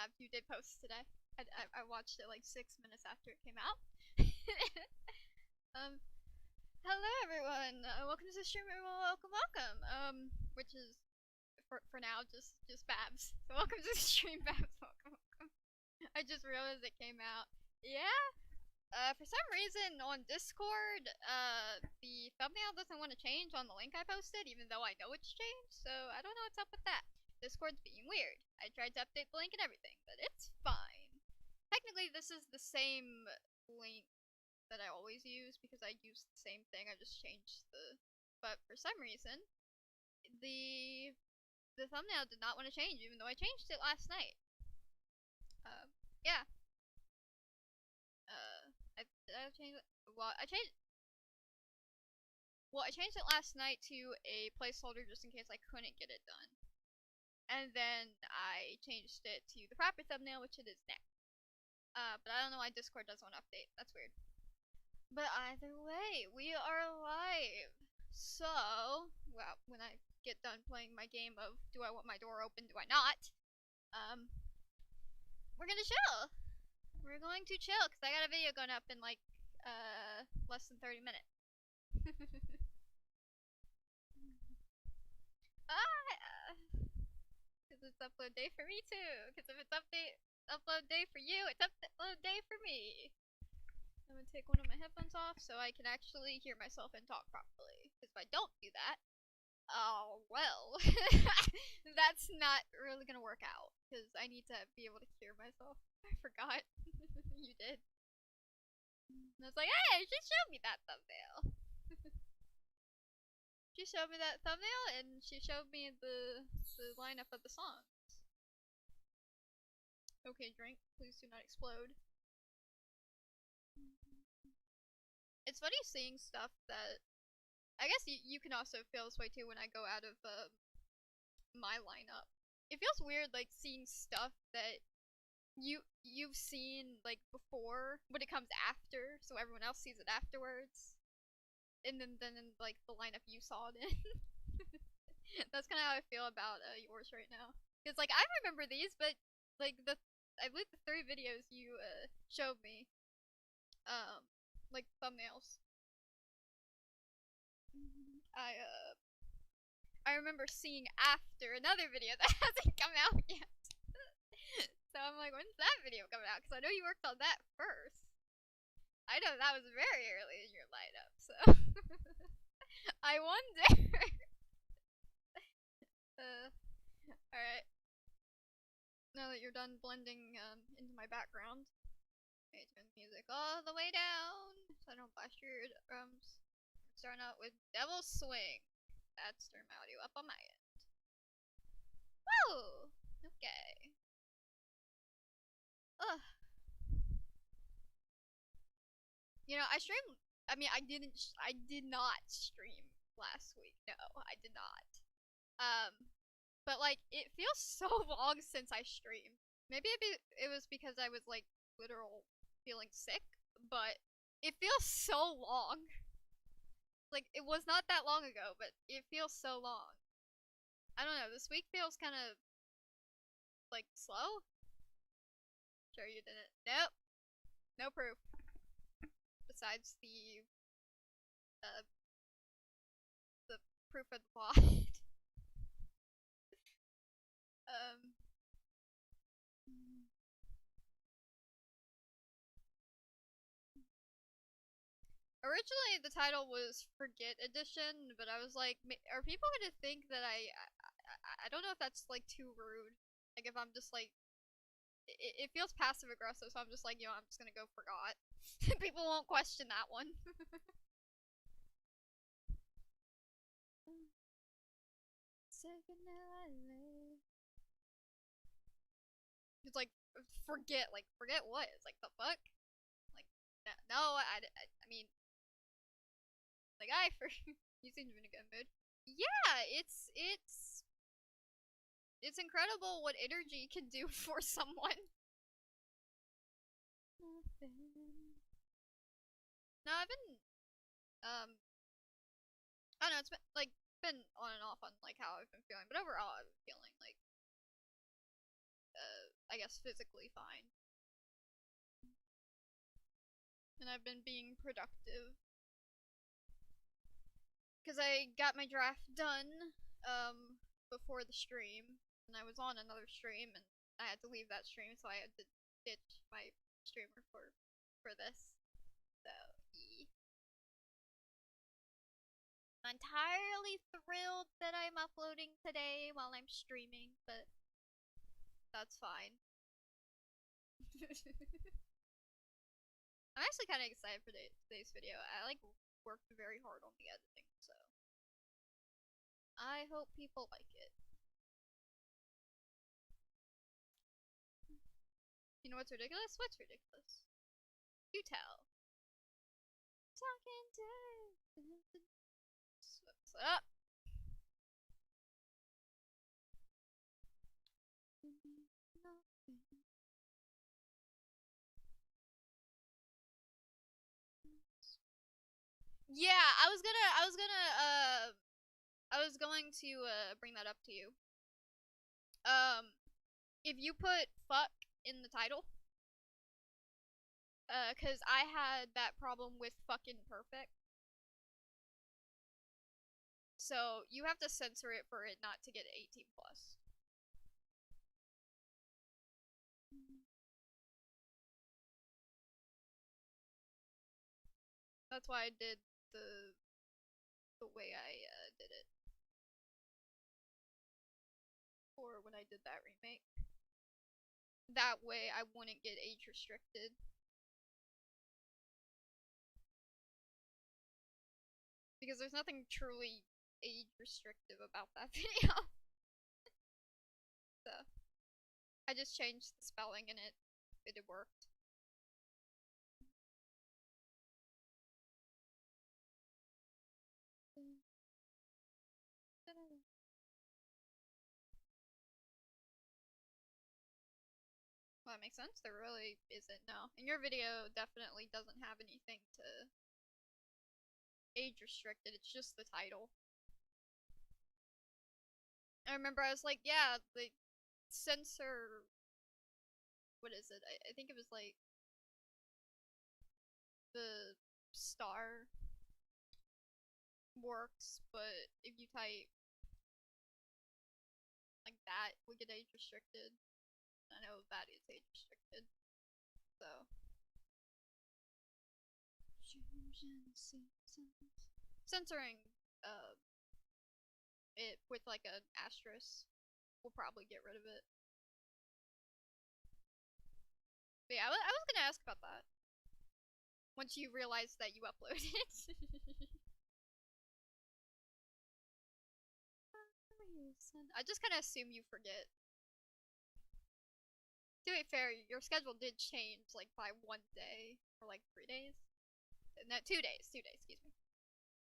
Babs, you did post today. I watched it like 6 minutes after it came out. um, hello everyone. Welcome to the stream. Welcome. Which is for now just Babs. So welcome to the stream, Babs. Welcome. I just realized it came out. Yeah. For some reason on Discord, the thumbnail doesn't want to change on the link I posted, even though I know it's changed. So I don't know what's up with that. Discord's being weird. I tried to update the link and everything, but it's fine. Technically, this is the same link that I always use because I use the same thing. I just changed the. But for some reason, the thumbnail did not want to change, even though I changed it last night. Yeah. Did I change it? Well, I changed it last night to a placeholder just in case I couldn't get it done. And then I changed it to the proper thumbnail, which it is now. But I don't know why Discord doesn't want to update. That's weird. But either way, we are live. So, well, when I get done playing my game of do I want my door open, do I not? We're gonna chill. We're going to chill, because I got a video going up in like, less than 30 minutes. Because it's upload day for me too. Because if it's upload day for you, it's upload day for me. I'm gonna take one of my headphones off so I can actually hear myself and talk properly. Because if I don't do that, oh well, that's not really gonna work out. Because I need to be able to hear myself. I forgot. You did. And I was like, hey, she showed me that thumbnail. She showed me that thumbnail, and she showed me the lineup of the songs. Okay, drink. Please do not explode. It's funny seeing stuff that... I guess you can also feel this way too when I go out of my lineup. It feels weird, like, seeing stuff that you've seen, like, before, but it comes after, so everyone else sees it afterwards. And then like, the lineup you saw it in. That's kind of how I feel about yours right now. Because, like, I remember these, but, like, I believe the 3 videos you showed me, like, thumbnails. I remember seeing after another video that hasn't come out yet. So I'm like, when's that video coming out? Because I know you worked on that first. I know that was very early in your lineup, so I wonder. Alright. Now that you're done blending into my background, I turn the music all the way down so I don't blast your eardrums. Starting out with Devil Swing. That's turn my audio up on my end. Whoa! Okay. Ugh. You know, I did not stream last week. No, I did not. But like, it feels so long since I streamed. Maybe it was because I was like, literal feeling sick, but it feels so long. Like, it was not that long ago, but it feels so long. I don't know, this week feels kind of, like, slow? Sure you didn't. Nope. No proof. Besides the proof of the plot. Originally the title was Forget Edition, but I was like, are people gonna think that I don't know if that's like too rude. Like, if I'm just like, it feels passive aggressive, so I'm just like, you know, I'm just gonna go Forgot. People won't question that one. It's like, forget what? It's like, the fuck? Like, no, I mean, like, you seem to be in a good mood. Yeah, it's incredible what energy can do for someone. No, I've been, I don't know, it's been on and off on, like, how I've been feeling, but overall I've been feeling, like, I guess, physically fine. And I've been being productive. Because I got my draft done before the stream, and I was on another stream, and I had to leave that stream, so I had to ditch my streamer for this. So, yeah. I'm entirely thrilled that I'm uploading today while I'm streaming, but that's fine. I'm actually kind of excited for today's video. I like worked very hard on the editing, so I hope people like it. You know what's ridiculous? What's ridiculous? You tell. Talking to. What's up? Yeah, I was going to bring that up to you. If you put fuck in the title, cause I had that problem with fucking perfect. So you have to censor it for it not to get 18 plus. That's why I did the way I did it. Or when I did that remake. That way I wouldn't get age restricted. Because there's nothing truly age restrictive about that video. So I just changed the spelling and it worked. Well, that makes sense. There really isn't, no. And your video definitely doesn't have anything to age restricted, it's just the title. I remember I was like, yeah, the censor. What is it? I think it was like the star works, but if you type like that, we get age restricted. I know that is age restricted, so. Censoring it with like an asterisk will probably get rid of it. But yeah, I was gonna ask about that. Once you realize that you uploaded it. I just kind of assume you forget. To be fair, your schedule did change like by 1 day or like 3 days. No, 2 days. 2 days. Excuse me.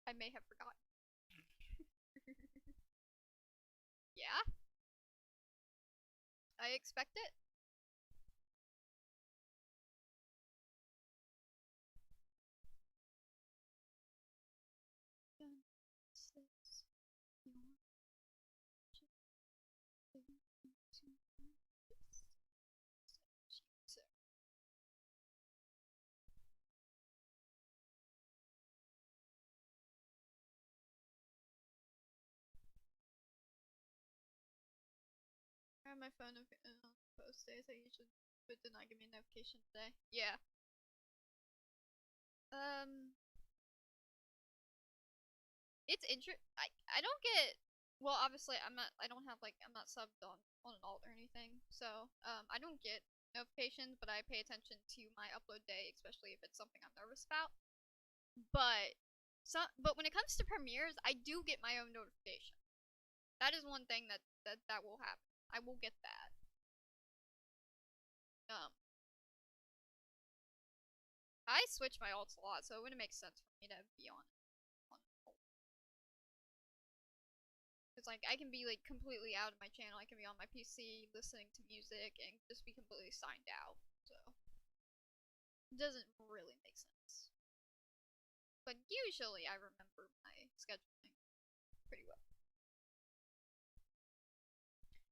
I may have forgotten. Yeah. I expect it. I have my phone on post days. I usually but did not give me a notification today. Yeah. It's I don't get. Well, obviously I don't have like I'm not subbed on an alt or anything, so I don't get notifications, but I pay attention to my upload day, especially if it's something I'm nervous about. But but when it comes to premieres, I do get my own notification. That is one thing that will happen. I will get that. I switch my alts a lot, so it wouldn't make sense for me to be on alt. Cause like I can be like completely out of my channel. I can be on my PC listening to music and just be completely signed out. So it doesn't really make sense. But usually I remember my scheduling pretty well.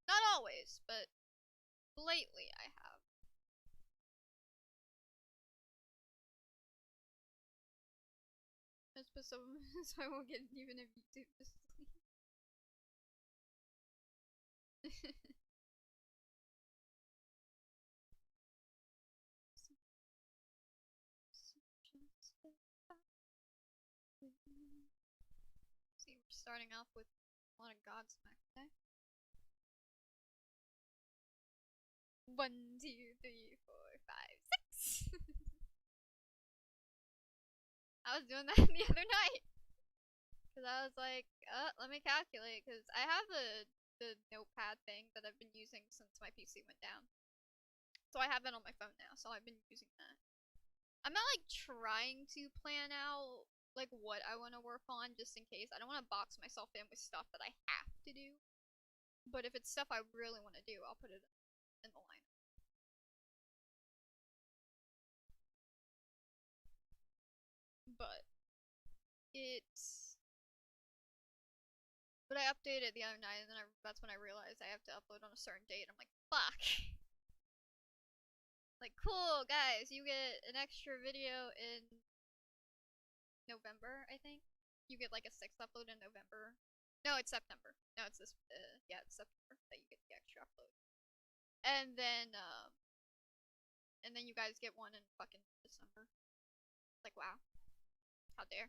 Not always, but Lately, I have. Just put some so I won't get even if YouTube just leave. See, we're starting off with a lot of Godsmack today. 1, 2, 3, 4, 5, 6. I was doing that the other night. Cause I was like, let me calculate. Cause I have the notepad thing that I've been using since my PC went down. So I have that on my phone now. So I've been using that. I'm not like trying to plan out like what I want to work on just in case. I don't want to box myself in with stuff that I have to do. But if it's stuff I really want to do, I'll put it in the lineup. But it's. But I updated it the other night, and then that's when I realized I have to upload on a certain date. I'm like, fuck. Like, cool, guys, you get an extra video in November, I think. You get like a 6th upload in November. No, it's September. No, it's this. Yeah, it's September that you get the extra upload. And then you guys get one in fucking December. Like, wow, how dare.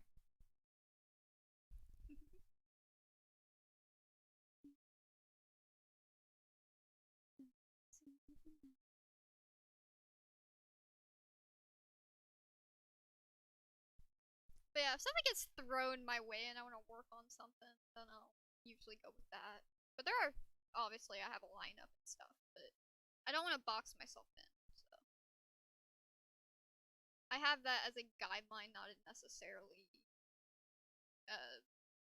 But yeah, if something gets thrown my way and I want to work on something, then I'll usually go with that. But there are, obviously, I have a lineup and stuff, but I don't want to box myself in, so. I have that as a guideline, not necessarily,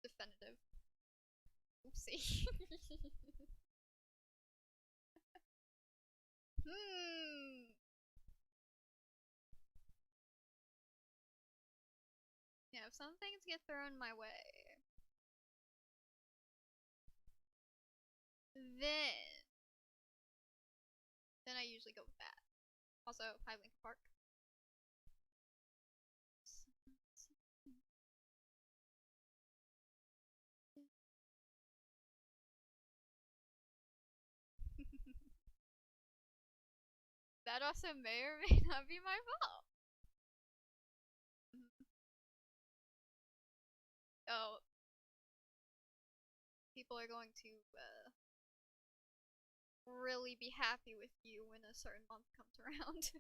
definitive. Oopsie. Yeah, if some things get thrown my way, then I usually go with that. Also, hi Lincoln Park. That also may or may not be my fault. Oh, people are going to really be happy with you when a certain month comes around.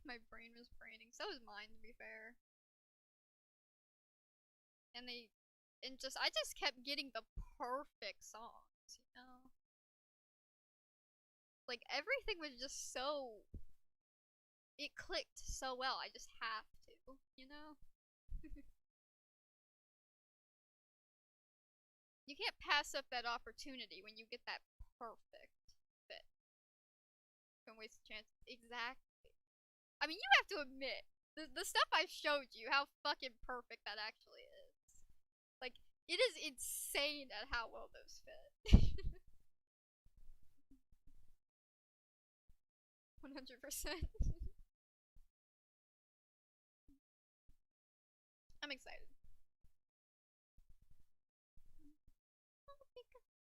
My brain was braining. So was mine, to be fair. And I just kept getting the perfect songs, you know? Like, everything was just so. It clicked so well, I just have to, you know? You can't pass up that opportunity when you get that perfect fit. Don't waste a chance. Exactly. I mean, you have to admit, the stuff I showed you, how fucking perfect that actually is. Like, it is insane at how well those fit. 100%. I'm excited.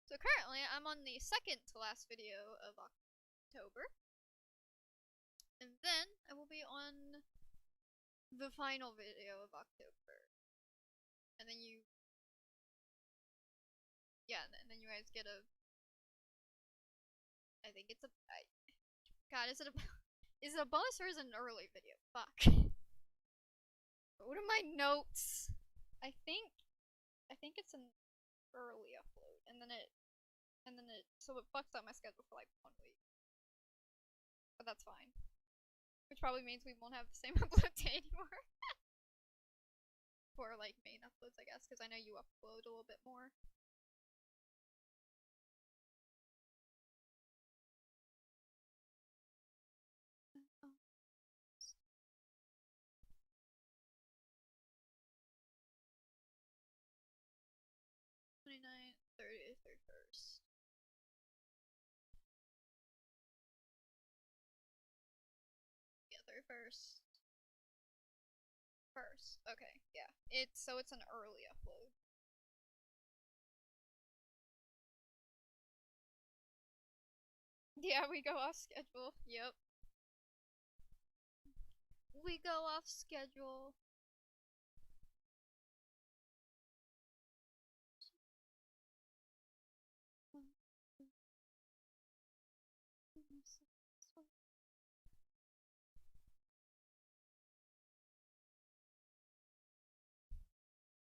So currently, I'm on the second to last video of October. And then I will be on the final video of October. And then and then you guys get a, I think it's a, God, is it a bonus or is it an early video? Fuck. What are my notes? I think it's an early upload, and then it, so it fucks up my schedule for like 1 week. But that's fine. Which probably means we won't have the same upload day anymore. For like main uploads, I guess, because I know you upload a little bit more. 29th, 30th, 31st. Yeah, 31st. First. Okay, yeah. It's an early upload. Yeah, we go off schedule. Yep. We go off schedule.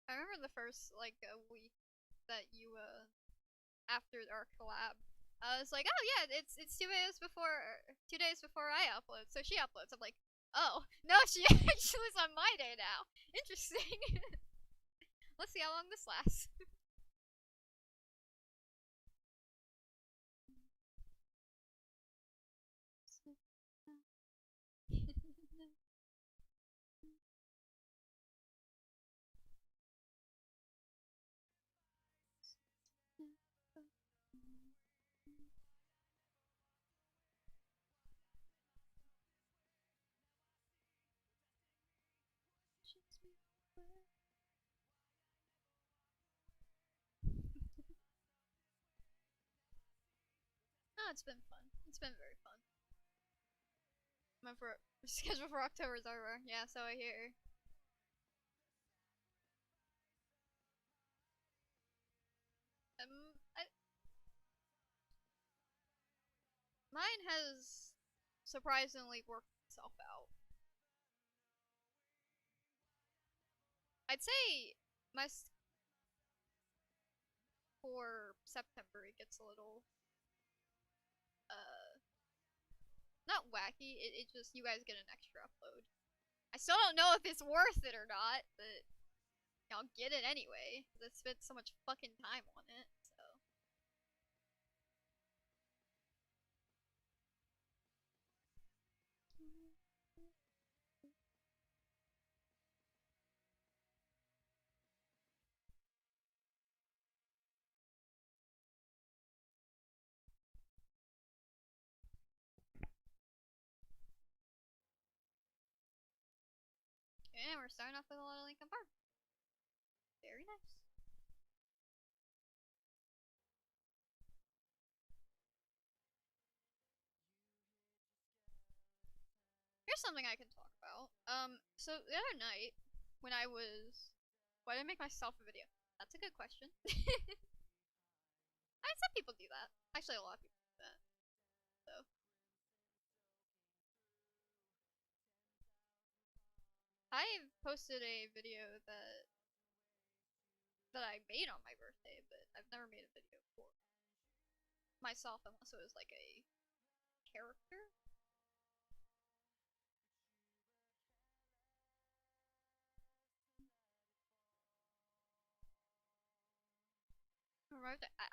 I remember the first like week that you after our collab, I was like, oh yeah, it's 2 days before I upload. So she uploads. I'm like, oh no, she actually is on my day now. Interesting. Let's see how long this lasts. Oh, it's been fun. It's been very fun. My schedule for October is over. Yeah, so I hear. I, mine has surprisingly worked itself out. I'd say my for September it gets a little not wacky. It just you guys get an extra upload. I still don't know if it's worth it or not, but I'll get it anyway. Cause I spent so much fucking time on it. So and we're starting off with a lot of Linkin Park. Very nice. Here's something I can talk about. So the other night when I was, why did I make myself a video? That's a good question. I mean, some people do that. Actually, a lot of people do that. So I posted a video that I made on my birthday, but I've never made a video for myself unless it was like a character.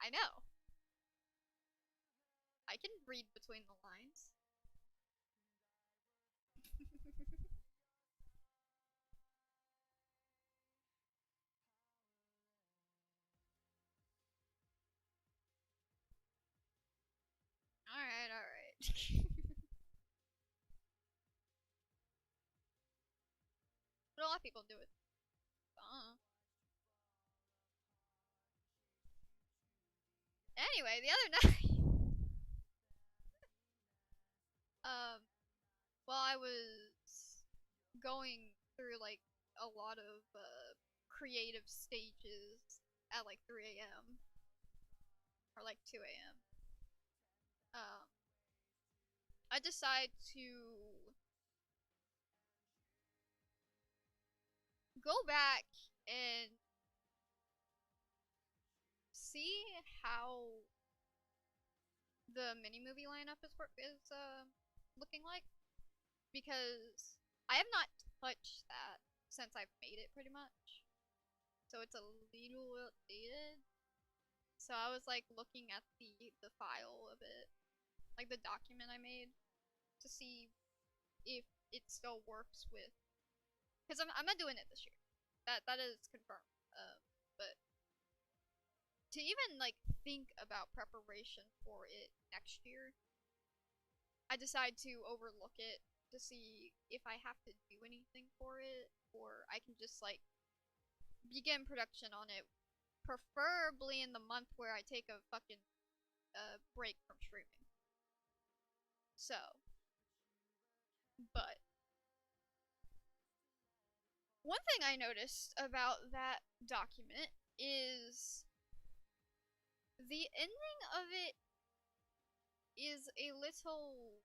I know. I can read between the lines. Alright, alright. But a lot of people do it. Anyway, the other night, um, while I was going through like a lot of creative stages at like 3 a.m. or like 2 a.m. I decide to go back and see how the mini movie lineup is looking like, because I have not touched that since I've made it pretty much. So it's a little outdated. So I was like looking at the file of it, like the document I made, to see if it still works with. Because I'm not doing it this year. That is confirmed. But to even like think about preparation for it next year, I decide to overlook it to see if I have to do anything for it, or I can just like begin production on it, preferably in the month where I take a fucking break from streaming. So, but one thing I noticed about that document is the ending of it is a little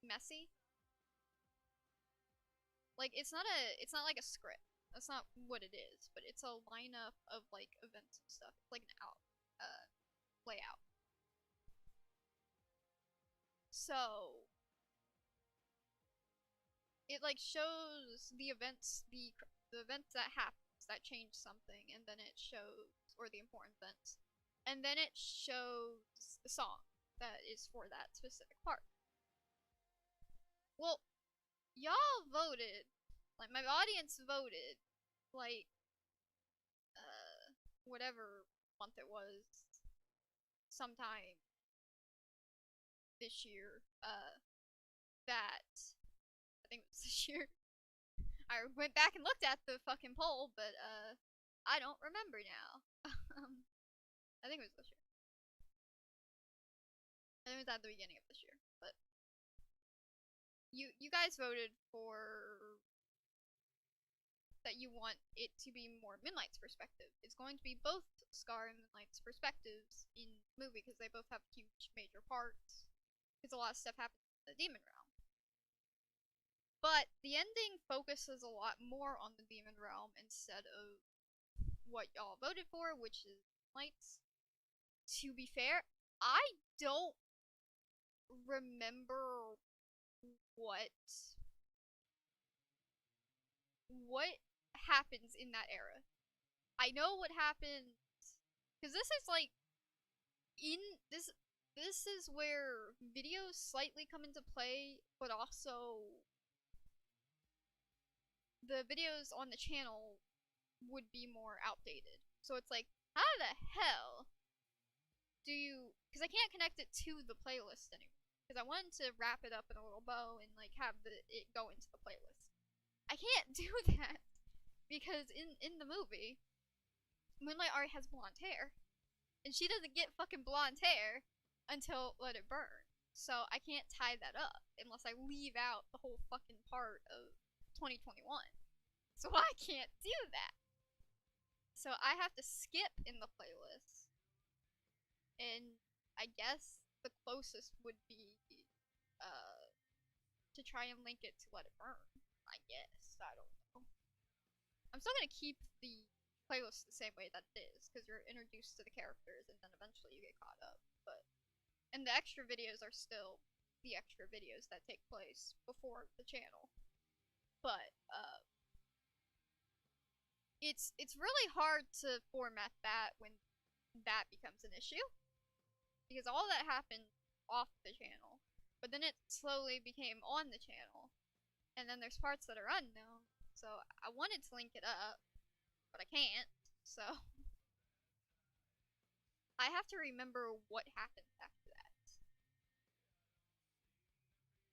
messy. Like it's not like a script. That's not what it is, but it's a lineup of like events and stuff. It's like an layout. So it like shows the events, the events that happens that change something, and then it shows, or the important events, and then it shows the song that is for that specific part. Well, y'all voted, like my audience voted, like whatever month it was, sometime this year, that I think it was this year. I went back and looked at the fucking poll, but I don't remember now. I think it was this year. I think it was at the beginning of this year, but you guys voted for that you want it to be more Moonlight's perspective. It's going to be both Scar and Moonlight's perspectives in the movie because they both have huge major parts. Because a lot of stuff happens in the demon realm. But the ending focuses a lot more on the demon realm instead of what y'all voted for, which is Lights. To be fair, I don't remember what happens in that era. I know what happens because this is like in this is where videos slightly come into play, but also the videos on the channel would be more outdated. So it's like, how the hell do you? Because I can't connect it to the playlist anymore. Because I wanted to wrap it up in a little bow and like have it go into the playlist. I can't do that because in the movie, Moonlight already has blonde hair, and she doesn't get fucking blonde hair until Let It Burn. So I can't tie that up unless I leave out the whole fucking part of 2021. So I can't do that. So I have to skip in the playlist. And I guess the closest would be to try and link it to Let It Burn. I guess. I don't know. I'm still gonna keep the playlist the same way that it is, because you're introduced to the characters and then eventually you get caught up. And the extra videos are still the extra videos that take place before the channel. But it's really hard to format that when that becomes an issue, because all that happened off the channel, but then it slowly became on the channel, and then there's parts that are unknown. So I wanted to link it up, but I can't. So I have to remember what happened after that.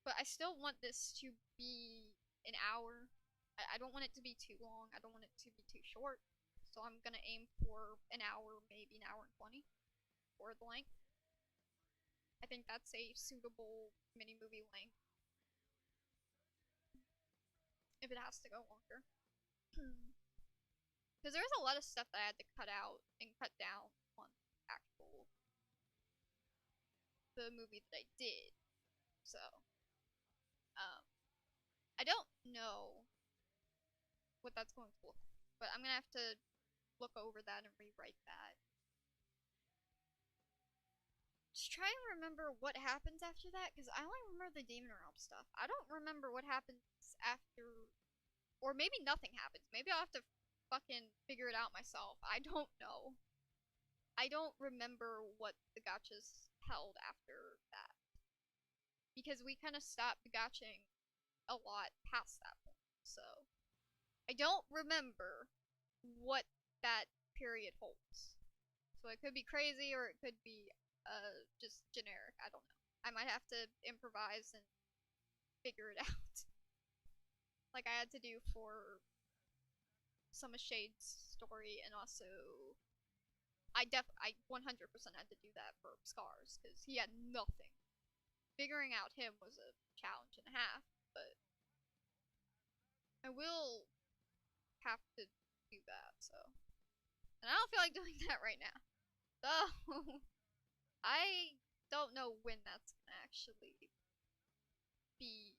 But I still want this to be an hour. I don't want it to be too long. I don't want it to be too short. So I'm gonna aim for an hour, maybe an hour and 20 for the length. I think that's a suitable mini movie length. If it has to go longer. Because there's a lot of stuff that I had to cut out and cut down on the movie that I did. So, I don't know what that's going to look like, but I'm gonna have to look over that and rewrite that. Just try and remember what happens after that, because I only remember the Demon Realm stuff. I don't remember what happens after, or maybe nothing happens. Maybe I'll have to fucking figure it out myself. I don't know. I don't remember what the gachas held after that, because we kind of stopped gaching a lot past that point. So I don't remember what that period holds. So it could be crazy or it could be just generic. I don't know. I might have to improvise and figure it out. Like I had to do for some of Shade's story, and also I 100% had to do that for Scars because he had nothing. Figuring out him was a challenge and a half, but I will have to do that. So, and I don't feel like doing that right now. So I don't know when that's gonna actually be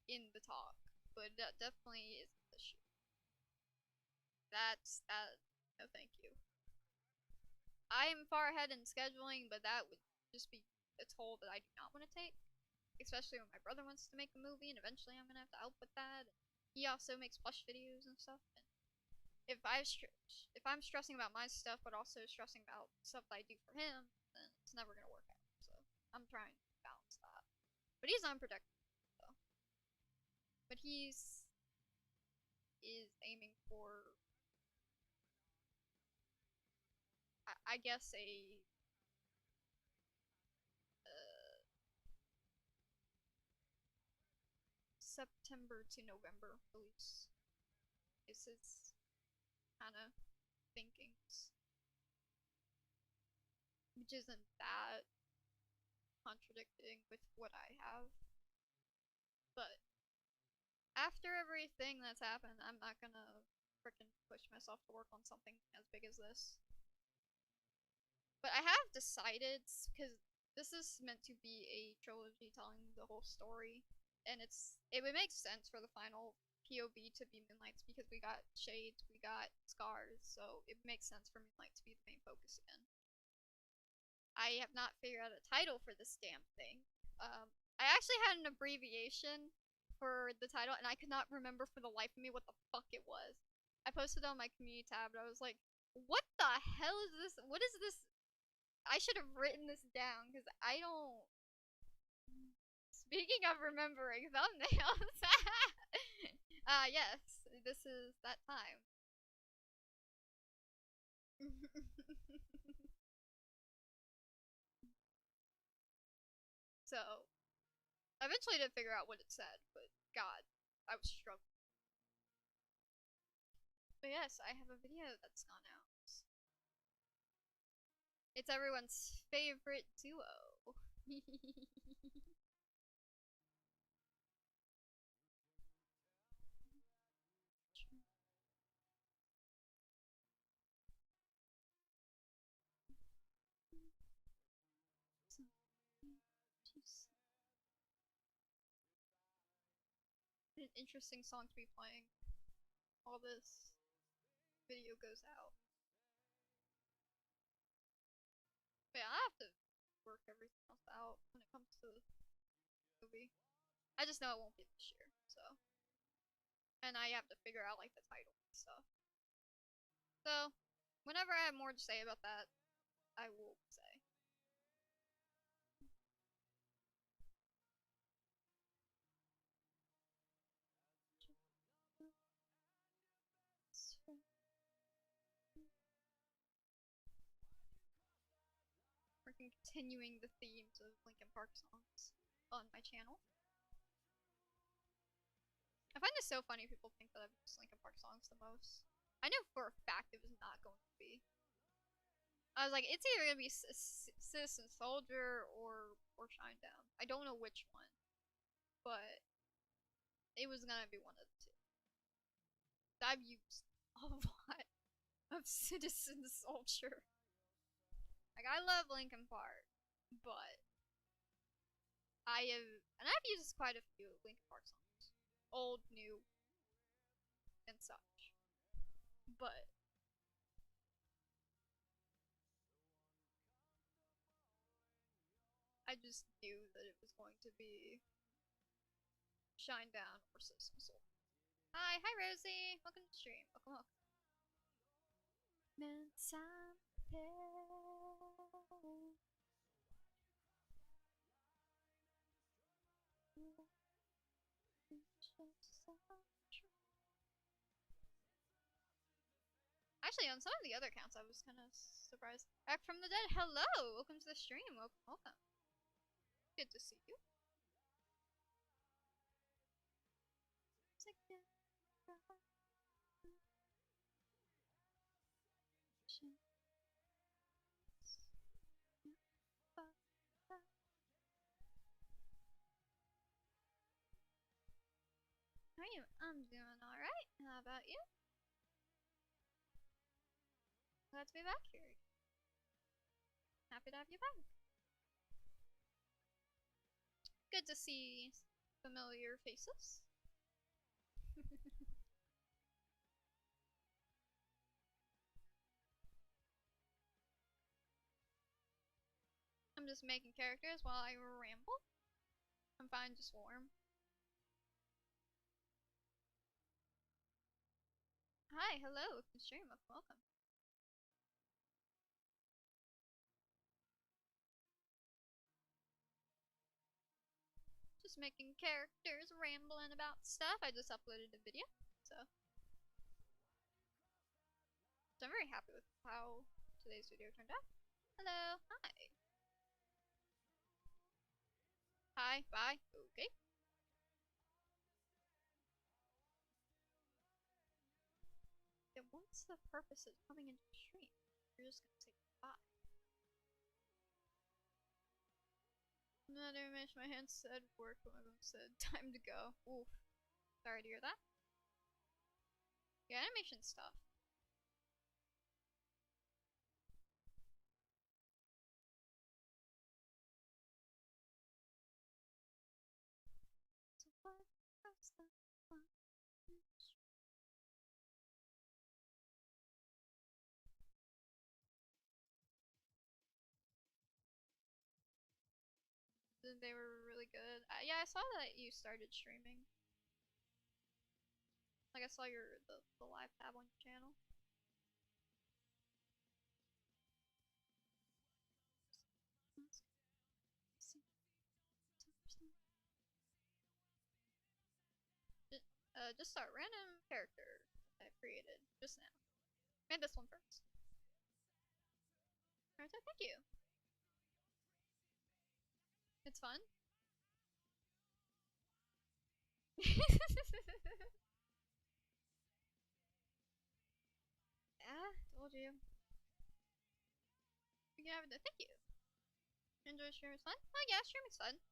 in the talk, but that definitely is the issue. That's that. No, thank you. I am far ahead in scheduling, but that would just be a toll that I do not want to take. Especially when my brother wants to make a movie, and eventually I'm gonna have to output that. And he also makes plush videos and stuff. And if I'm stressing about my stuff, but also stressing about stuff that I do for him, then it's never gonna work out. So I'm trying to balance that. But he's unproductive, so. But he's is aiming for, I guess, a September to November release. Is his kind of thinkings, which isn't that contradicting with what I have. But after everything that's happened, I'm not gonna frickin' push myself to work on something as big as this. But I have decided, because this is meant to be a trilogy telling the whole story, and it would make sense for the final POV to be Moonlight's because we got Shades, we got Scars, so it makes sense for Moonlight to be the main focus again. I have not figured out a title for this damn thing. I actually had an abbreviation for the title, and I could not remember for the life of me what the fuck it was. I posted it on my community tab, and I was like, what the hell is this? What is this? I should have written this down, because I don't... Speaking of remembering thumbnails, yes, this is that time. So, I eventually did figure out what it said, but god, I was struggling. But yes, I have a video that's gone out. It's everyone's favorite duo. An interesting song to be playing while this video goes out. But yeah, I have to work everything else out when it comes to the movie. I just know it won't be this year, so. And I have to figure out like the title and stuff. So, whenever I have more to say about that, I will say. We're continuing the themes of Linkin Park songs on my channel. I find it so funny people think that I've used Linkin Park songs the most. I know for a fact it was not going to be. I was like, it's either gonna be Citizen Soldier or Shinedown. I don't know which one, but it was gonna be one of the two. I've used a lot of Citizen Soldier. Like, I love Linkin Park, but I've used quite a few Linkin Park songs. Old, new, and such. But I just knew that it was going to be Shinedown or Citizen Soldier. Hi Rosie! Welcome to the stream. Welcome. Actually, on some of the other accounts, I was kind of surprised. Back from the dead. Hello! Welcome to the stream. Welcome, welcome. Good to see you. How are you? I'm doing alright. How about you? Glad to be back here. Happy to have you back. Good to see familiar faces. I'm just making characters while I ramble. I'm fine, just warm. Hi, hello, stream, welcome. Just making characters, rambling about stuff. I just uploaded a video, so I'm very happy with how today's video turned out. Hello, hi. Hi, bye, okay. Then what's the purpose of coming into the stream? You're just gonna say bye. Not animation, my hand said work, one of them said time to go. Oof. Sorry to hear that. Yeah, animation stuff. So what was the fun? They were really good. Yeah, I saw that you started streaming. Like I saw the live tab on your channel. Just start random character I created just now. Made this one first. Alright, so thank you. It's fun. Yeah, told you. You can have it. Thank you. Enjoy streaming fun? Oh yeah, streaming's fun.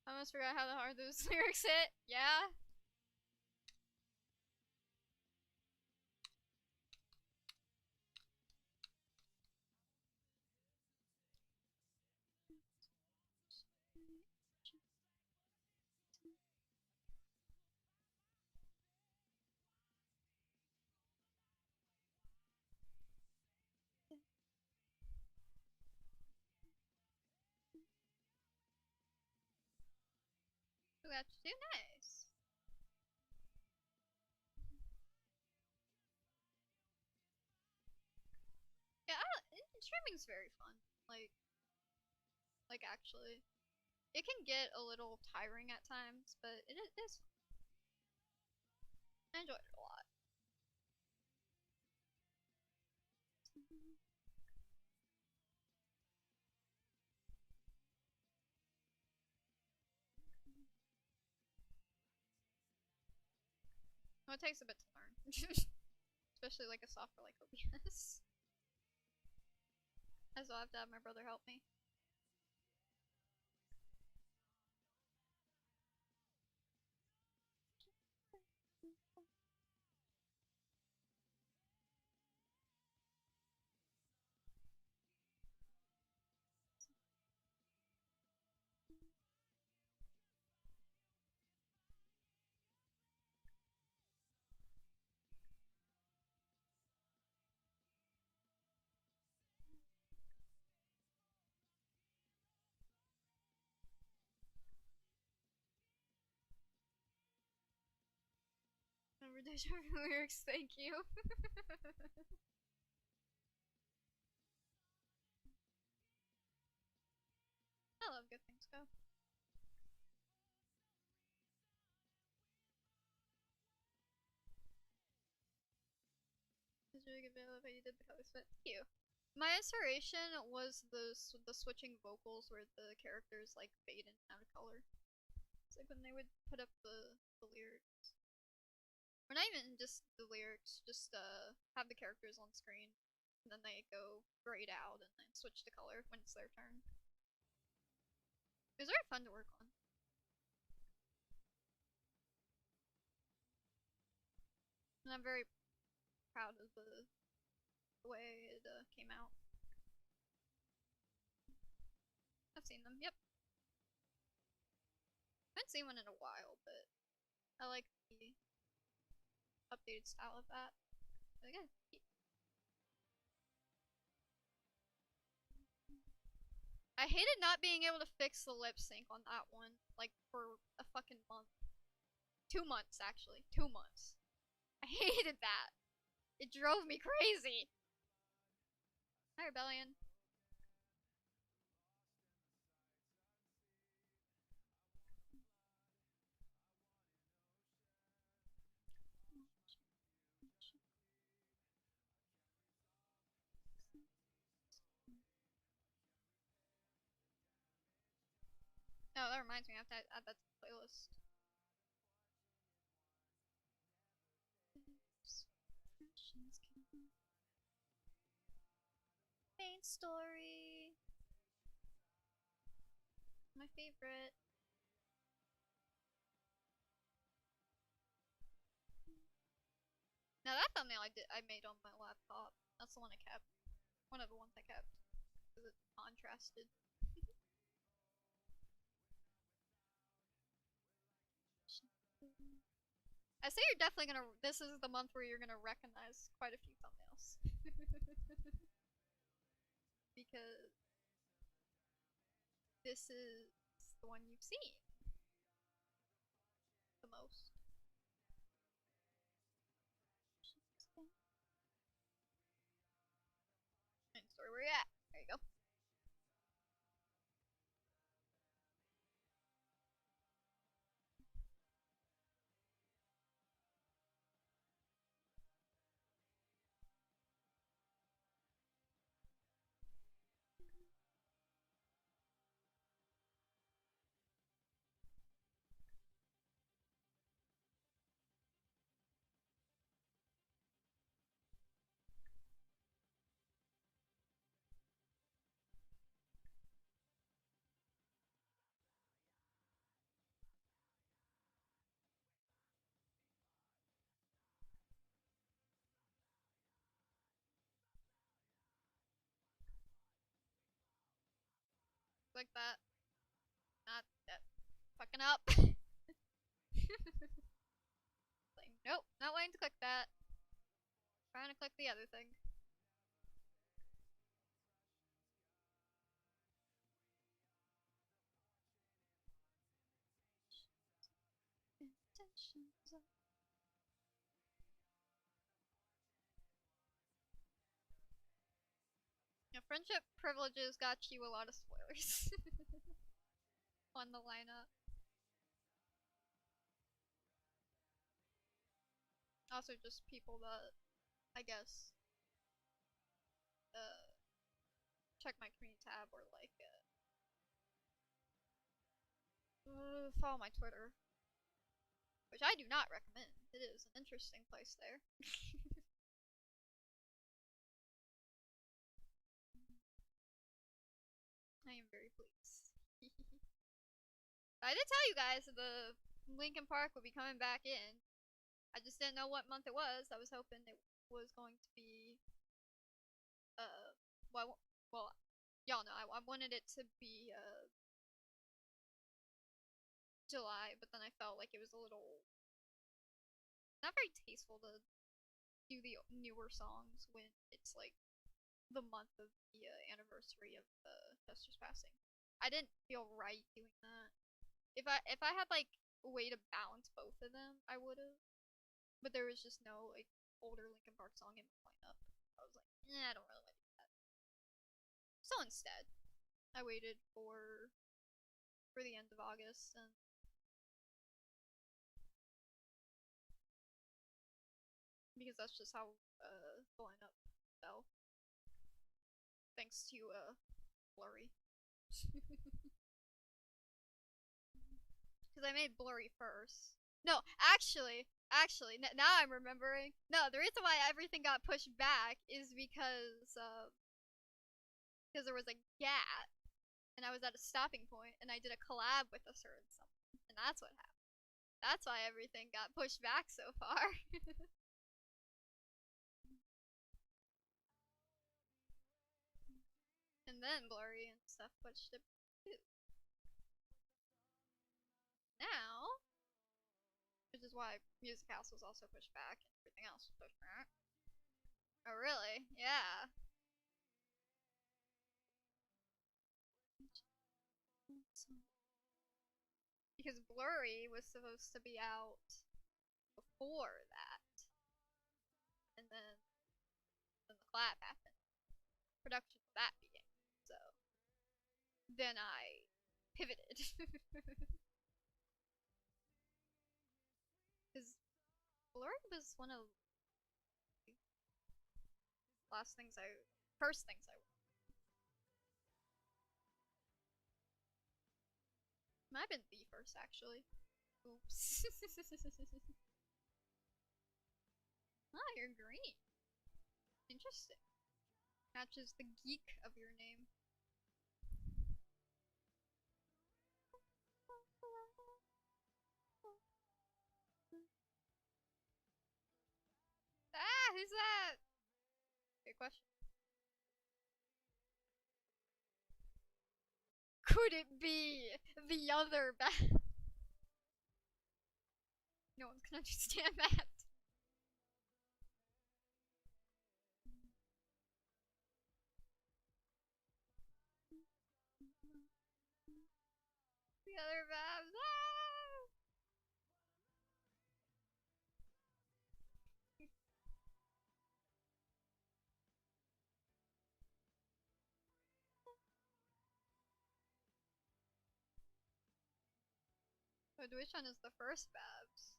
I almost forgot how hard those lyrics hit. Yeah. We got to do nice. Yeah, streaming's very fun. Like actually, it can get a little tiring at times, but it is fun. I enjoyed it a lot. Well, it takes a bit to learn, especially like a software like OBS. I still have to have my brother help me. interpretation of the lyrics, thank you. I love Good Things Go. It's really good video of how you did the color split. Thank you. My inspiration was the switching vocals where the characters like fade in and out of color. It's like when they would put up the lyrics. Or not even just the lyrics, just have the characters on screen and then they go grayed out and then switch to color when it's their turn. It was very fun to work on. And I'm very proud of the way it came out. I've seen them, yep. I haven't seen one in a while, but I like the updated style of that. Again, I hated not being able to fix the lip sync on that one, like, for a fucking month. 2 months, actually. 2 months. I hated that. It drove me crazy. Hi, Rebellion. Oh, that reminds me, I have to add that to the playlist. Main story. My favorite. Now that thumbnail I made on my laptop. That's the one I kept. One of the ones I kept. Because it contrasted. I say you're definitely gonna. This is the month where you're gonna recognize quite a few thumbnails. Because this is the one you've seen the most. And story where you at. There you go. Like that. Not that. Fucking up. Like, nope, not wanting to click that. Trying to click the other thing. Yeah, friendship privileges got you a lot of spoilers on the lineup. Also, just people that I guess check my community tab or like follow my Twitter, which I do not recommend. It is an interesting place there. I am very pleased. I did tell you guys that the Linkin Park would be coming back in. I just didn't know what month it was. I was hoping it was going to be well, y'all know I wanted it to be July, but then I felt like it was a little not very tasteful to do the newer songs when it's like the month of the anniversary of Chester's passing. I didn't feel right doing that. If I had like a way to balance both of them, I would have. but there was just no like older Linkin Park song in my lineup. I was like, I don't really want to do that. So instead, I waited for the end of August, and because that's just how the lineup fell, thanks to Blurry. Because I made Blurry first. No, actually, now I'm remembering. No, the reason why everything got pushed back is because there was a gap, and I was at a stopping point, and I did a collab with a certain someone, and that's what happened. That's why everything got pushed back so far. And then Blurry and stuff pushed it too. Now, which is why Music House was also pushed back and everything else was pushed back. Oh, really? Yeah. Because Blurry was supposed to be out before that, and then the collab happened. Production of that began. So then I pivoted. Because Blurry was one of the first things I might have been the first actually. Oops. Ah, you're green. Interesting. Matches the geek of your name. Ah, who's that? Good question. Could it be the other bad? No one's gonna understand that. The other Babs. Ah! But which one is the first Babs?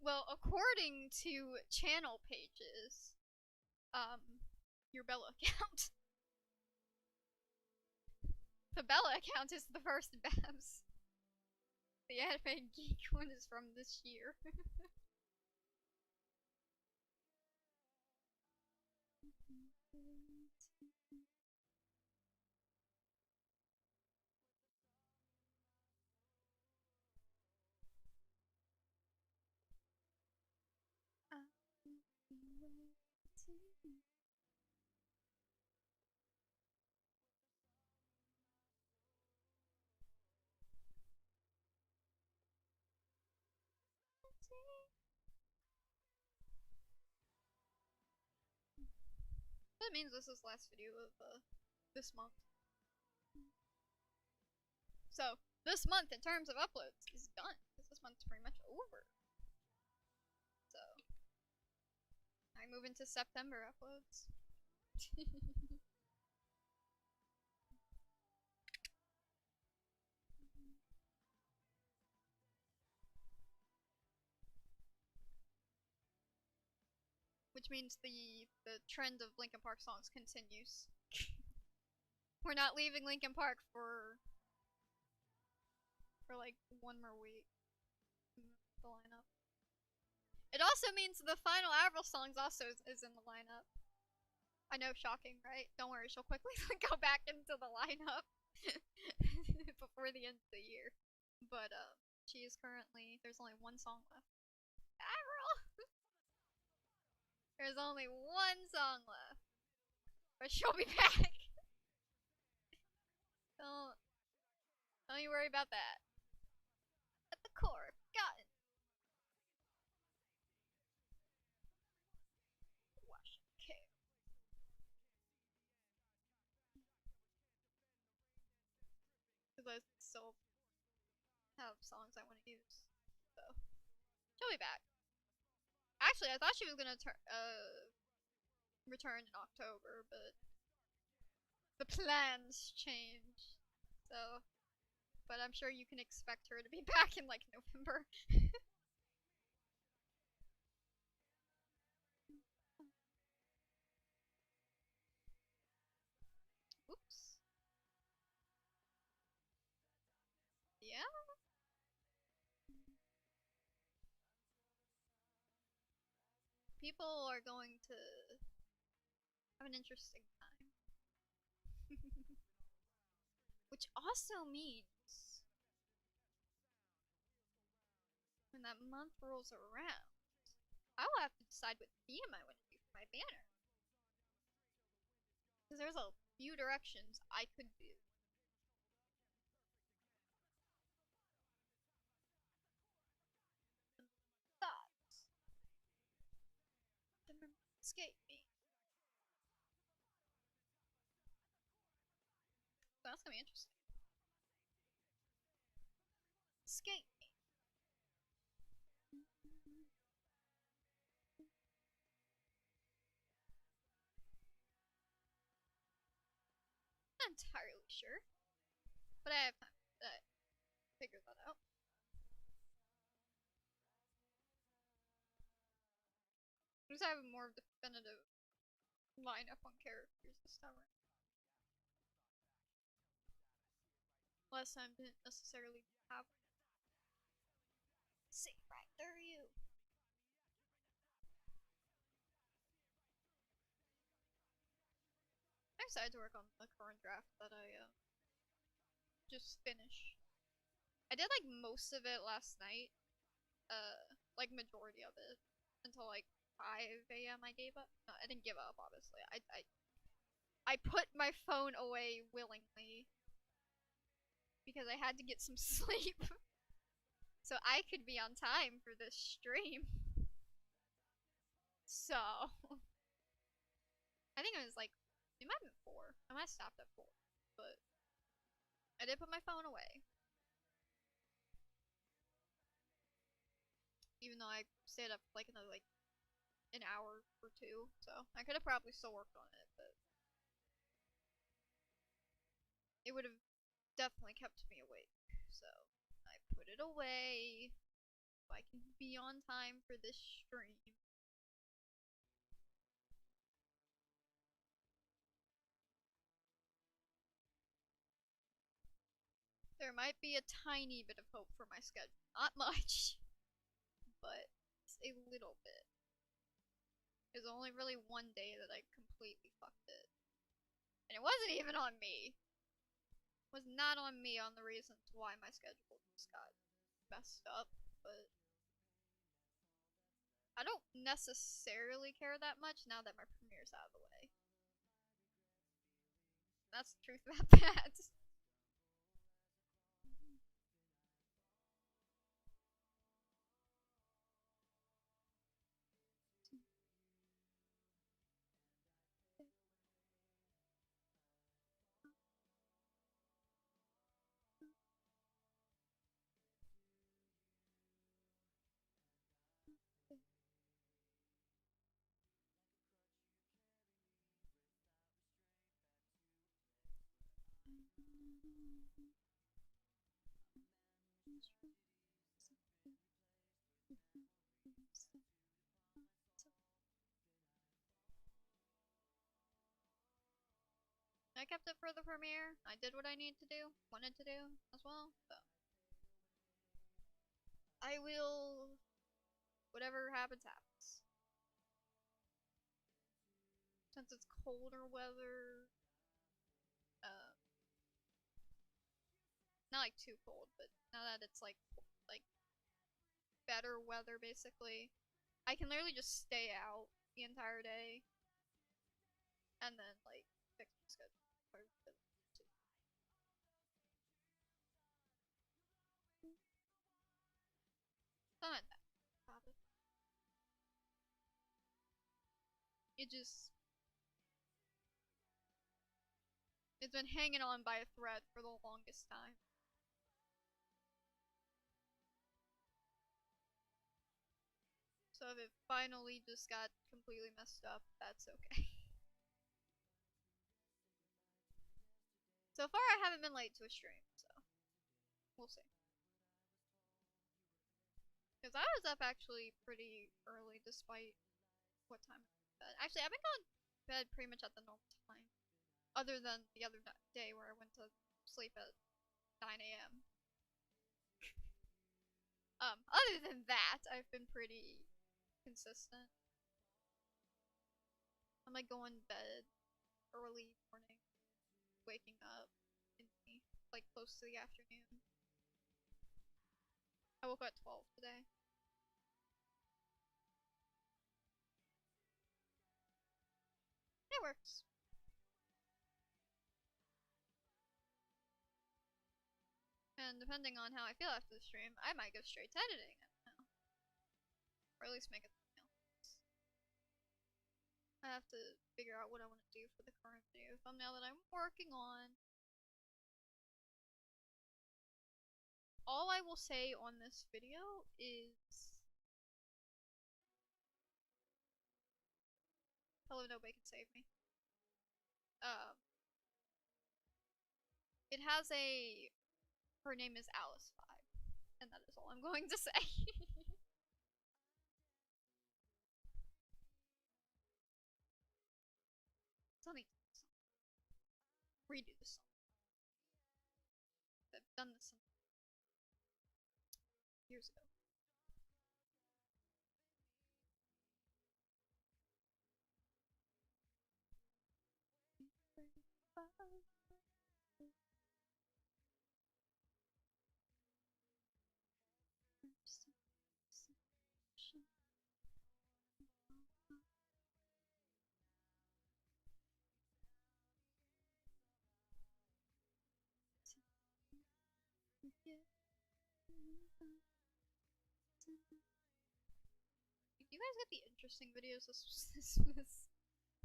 Well, according to channel pages, your Bella account. The Bella account is the first Babs. The Anime Geek one is from this year. That means this is the last video of this month. So this month, in terms of uploads, is done because this month's pretty much over. So I move into September uploads. Which means the trend of Linkin Park songs continues. We're not leaving Linkin Park for like one more week in the lineup. It also means the final Avril songs also is in the lineup. I know, shocking, right? Don't worry, she'll quickly go back into the lineup before the end of the year. But she is currently, there's only one song left. Avril! There's only one song left. But she'll be back. Don't you worry about that. songs I want to use. So she'll be back. Actually, I thought she was gonna return in October, but the plans changed. So, but I'm sure you can expect her to be back in like November. Oops. Yeah. People are going to have an interesting time. Which also means when that month rolls around, I will have to decide what theme I want to do for my banner. Because there's a few directions I could do. Thoughts that escape me. So that's gonna be interesting. Escape me. Not entirely sure, but I have time to figure that out. Just have a more definitive lineup on characters this time around. Last time didn't necessarily have see right through you. I'm excited to work on the current draft that I just finished. I did like most of it last night, like majority of it, until like 5 a.m. I gave up. No, I didn't give up, obviously. I put my phone away willingly because I had to get some sleep so I could be on time for this stream. So I think it was like it might have been 4. I might have stopped at 4, but I did put my phone away. Even though I stayed up like another like an hour or 2, so I could have probably still worked on it, but it would have definitely kept me awake. So I put it away so I can be on time for this stream. There might be a tiny bit of hope for my schedule. Not much, but it's a little bit. There's only really one day that I completely fucked it. And it wasn't even on me. It was not on me on the reasons why my schedule just got messed up, but I don't necessarily care that much now that my premiere's out of the way. That's the truth about that. I kept it for the premiere. I did what I needed to do, wanted to do as well, so I will whatever happens happens. Since it's colder weather, not like too cold, but now that it's like better weather basically, I can literally just stay out the entire day and then like fix my schedule. Something like that. It just it's been hanging on by a thread for the longest time. So if it finally just got completely messed up, that's okay. So far I haven't been late to a stream, so we'll see. Because I was up actually pretty early despite what time I went to bed. Actually, I've been going to bed pretty much at the normal time. Other than the other day where I went to sleep at 9 a.m. Other than that, I've been pretty consistent. I'm like going to bed early morning, waking up in the, like close to the afternoon. I woke up at 12 today. It works. And depending on how I feel after the stream, I might go straight to editing. I don't know. Or at least make a thumbnail. I have to figure out what I want to do for the current video thumbnail that I'm working on. All I will say on this video is hello, nobody can save me. It has a her name is Alice 5, and that is all I'm going to say. Still need to redo the song. I've done this some years ago. You guys get the interesting videos this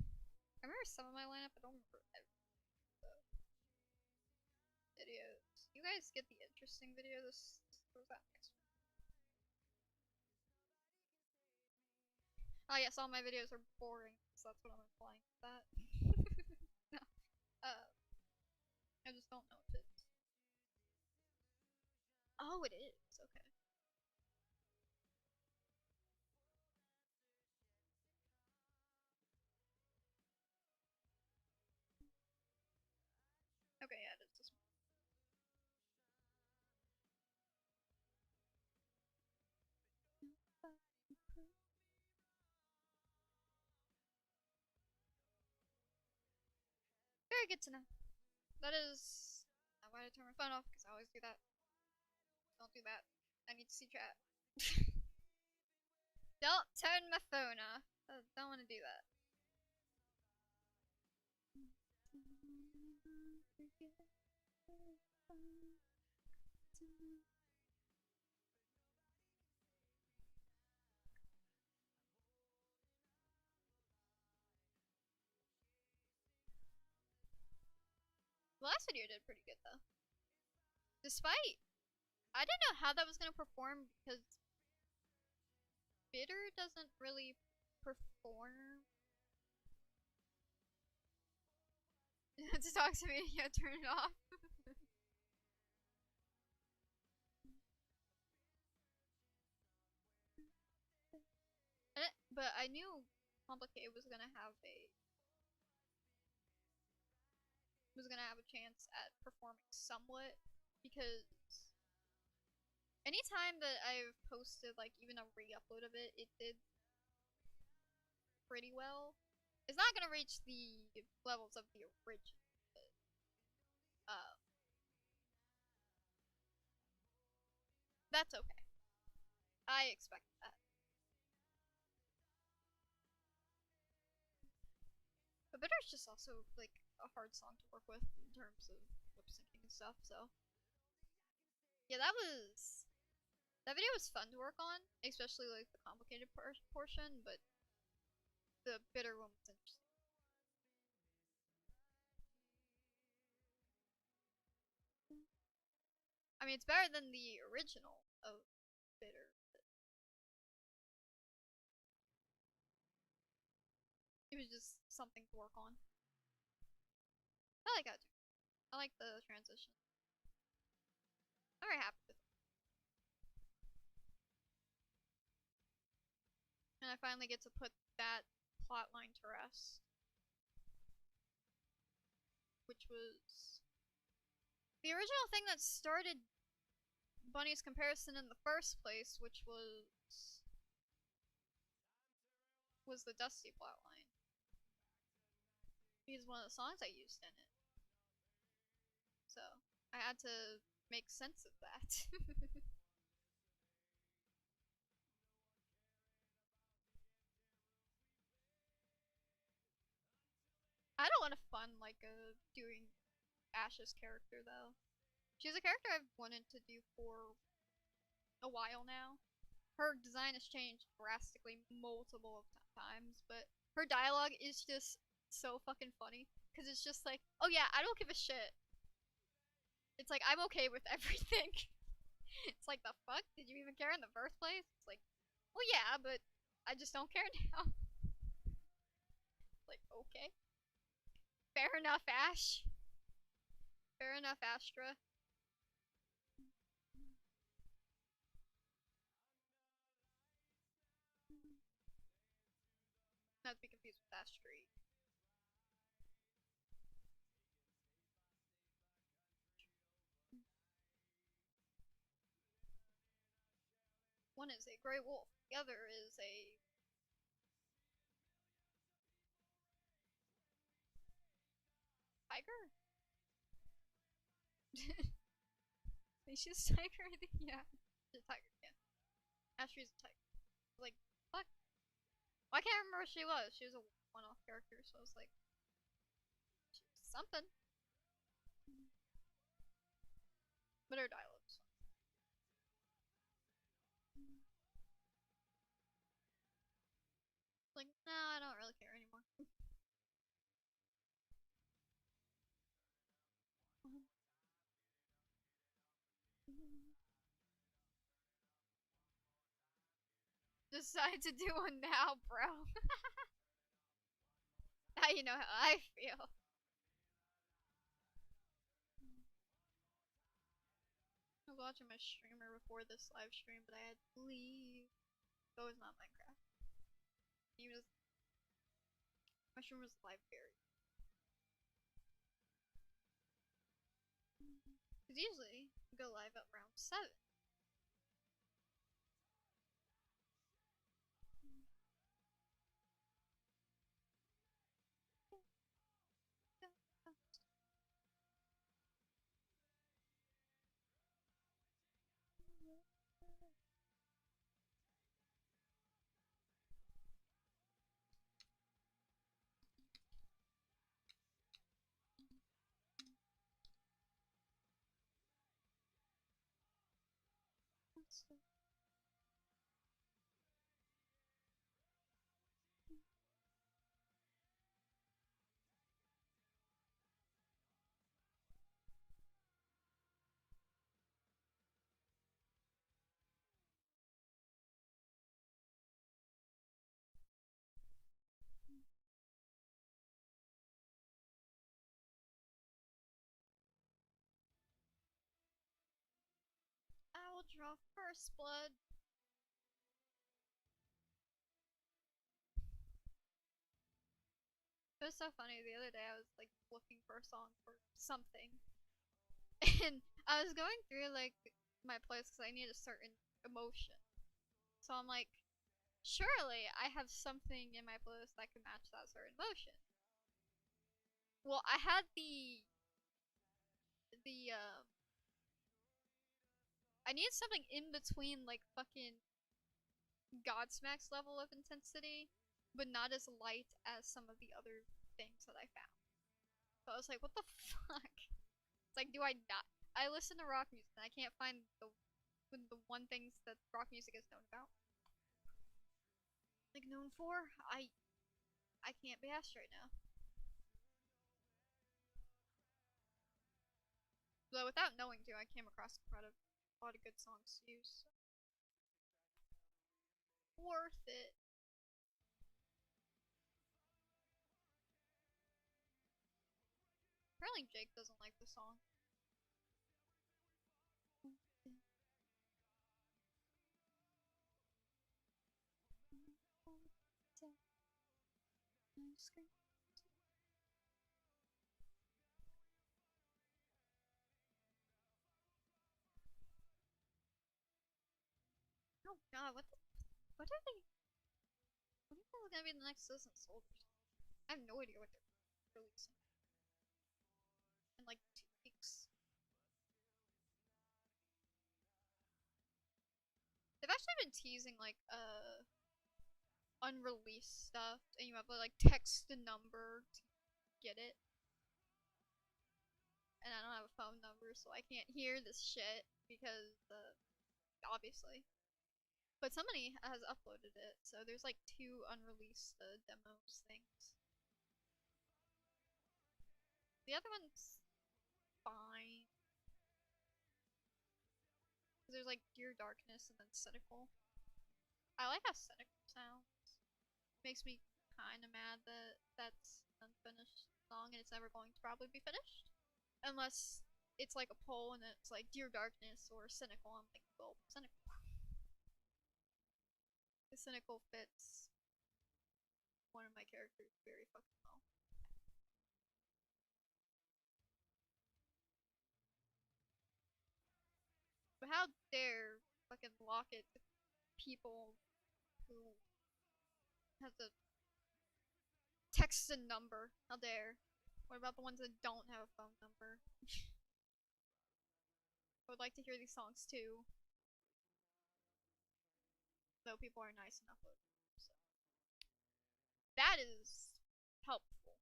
I remember some of my lineup, I don't remember every videos. You guys get the interesting video this what was that next one? Oh yes, all my videos are boring, so that's what I'm implying with that. No. I just don't know if it's oh it is, okay. Okay, yeah, it is this one. Very good to know. That is why I turn my phone off, because I always do that. Don't do that. I need to see chat. Don't turn my phone off. I don't want to do that. The last video did pretty good though. Despite, I didn't know how that was gonna perform because Bitter doesn't really perform. To talk to me, yeah, turn it off. But I knew Complicated was gonna have a chance at performing somewhat because anytime that I've posted like even a re-upload of it, it did pretty well. It's not gonna reach the levels of the original, but that's okay. I expect that. But Bitter's just also like a hard song to work with in terms of lip syncing and stuff, so yeah, that video was fun to work on, especially like the complicated portion, but the Bitter one was interesting. I mean, it's better than the original of Bitter. was just something to work on. I like that too. I like the transition. I'm very happy with it. And I finally get to put that plotline to rest. Which was the original thing that started Bunny's comparison in the first place, which was the Dusty plotline. Because one of the songs I used in it. So I had to make sense of that. I don't want to fun like doing Ash's character though. She's a character I've wanted to do for a while now. Her design has changed drastically multiple times, but her dialogue is just so fucking funny. Cause it's just like, oh yeah, I don't give a shit. It's like, I'm okay with everything. It's like, the fuck? Did you even care in the first place? It's like, well yeah, but I just don't care now. Like, okay. Fair enough, Ash. Fair enough, Astra. Not to be confused with Astri. One is a gray wolf, the other is a tiger? She's a tiger, I think, yeah. She's a tiger, yeah. Astri's a tiger. Like, fuck. Well, I can't remember what she was. She was a one-off character, so I was like, she was something. But her dialogue's like, no, I don't really care anymore. Decide to do one now, bro. Now you know how I feel. I was watching my streamer before this live stream, but I had to leave. So it was not Minecraft. He was. My streamer was live buried. Because usually we go live at around 7. I will draw first blood. It was so funny. The other day I was like looking for a song for something, and I was going through like my playlist because I need a certain emotion. So I'm like, surely I have something in my playlist that can match that certain emotion. Well, I had the I need something in between like fucking Godsmack's level of intensity, but not as light as some of the other things that I found. So I was like, what the fuck? It's like, do I not? I listen to rock music and I can't find the one things that rock music is known about. Like known for? I can't be asked right now. But without knowing to, I came across quite a lot of good songs to use. So. Worth it. Apparently Jake doesn't like the song. Oh god, what are they? What do you think is gonna be the next Citizen Soldiers? I have no idea what they're releasing in like 2 weeks. They've actually been teasing like unreleased stuff, and you have to like text the number to get it. And I don't have a phone number, so I can't hear this shit because obviously. But somebody has uploaded it, so there's like 2 unreleased demos things. The other one's fine. There's like Dear Darkness and then Cynical. I like how Cynical sounds. Makes me kind of mad that that's an unfinished song and it's never going to probably be finished. Unless it's like a poll and it's like Dear Darkness or Cynical. I'm like, well, Cynical. The Cynical fits one of my characters very fucking well. But how dare fucking lock it to people who have to text a number? How dare? What about the ones that don't have a phone number? I would like to hear these songs too. Though people are nice enough with them, so. That is helpful.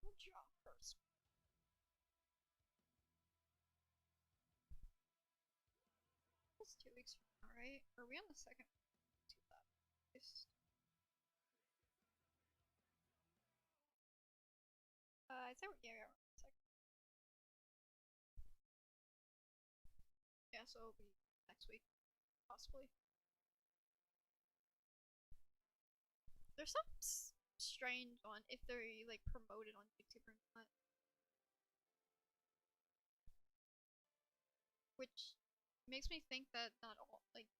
Good job, first. It's 2 weeks from now, right? Are we on the second? I'd say yeah, we're on the second. Yeah, so it'll be next week, possibly. There's some strange on if they're like promoted on YouTube or not. Which makes me think that not all, like,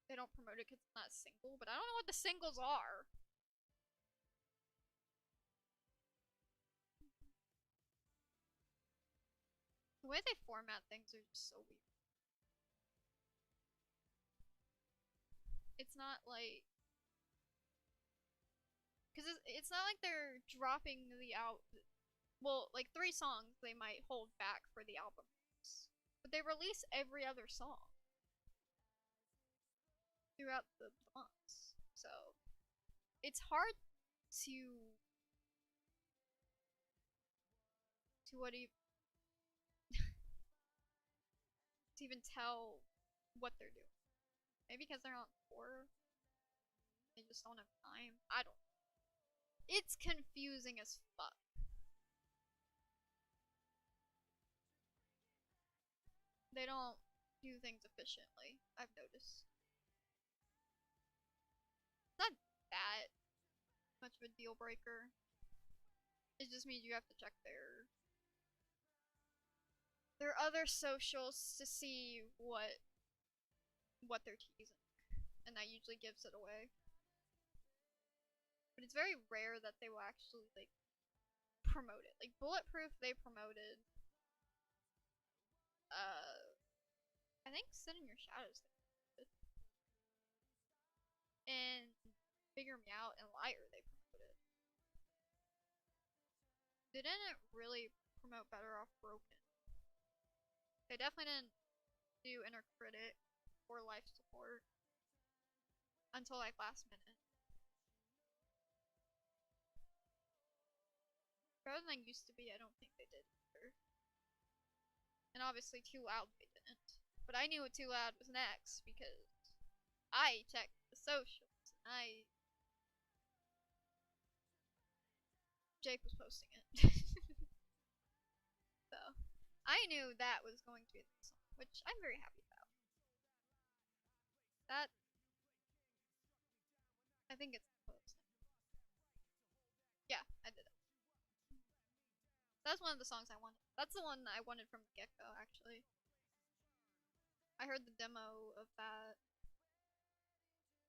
they don't promote it because it's not a single, but I don't know what the singles are. The way they format things are just so weird. It's not like, because it's not like they're dropping the out. Well, like 3 songs they might hold back for the album, but they release every other song throughout the months. So it's hard to what even to even tell what they're doing. Maybe because they're on tour, they just don't have time. I don't know. It's confusing as fuck. They don't do things efficiently, I've noticed. It's not that much of a deal breaker. It just means you have to check their other socials to see what they're teasing, and that usually gives it away. But it's very rare that they will actually like promote it. Like Bulletproof, they promoted. I think Sit in Your Shadows. And Figure Me Out and Liar, they promoted. They didn't really promote Better Off Broken. They definitely didn't do Inner Critic or Life Support until like last minute. Better than used to be, I don't think they did either. And obviously Too Loud they didn't. But I knew what Too Loud was next because I checked the socials and Jake was posting it. So I knew that was going to be the song. which I'm very happy about. That I think it's close. Yeah, I did it. That's one of the songs I wanted. That's the one I wanted from the get-go, actually. I heard the demo of that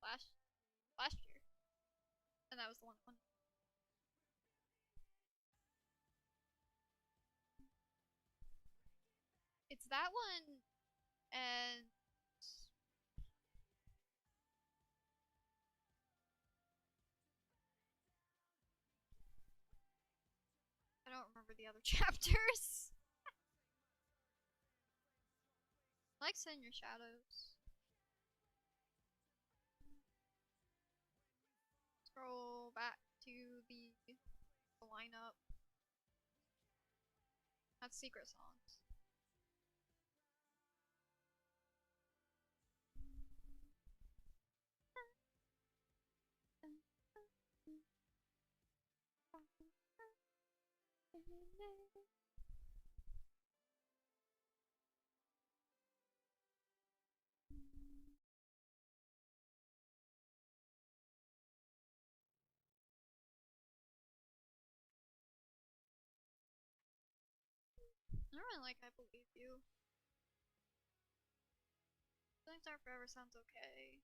last year, and that was the one I wanted. It's that one, and I don't remember the other chapters. I like Sit in Your Shadows. Scroll back to the lineup. That's secret songs. I don't really like I Believe You. Feelings Are Forever sounds okay.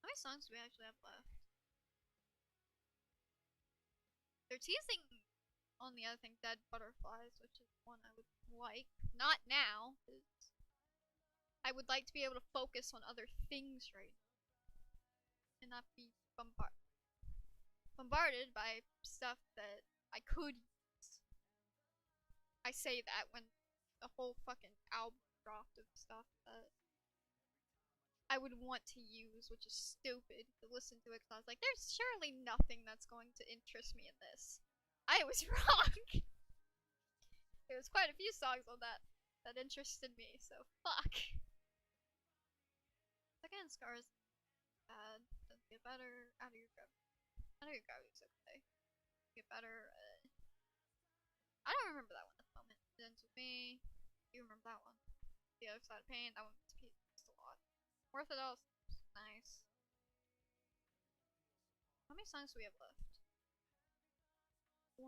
How many songs do we actually have left? They're teasing on the other thing, Dead Butterflies, which is one I would like. Not now, because I would like to be able to focus on other things right now. And not be bombarded by stuff that I could use. I say that when the whole fucking album dropped of stuff that I would want to use, which is stupid to listen to it, because I was like, there's surely nothing that's going to interest me in this. I was wrong! There was quite a few songs on that interested me, so fuck. Second Scars bad, doesn't get better. Out of Your Gravity's okay. Get better. I don't remember that one at the moment. It Ends With Me. You remember that one? The Other Side of Pain. That one pieced a lot. Orthodox. Nice. How many songs do we have left? 1,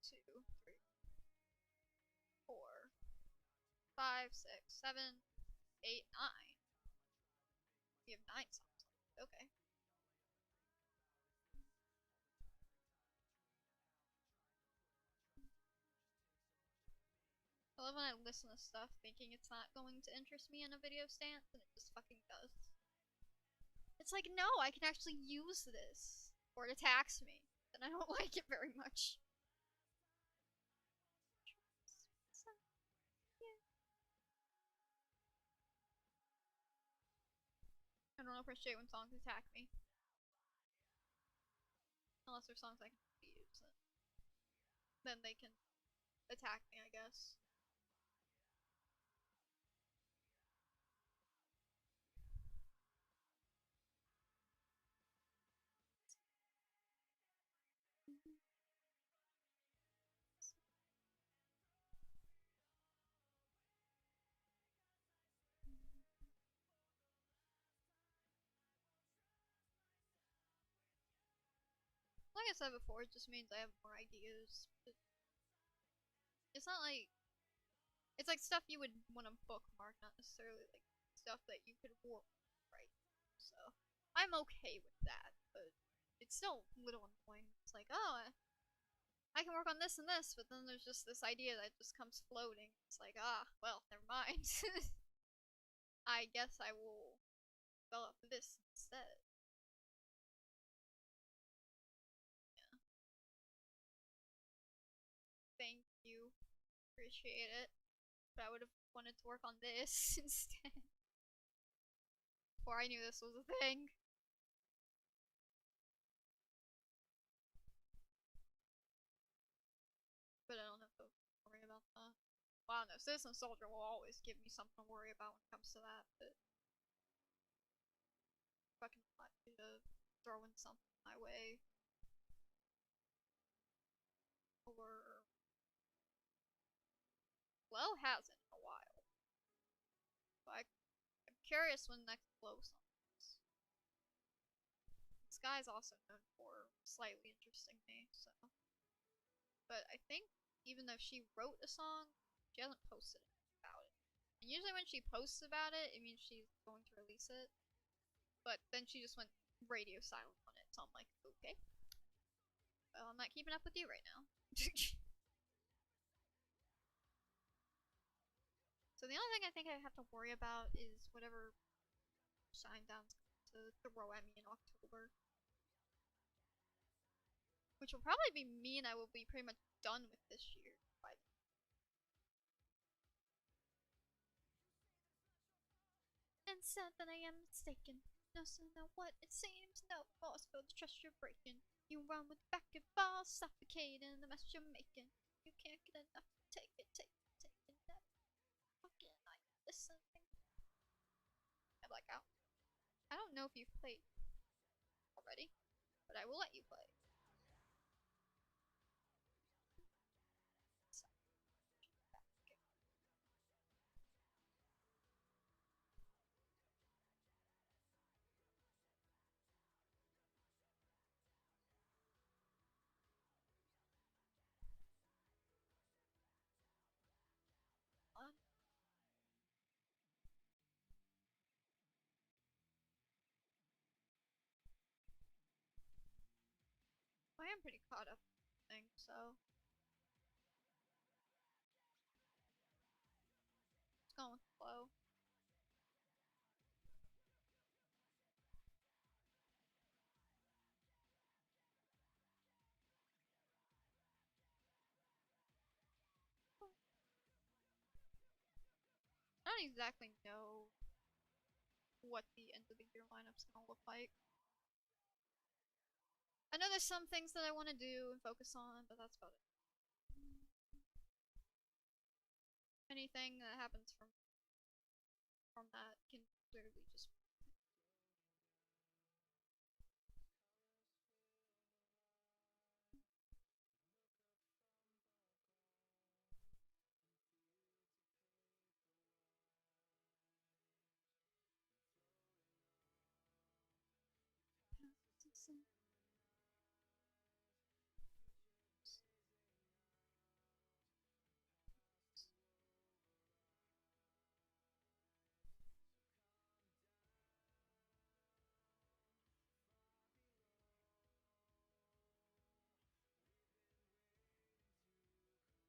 2, 3, 4, 5, 6, 7, 8, 9. We have 9 songs left. Okay. I love when I listen to stuff thinking it's not going to interest me in a video stance, and it just fucking does. It's like, no, I can actually use this, or it attacks me, and I don't like it very much. I don't appreciate when songs attack me. Unless they're songs I can use, then they can attack me, I guess. Like I said before, it just means I have more ideas. It's not like it's like stuff you would want to bookmark, not necessarily like stuff that you could work right. So I'm okay with that, but it's still a little annoying. It's like, oh, I can work on this and this, but then there's just this idea that just comes floating. It's like, ah, well, never mind. I guess I will develop this instead. Yeah. Thank you. Appreciate it. But I would have wanted to work on this instead. Before I knew this was a thing. But I don't have to worry about that. Well, no, Citizen Soldier will always give me something to worry about when it comes to that, but fucking lucky to throw in something my way. Or, well, Flo hasn't in a while. So I'm curious when the next Flo song is. This guy's also known for slightly interesting me, so. But I think even though she wrote a song, she hasn't posted about it. And usually when she posts about it, it means she's going to release it. But then she just went radio silent on it, so I'm like, okay. Well, I'm not keeping up with you right now. So the only thing I think I have to worry about is whatever Shinedown's going to throw at me in October. Which will probably mean I will be pretty much done with this year by then. And sad that I am mistaken. No, so not what it seems. No force for the trust you're breaking. You run with back and fall, suffocating the mess you're making. You can't get enough. Take it, take it, take it. Never fucking I listen. I black out. I don't know if you've played already, but I will let you play. I am pretty caught up, I think, so. It's going with the flow. I don't exactly know what the end of the year lineup's gonna look like. I know there's some things that I want to do and focus on, but that's about it. Anything that happens from that can literally just.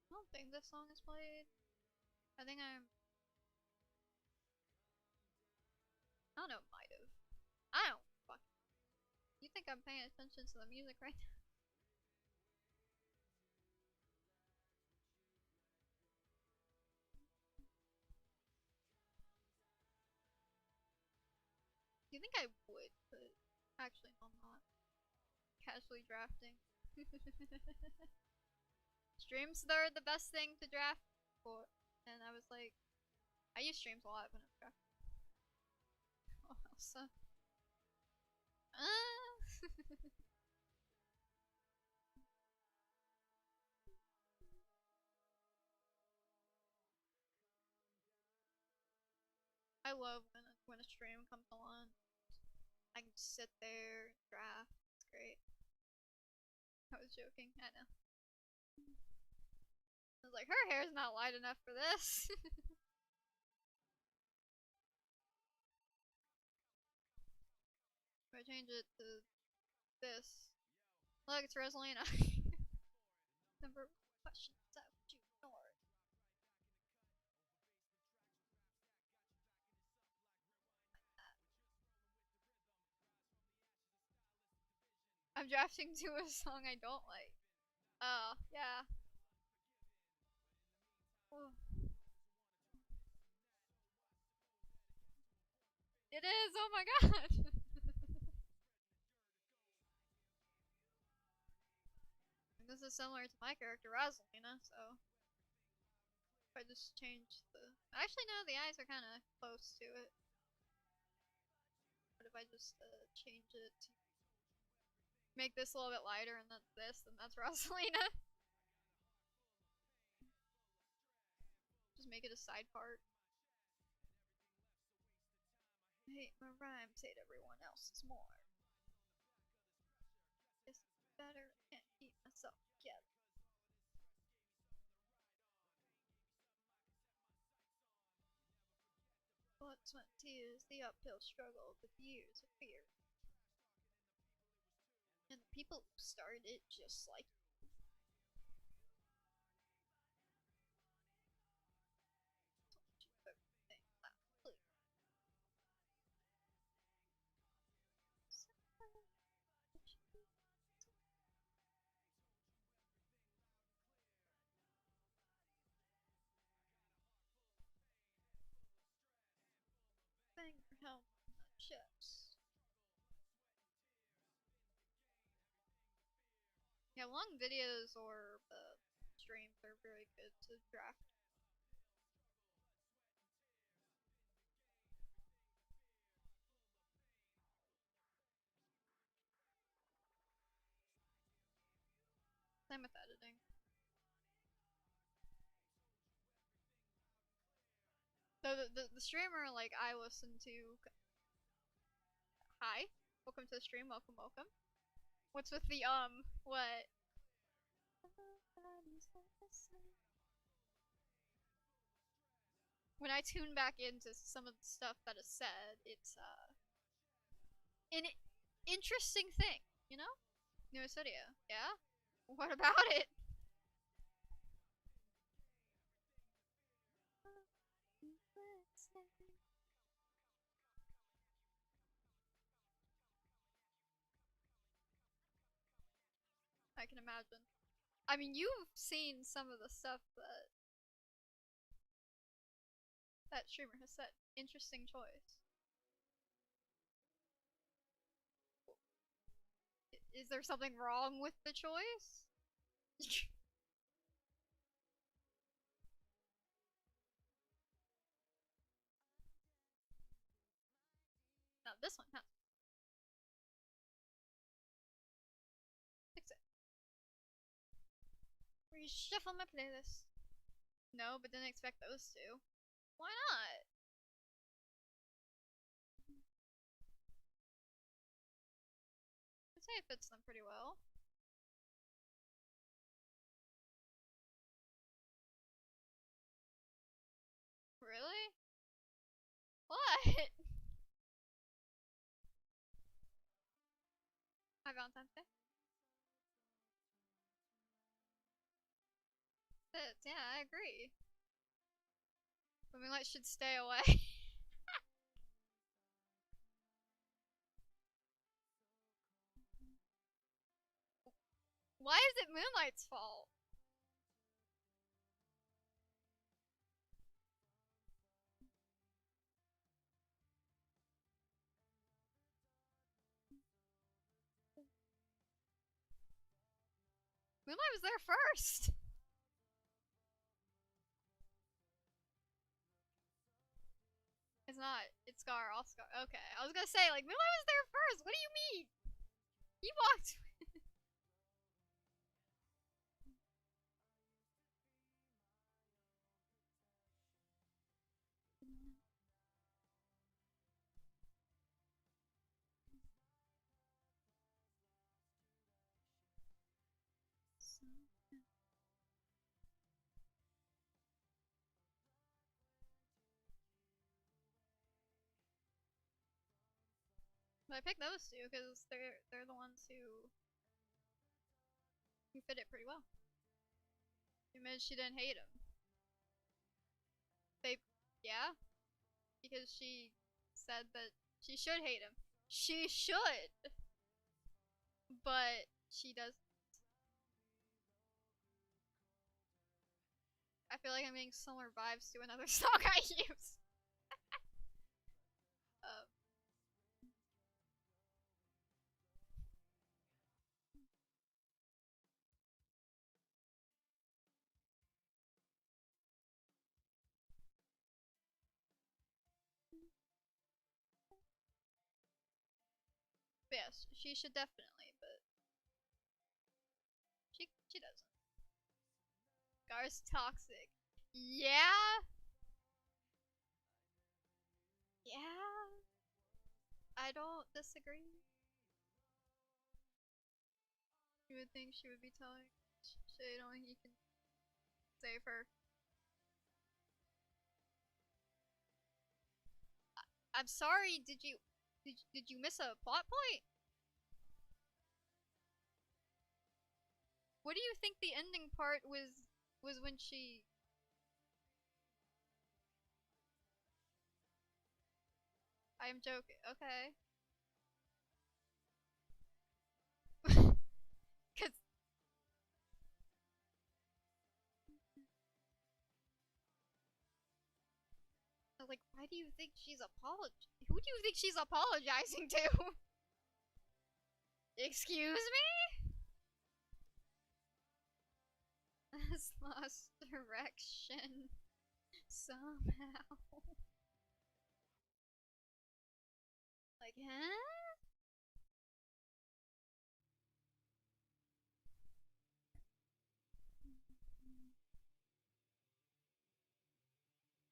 I don't think this song is played. I think I don't know, might have. I don't fuck. You think I'm paying attention to the music right now? You think I would, but actually, no, I'm not. Casually drafting. Streams are the best thing to draft for, and I was like, I use streams a lot when I'm drafting. Oh, Elsa. I love when a stream comes on. I can just sit there and draft. It's great. I was joking. I know. I was like, her hair's not light enough for this. If I change it to this. Look, it's Rosalina. Number one question is that would you ignore it? I'm drafting to a song I don't like. Oh, yeah. Oh. It is, oh my god! This is similar to my character, Rosalina, so. If I just change the. Actually, no, the eyes are kind of close to it. But if I just change it to make this a little bit lighter and then this, then that's Rosalina. Just just make it a side part. I hate my rhymes, hate everyone else's more. Guess it's better, can't keep myself together. Blood, sweat, tears, the uphill struggle with years of fear. And the people who started it just like you. Told you everything loud and clear. Bang your helmet on my chest. Yeah, long videos or streams are very good to draft. Same with editing. So the streamer like I listen to. Hi, welcome to the stream. Welcome, welcome. What's with the what? When I tune back into some of the stuff that is said, it's an interesting thing, you know? Newest video, yeah? What about it? I can imagine. I mean, you've seen some of the stuff that that streamer has said. Interesting choice. Is there something wrong with the choice? No, this one has. Fix it. Reshuffle my playlist. No, but didn't expect those two. Why not? I'd say it fits them pretty well. Really? What? My Valentine's Day? Fits, yeah, I agree. But Moonlight should stay away. Why is it Moonlight's fault? Moonlight was there first. It's not. It's Scar, all Scar. Okay, I was gonna say, like, Moonlight was there first. What do you mean? He walked. But I picked those two because they're the ones who fit it pretty well. She admitted she didn't hate him. Yeah, because she said that she should hate him. She should, but she doesn't. I feel like I'm getting similar vibes to another song I use. uh, yes, she should definitely, but she doesn't. Gar's toxic. Yeah, Yeah, I don't disagree. You would think she would be telling Shade only he can save her. I'm sorry, did you miss a plot point? What do you think the ending part was when she I am joking. Okay. Cuz like why do you think she's who do you think she's apologizing to? Excuse me? Has lost direction somehow. Like, huh?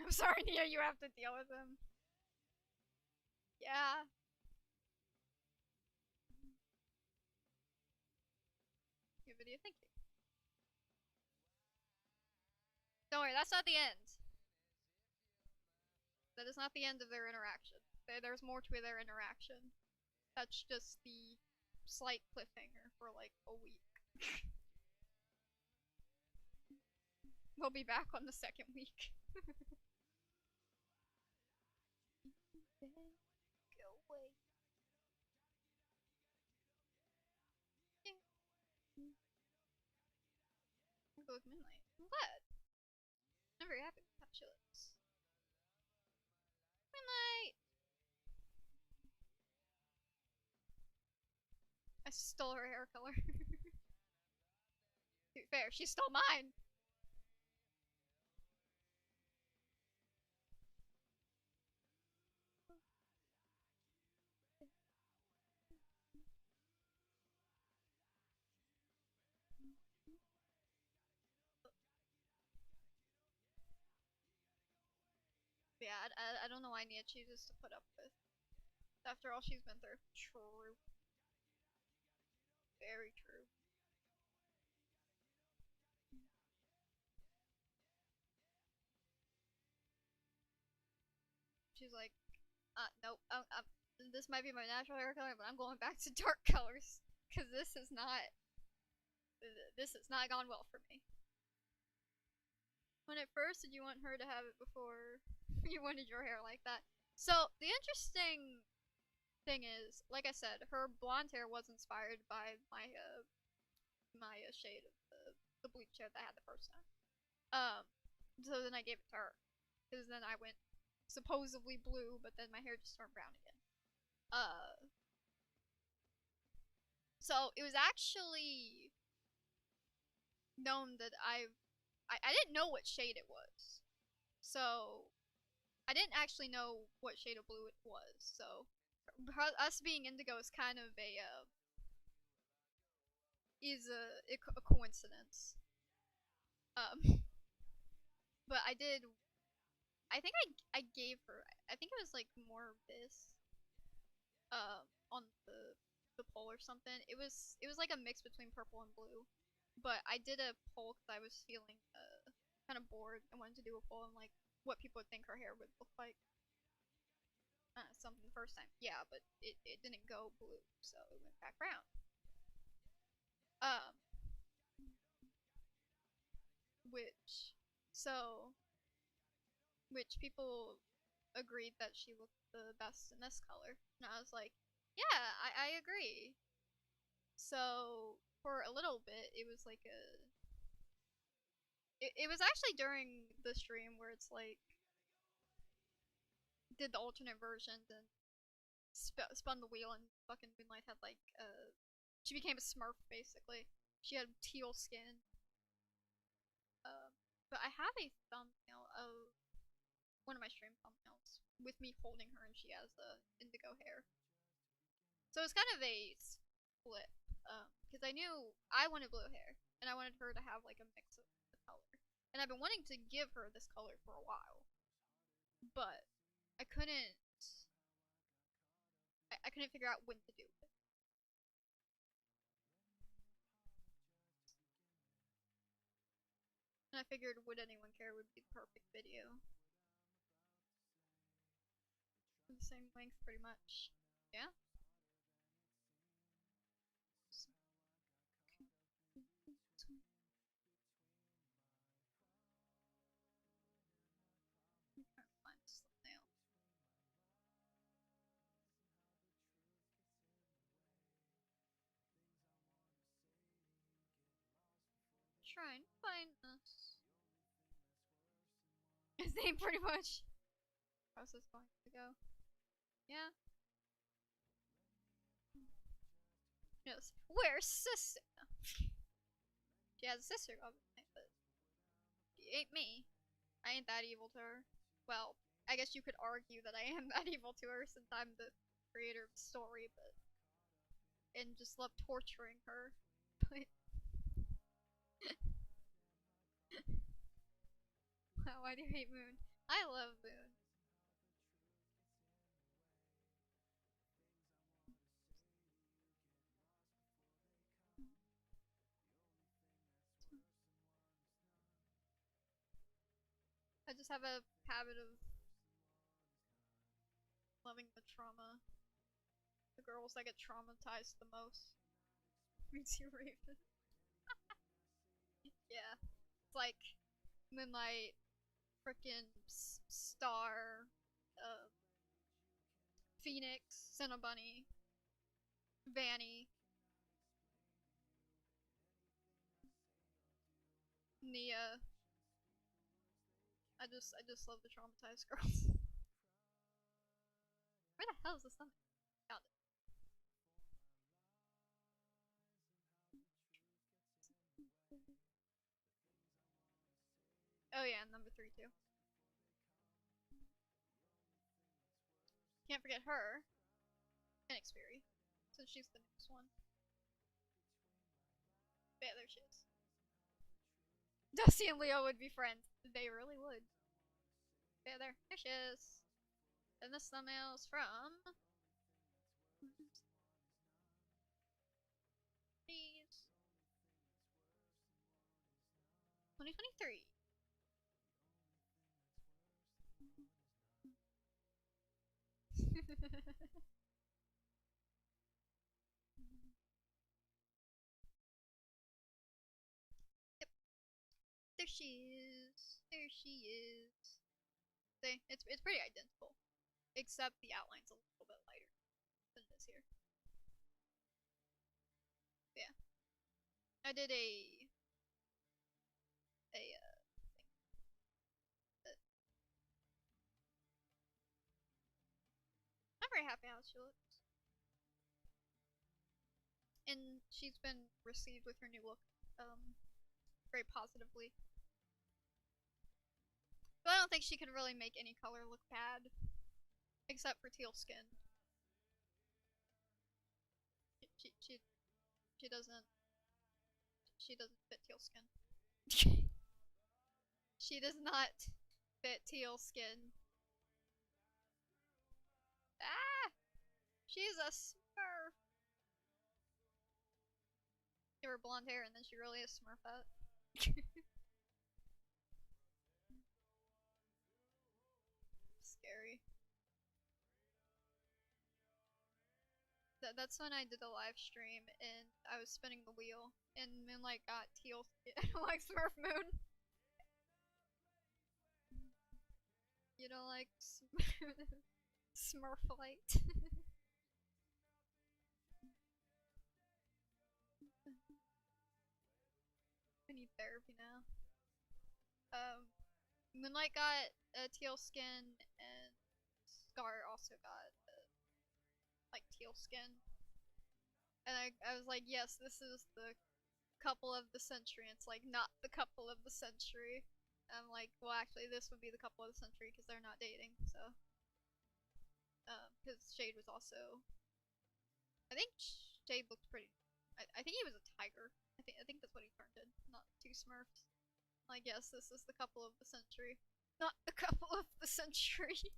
I'm sorry, Nia, you have to deal with him. Yeah. Good video, thank you. Don't worry, that's not the end. That is not the end of their interaction. There's more to their interaction. That's just the slight cliffhanger for like a week. We'll be back on the second week. Go away. Yeah. I'll go with Moonlight. I'm glad. I'm very happy with how she looks. Moonlight! I stole her hair color. To be fair, she stole mine. Yeah, I don't know why Nia chooses to put up with after all she's been through. True. Very true. She's like, nope. This might be my natural hair color, but I'm going back to dark colors because this is not. This has not gone well for me. When at first did you want her to have it before you wanted your hair like that? So the interesting thing is, like I said, her blonde hair was inspired by my shade of the bleach hair that I had the first time. So then I gave it to her because then I went supposedly blue, but then my hair just turned brown again. Uh, so it was actually known that I didn't know what shade it was, so I didn't actually know what shade of blue it was. So us being indigo is kind of a coincidence. Um, but I think I gave her. I think it was like more of this. On the poll or something. It was like a mix between purple and blue. But I did a poll because I was feeling kind of bored and wanted to do a poll on like what people would think her hair would look like. Something the first time, yeah, but it didn't go blue, so it went back brown. Um, which so which people agreed that she looked the best in this color, and I was like, yeah, I agree. So for a little bit, it was like it was actually during the stream where it's like did the alternate versions and spun the wheel and fucking Moonlight had like she became a Smurf basically. She had teal skin. But I have a thumbnail of one of my stream thumbnails with me holding her and she has indigo hair. So it's kind of a split because I knew I wanted blue hair and I wanted her to have like a mix of the color. And I've been wanting to give her this color for a while, but I couldn't I couldn't figure out when to do it. And I figured Would Anyone Care would be the perfect video. The same length, pretty much. Yeah? I'm trying to find this thumbnail. Trying to find this. His name pretty much. How's this going to go? Yeah. Yes. Where's sister? She has a sister, obviously, but she ain't me. I ain't that evil to her. Well, I guess you could argue that I am that evil to her since I'm the creator of the story, but and just love torturing her. But wow, why do you hate Moon? I love Moon. I just have a habit of loving the trauma. The girls that get traumatized the most. Me too, Raven. Yeah. It's like Moonlight, frickin' Star, Phoenix, Cinnabunny, Vanny, Nia. I just love the traumatized girls. Where the hell is this thumbnail? Found it. Oh yeah, number 3 too. Can't forget her. And Xperia. Since she's the next one. Yeah, there she is. Dusty and Leo would be friends. They really would. Yeah, there she is. And this thumbnail's from... Please. 2023. Yep. There she is. There she is. See, it's pretty identical. Except the outline's a little bit lighter than it is here. Yeah. I did a thing. I'm very happy how she looks. And she's been received with her new look very positively. But I don't think she can really make any color look bad. Except for teal skin. She doesn't fit teal skin. She does not fit teal skin. Ah! She's a smurf. Give her blonde hair and then she really is smurfette. Scary. That's when I did a live stream and I was spinning the wheel and Moonlight got teal skin like Smurf Moon. You don't like Smurflight? I need therapy now. Moonlight got a teal skin and Scar also got like teal skin. And I was like, yes, this is the couple of the century. It's like not the couple of the century. And I'm like, well, actually, this would be the couple of the century because they're not dating. So, because Shade was also, I think Shade looked pretty. I think he was a tiger. I think that's what he turned in, not 2 Smurfs. Like, yes, this is the couple of the century, not the couple of the century.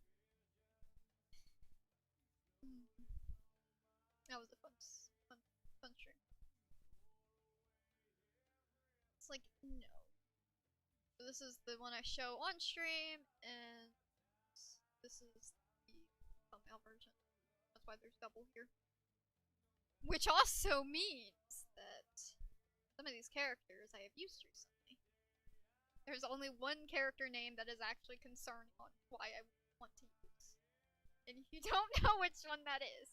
No. So this is the one I show on stream, and this is the thumbnail version. That's why there's double here. Which also means that some of these characters I have used recently. There's only one character name that is actually concerned on why I want to use. And if you don't know which one that is,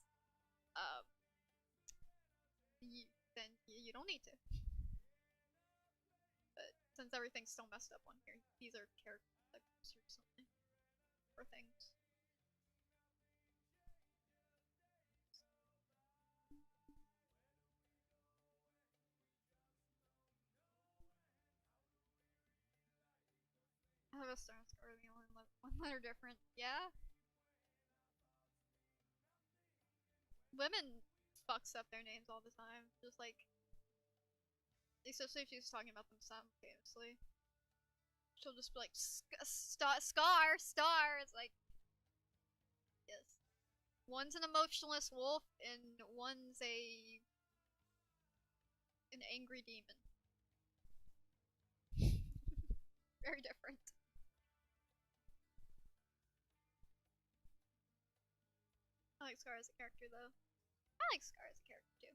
then you don't need to. But since everything's still messed up on here, these are characters I've used recently for things. I have a stance are the only one letter different. Yeah. Women fucks up their names all the time. Just like, especially if she's talking about them simultaneously. She'll just be like, Scar. It's like, yes. One's an emotionless wolf, and one's an angry demon. Very different. I like Scar as a character, though. I like Scar as a character, too.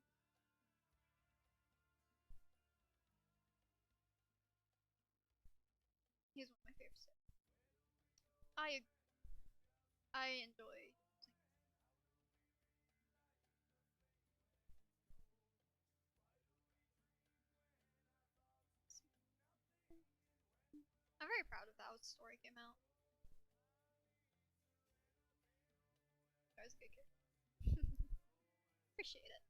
He's one of my favorites. I enjoy. I'm very proud of how the story came out. That was a good character. Appreciate it.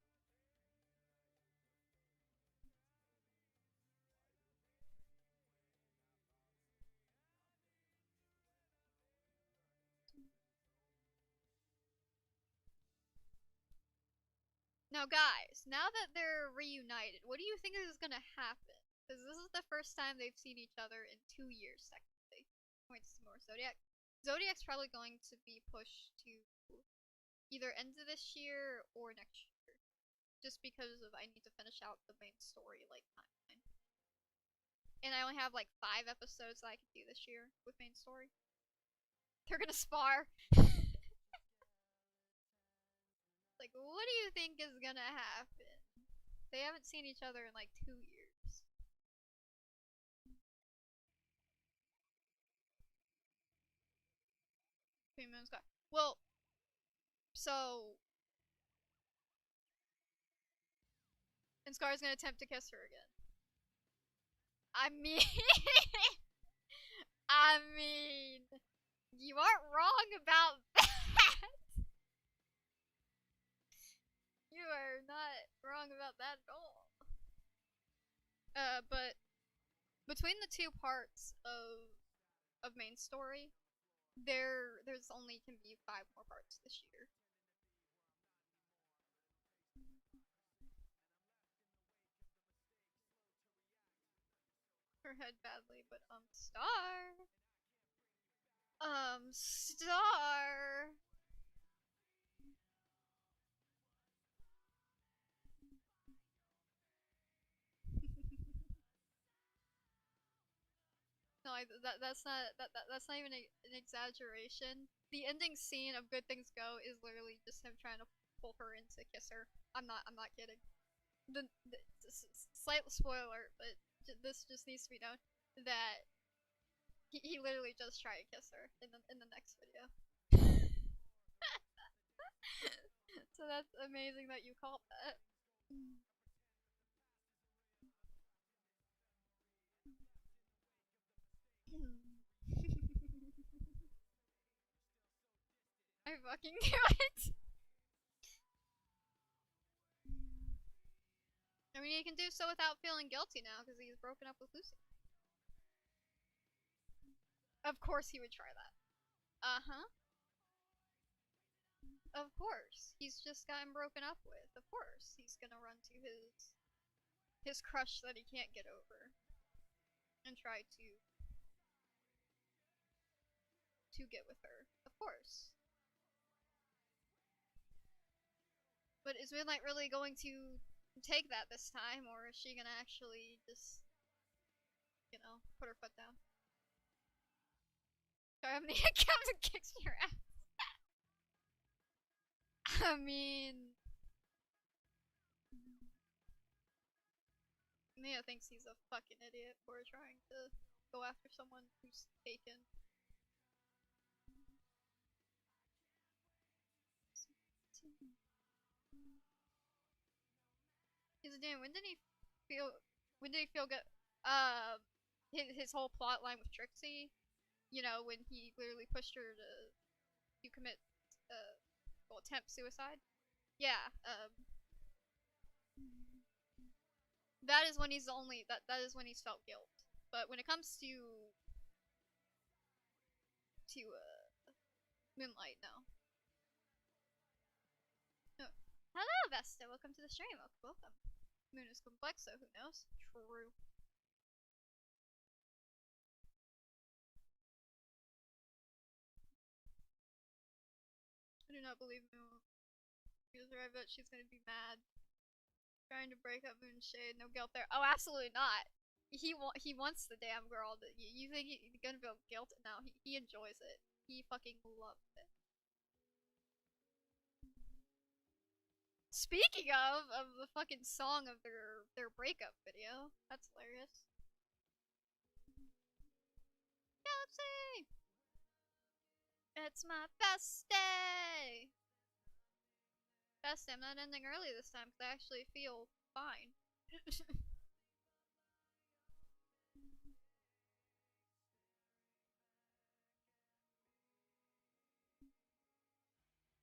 Now, guys, now that they're reunited, what do you think is gonna happen? Because this is the first time they've seen each other in 2 years, technically. Wait to see more Zodiac. Zodiac's probably going to be pushed to either end of this year or next year. Just because of I need to finish out the main story, like, timeline. And I only have, like, 5 episodes that I can do this year with main story. They're gonna spar. Like, what do you think is gonna happen? They haven't seen each other in like 2 years. Queen Moon Scar. Well, so. And Scar's gonna attempt to kiss her again. I mean. I mean. You aren't wrong about that. You are not wrong about that at all. But between the two parts of main story, there's only can be 5 more parts this year. Her head badly, but Star. Star. No, that's not even an exaggeration. The ending scene of Good Things Go is literally just him trying to pull her in to kiss her. I'm not kidding. The slight spoiler, but this just needs to be known that he literally just tried to kiss her in the next video. So that's amazing that you caught that. I fucking knew it! I mean, he can do so without feeling guilty now because he's broken up with Lucy. Of course he would try that. Uh-huh. Of course. He's just gotten broken up with. Of course. He's gonna run to his crush that he can't get over and try to get with her. Of course. But is Moonlight really going to take that this time, or is she gonna actually just Put her foot down. Sorry, I'm the account that kicks your ass. I mean, Mia thinks he's a fucking idiot for trying to go after someone who's taken. He's a damn. Feel? When did he feel good? His whole plot line with Trixie. You know, when he literally pushed her to commit, well, attempt suicide. Yeah. That is when he's that is when he's felt guilt. But when it comes to Moonlight, no. No. Hello, Vesta. Welcome to the stream. Welcome. Moon is complex, so who knows? True. I do not believe Moon. Because I bet she's gonna be mad. Trying to break up Moon's shade. No guilt there. Oh, absolutely not. He wants the damn girl. You think he's gonna feel guilt? No, he enjoys it. He fucking loves it. Speaking of the fucking song of their breakup video, that's hilarious. Galaxy! It's my best day! Best day, I'm not ending early this time because I actually feel fine.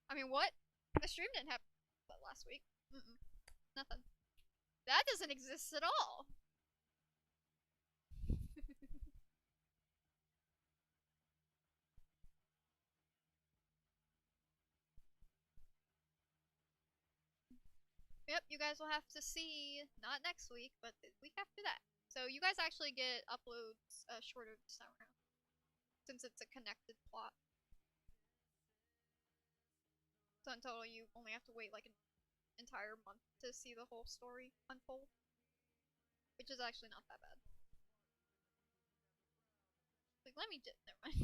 I mean, what? The stream didn't happen last week. Nothing. That doesn't exist at all. Yep, you guys will have to see, not next week, but the week after that. So you guys actually get uploads shorter this time around, since it's a connected plot. So in total, you only have to wait like an entire month to see the whole story unfold, which is actually not that bad. Like, let me just, never mind.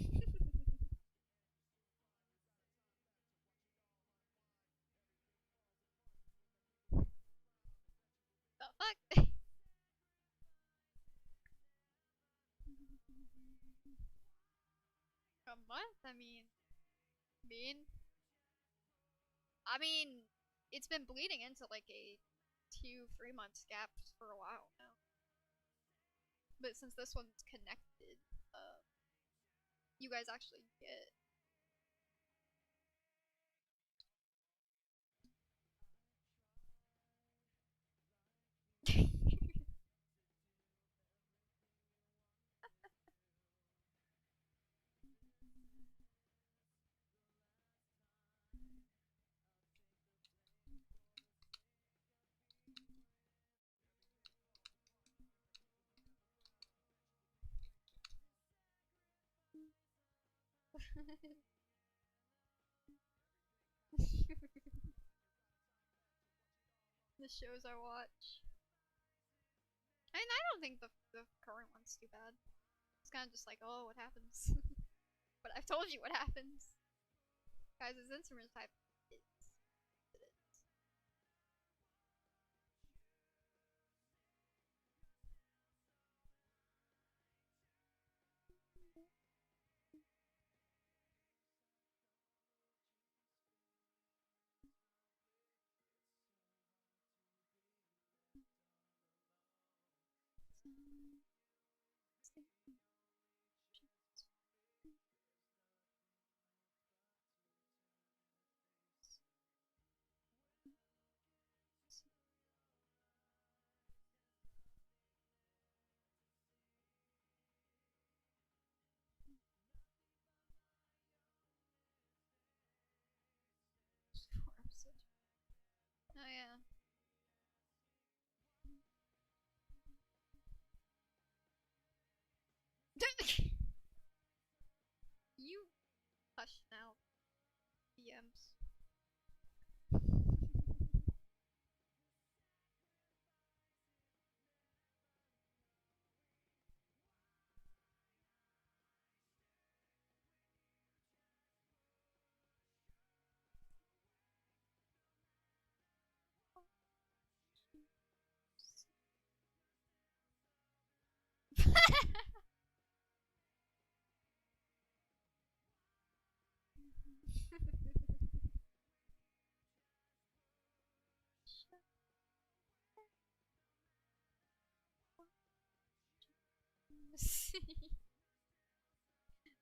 The fuck? A month? I mean, it's been bleeding into like a 2-3 months gap for a while now. But since this one's connected, you guys actually get. The shows I watch. I mean, I don't think the current one's too bad. It's kind of just like, oh, what happens? But I've told you what happens. Guys, his instrument type is it is.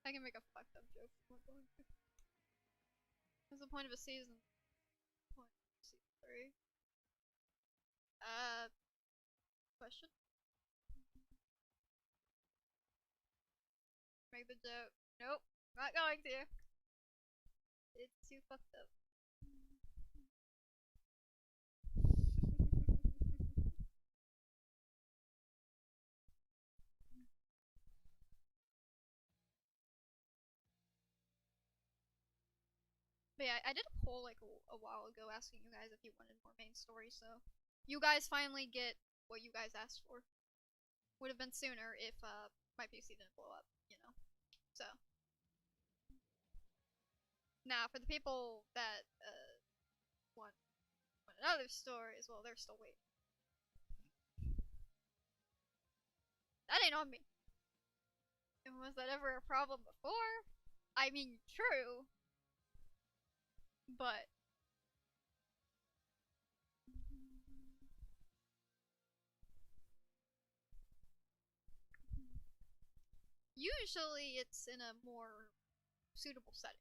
I can make a fucked up joke. What's the point of a season? Point of season 3. Question? Make the joke. Nope, not going to. It's too fucked up. But yeah, I did a poll like a while ago asking you guys if you wanted more main story, so you guys finally get what you guys asked for. Would have been sooner if my PC didn't blow up, you know. So now for the people that want another story as well, they're still waiting. That ain't on me. And was that ever a problem before? I mean, true, but usually it's in a more suitable setting.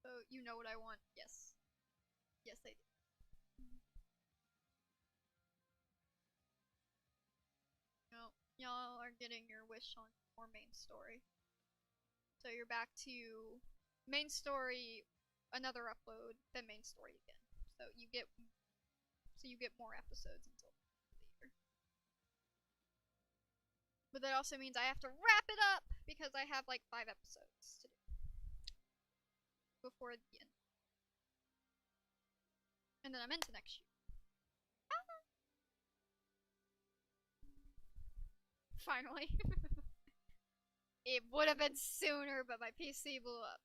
So you know what I want? Yes. Yes, I do. No, y'all are getting your wish on more main story. So you're back to main story, another upload, then main story again. So you get more episodes until the year. But that also means I have to wrap it up because I have like 5 episodes to do before the end. And then I'm into next year. Finally. It would have been sooner, but my PC blew up.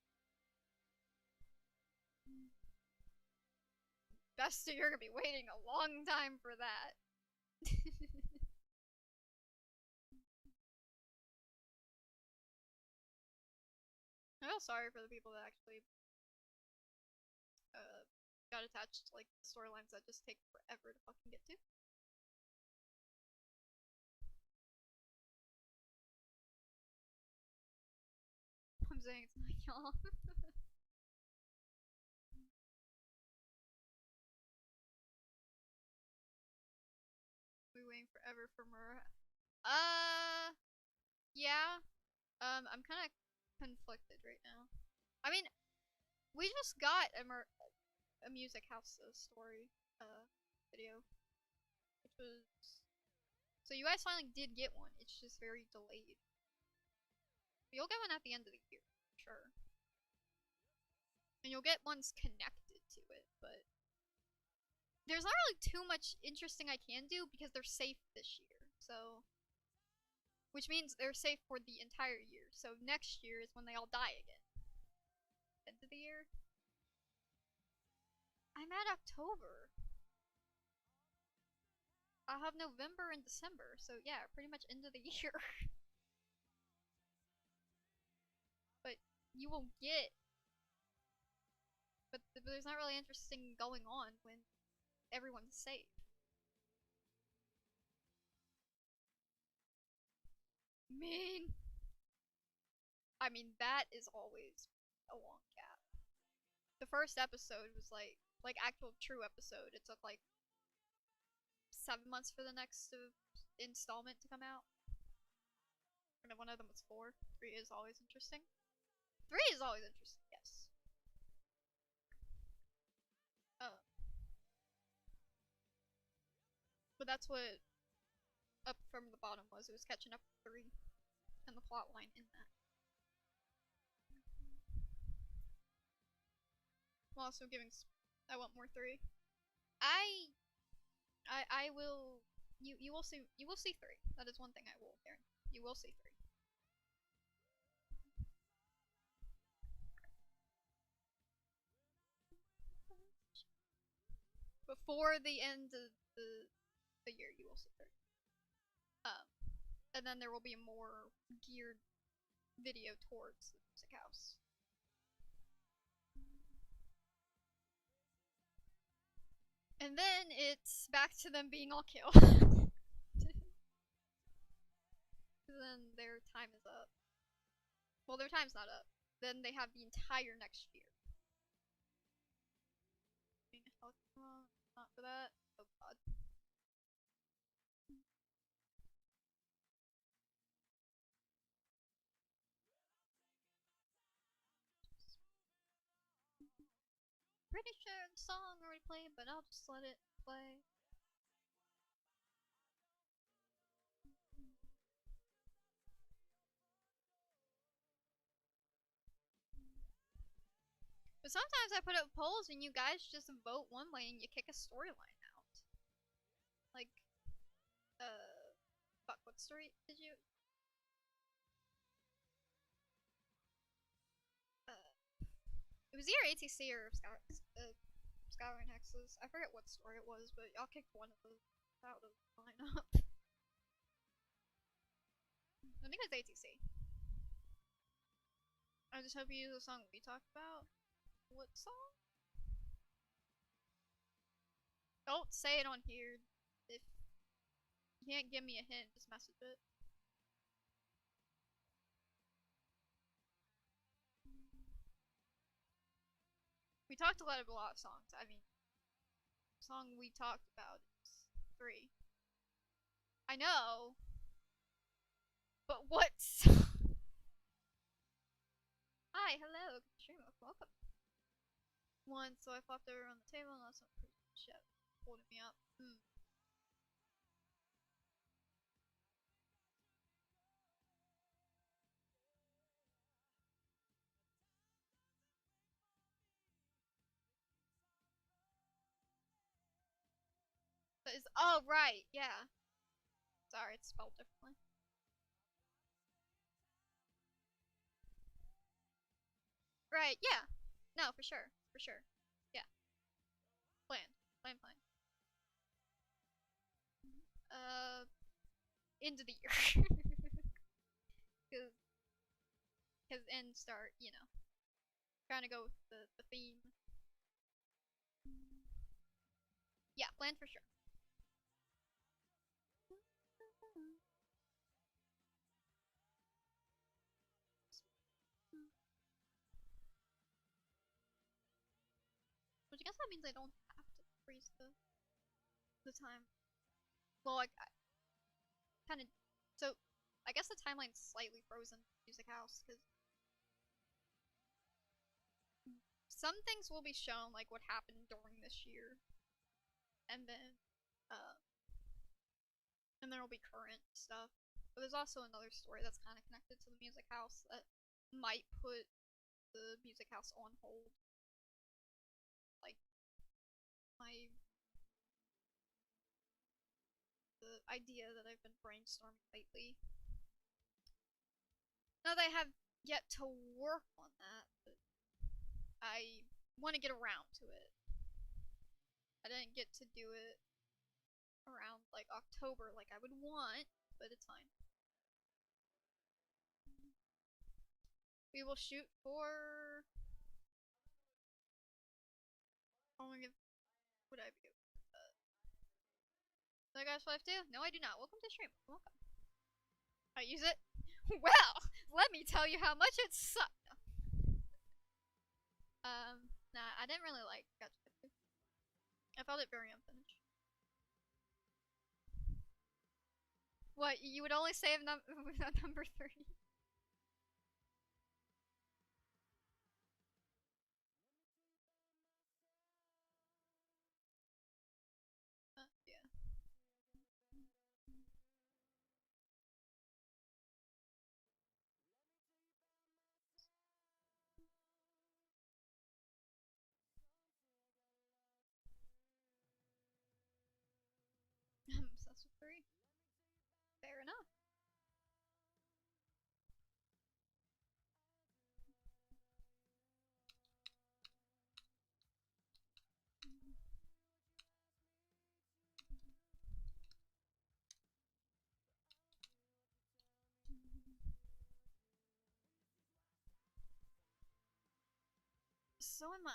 Bester, you're gonna be waiting a long time for that. I feel sorry for the people that actually got attached to like storylines that just take forever to fucking get to. I'm saying it's not y'all. We waiting forever for Murrah. Yeah. I'm kind of conflicted right now. I mean, we just got a music house story video, which was so you guys finally did get one. It's just very delayed. But you'll get one at the end of the year, sure. And you'll get ones connected to it, but there's not really too much interesting I can do because they're safe this year. So, which means they're safe for the entire year. So next year is when they all die again. End of the year. I'm at October. I'll have November and December, so yeah, pretty much end of the year. But you will get. But there's not really interesting going on when everyone's safe. I mean that is always a long gap. The first episode was like actual true episode. It took like 7 months for the next installment to come out. And then one of them was 4. 3 is always interesting. 3 is always interesting, yes. But that's what Up from the Bottom was. It was catching up with 3 and the plot line in that. I'm also giving. I want more 3. I will. You will see. You will see 3. That is one thing I will guarantee. You will see 3. Before the end of the year, you will see 3. And then there will be a more geared video towards the music house. And then it's back to them being all killed. Then their time is up. Well, their time's not up. Then they have the entire next year. Not for that. Oh god. Pretty sure the song already played, but I'll just let it play. But sometimes I put up polls and you guys just vote one way and you kick a storyline out. Like, fuck, what story did you? It was either ATC or Skylar and Hexes. I forget what story it was, but y'all kicked one of those out of the lineup. I think it was ATC. I just hope you use the song we talked about. What song? Don't say it on here. If you can't give me a hint, just message it. We talked about a lot of songs. I mean, the song we talked about is 3. I know, but what song? Hi, hello, streamer, welcome. One, so I flopped over on the table and lost some shit holding me up. But it's, oh, right, yeah. Sorry, it's spelled differently. Right, yeah. No, for sure. For sure. Yeah. Plan. Plan. End of the year. Because end, start, you know. Trying to go with the theme. Yeah, plan for sure. Which I guess that means I don't have to freeze the time. Well, I kind of. So, I guess the timeline's slightly frozen in Music House, because some things will be shown, like what happened during this year. And then, there'll be current stuff. But there's also another story that's kind of connected to the Music House that might put the Music House on hold. Like, the idea that I've been brainstorming lately. Not that I have yet to work on that, but I want to get around to it. I didn't get to do it around like October like I would want, but it's fine. We will shoot for. Oh my god, would I be? Do I got Life too? No, I do not. Welcome to stream. Welcome. I use it. Well, let me tell you how much it sucked. Nah, I didn't really like Gacha 2. I felt it very unfinished. What, you would only save number 3? Yeah. I'm obsessed with 3. Fair enough. So am I.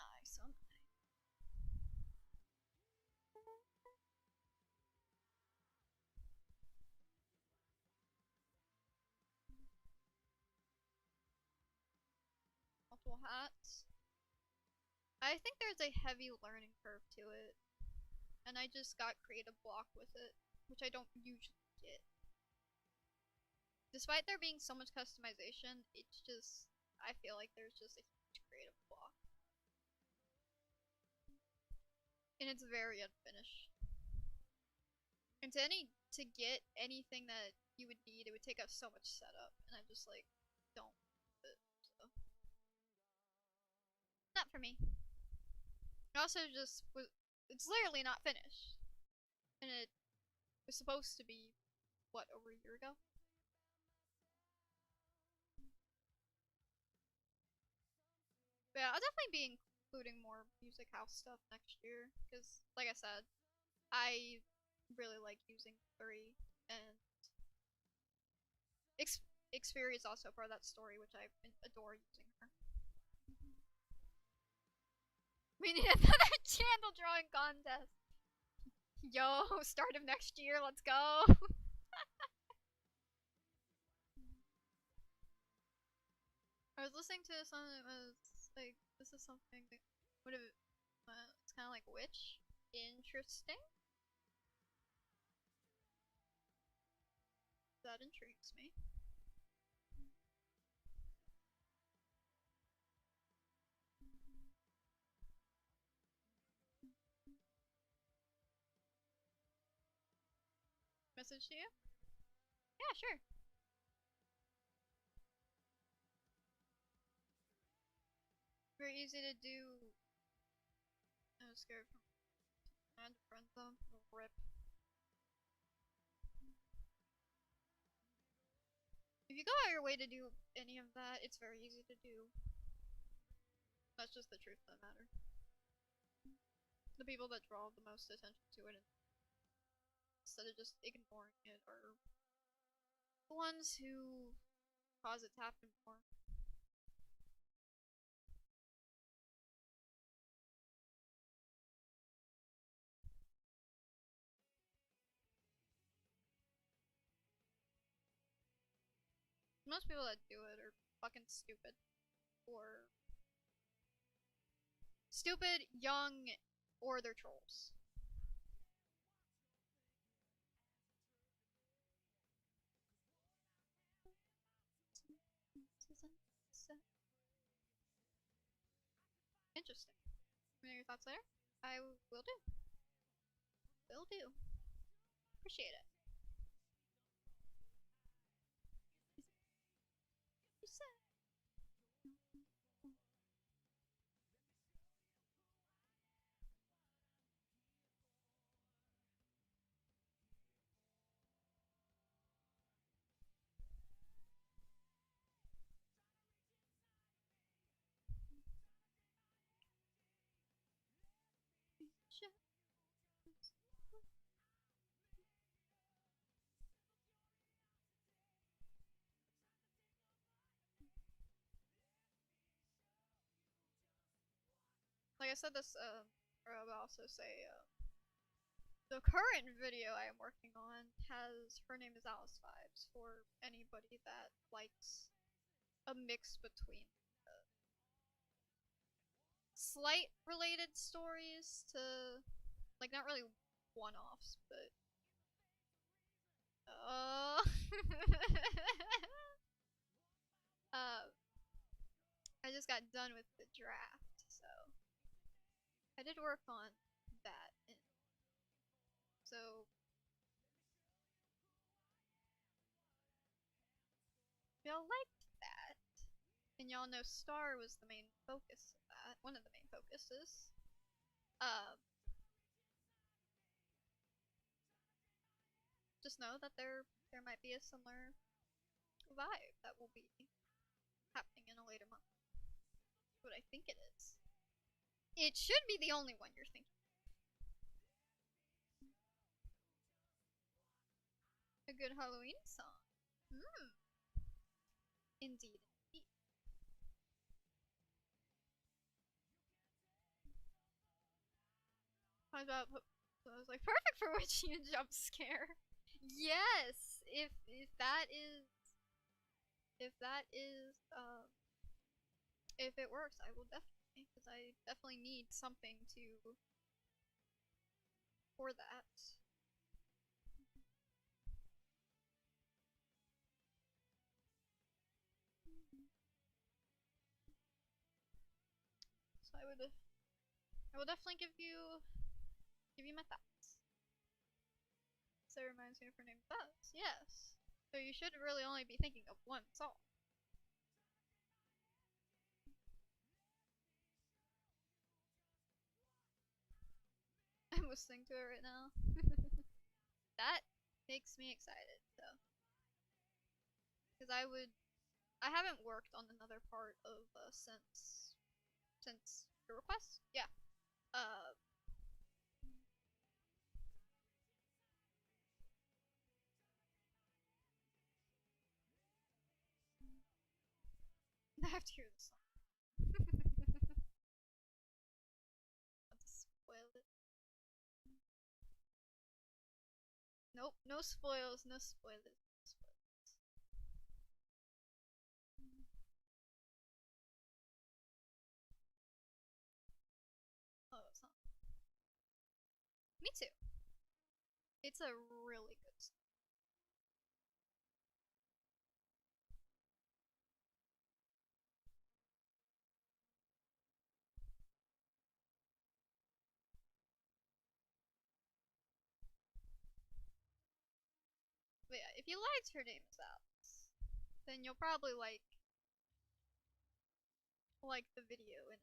I think there's a heavy learning curve to it, and I just got creative block with it, which I don't usually get. Despite there being so much customization, it's just, I feel like there's just a huge creative block. And it's very unfinished. And to get anything that you would need, it would take up so much setup, and I just like don't do it, so not for me. It also just was, it's literally not finished, and it was supposed to be what, over a year ago. But yeah, I'll definitely be including more music house stuff next year because, like I said, I really like using 3, and Xperia is also part of that story, which I adore using her. We need another candle drawing contest. Yo, start of next year, let's go. I was listening to something that was like, this is something that would have, it's kind of like Witch. Interesting. That intrigues me. Message to you? Yeah, sure. Very easy to do. I was scared from and friend zone. Rip. If you go out your way to do any of that, it's very easy to do. That's just the truth of the matter. The people that draw the most attention to it instead of just ignoring it are the ones who cause it to happen more. Most people that do it are fucking stupid. Or stupid, young, or they're trolls. Interesting. What are your thoughts there? I will do. Will do. Appreciate it. You said. Like I said this, or I will also say, the current video I am working on has Her Name is Alice vibes for anybody that likes a mix between slight related stories to, like, not really one-offs, but I just got done with the draft, so I did work on that, and so y'all liked that, and y'all know Star was the main focus of that, one of the main focuses. Just know that there might be a similar vibe that will be happening in a later month. What I think it is. It should be the only one you're thinking. A good Halloween song. Indeed. I was like, perfect for witchy and jump scare. Yes, if that is, if it works, I will definitely because I definitely need something for that. So I will definitely give you my thoughts. So it reminds me of her name Buzz. Yes. So you should really only be thinking of one song. I'm listening to it right now. That makes me excited, so. Because I haven't worked on another part of since your request. Yeah. Uh, I have to hear this song. Not to spoil it. Nope, no spoils, no spoilers. No spoilers. Oh, it's not. Me too. It's a really good song. But yeah, if you liked Her Name Is Alice, then you'll probably like the video and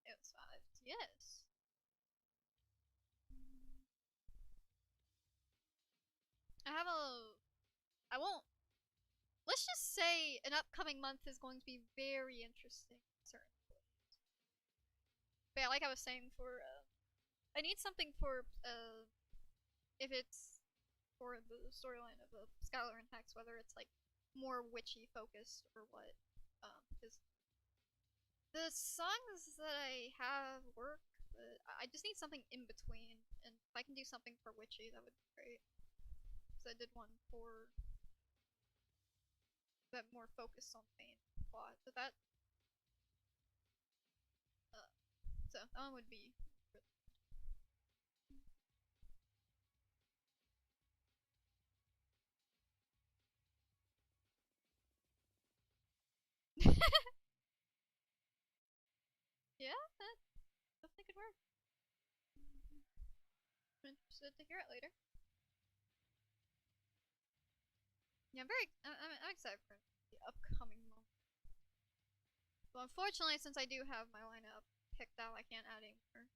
it was 5. Yes. I have a I won't let's just say an upcoming month is going to be very interesting in certain ways. But yeah, like I was saying for I need something for if it's for the storyline of Skylar and Hex, whether it's like more witchy focused or what. Because the songs that I have work, but I just need something in between. And if I can do something for witchy, that would be great. Because I did one for that more focused on main plot, but that so that one would be. Yeah, that definitely could work. I'm interested to hear it later. Yeah, I'm excited for the upcoming month. But unfortunately, since I do have my lineup picked out, I can't add any more.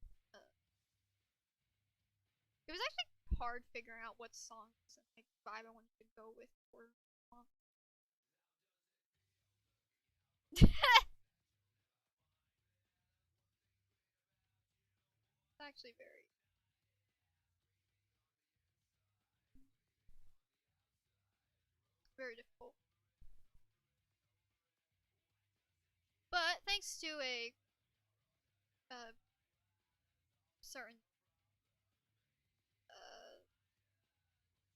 It was actually hard figuring out what songs and like vibe I wanted to go with for month. It's actually very difficult. But thanks to a uh, certain uh,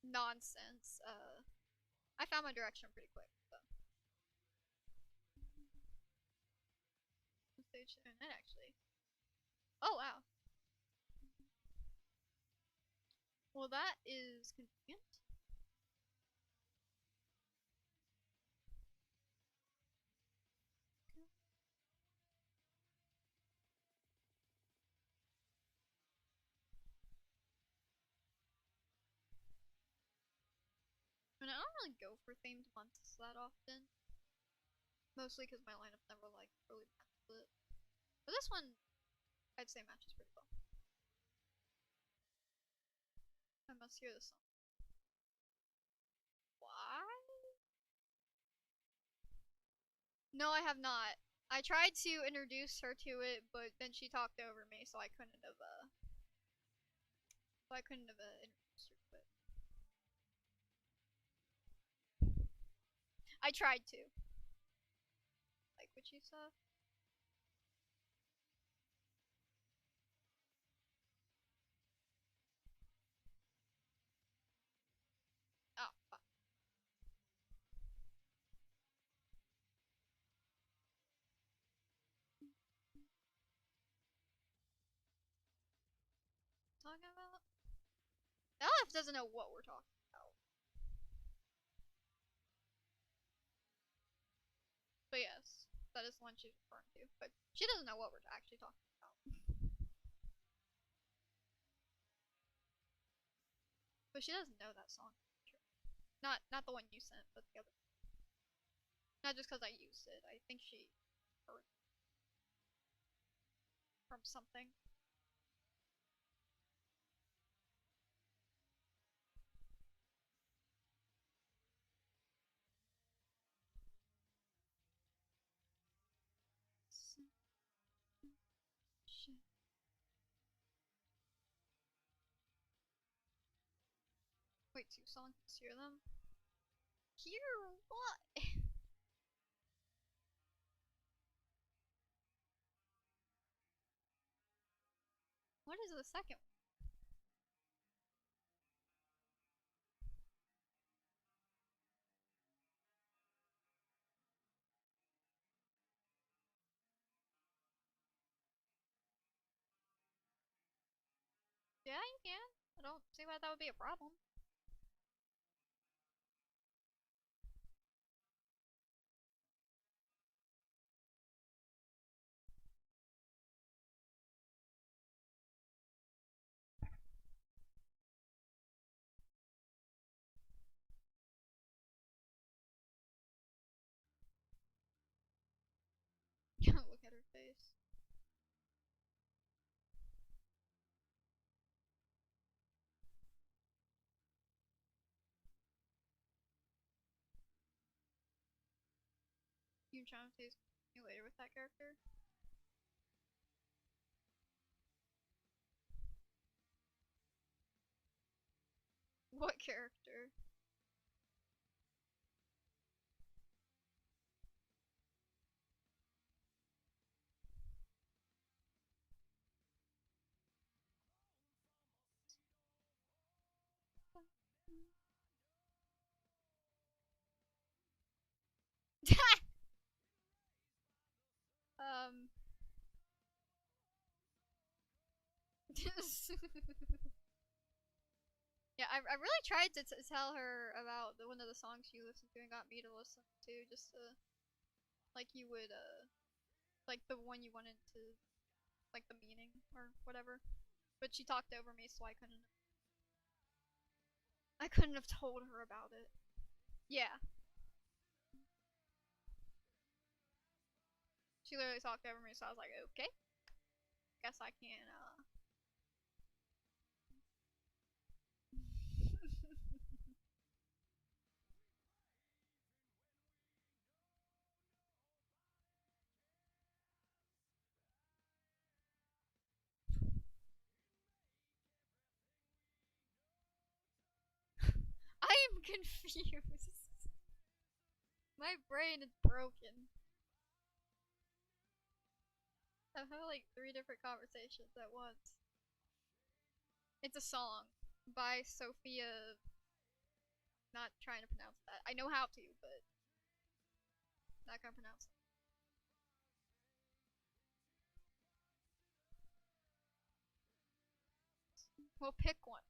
nonsense, I found my direction pretty quick. So. Stage internet actually. Oh wow. Well, that is convenient. I mean, I don't really go for themed months that often. Mostly because my lineup never like really matches it. But this one, I'd say matches pretty well. I must hear this song. Why? No, I have not. I tried to introduce her to it, but then she talked over me, so I couldn't have introduced her to it. I tried to. Like what you saw. Oh, fuck. talking about? LF doesn't know what we're talking about. But yes, that is the one she's referring to. But she doesn't know what we're actually talking about. But she doesn't know that song. Not the one you sent, but the other. Not just because I used it. I think she heard from something. Shit. Wait, 2 songs? Hear them? Hear what? What is the second one? Yeah, you can. I don't see why that would be a problem. Look at her face. You trying to say you later with that character? What character? um. Yeah, I really tried to tell her about one of the songs you listened to and got me to listen to, just to, like, you would, like the one you wanted to, like the meaning or whatever. But she talked over me, so I couldn't have told her about it. Yeah. She literally talked over me, so I was like, okay. Guess I can, I am confused. My brain is broken. I've had like 3 different conversations at once. It's a song by Sophia. Not trying to pronounce that. I know how to, but not gonna pronounce it. Well, pick one.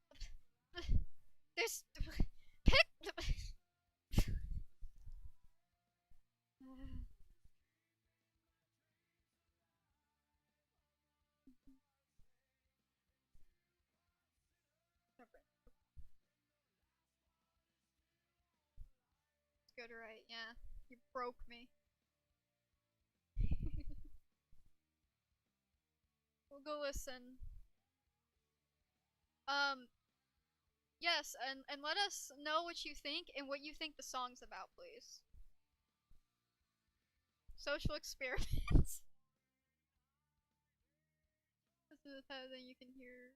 There's pick. Good, right? Yeah, you broke me. We'll go listen. Um, yes, and let us know what you think and what you think the song's about, please. Social experiments. This is the type of thing you can hear.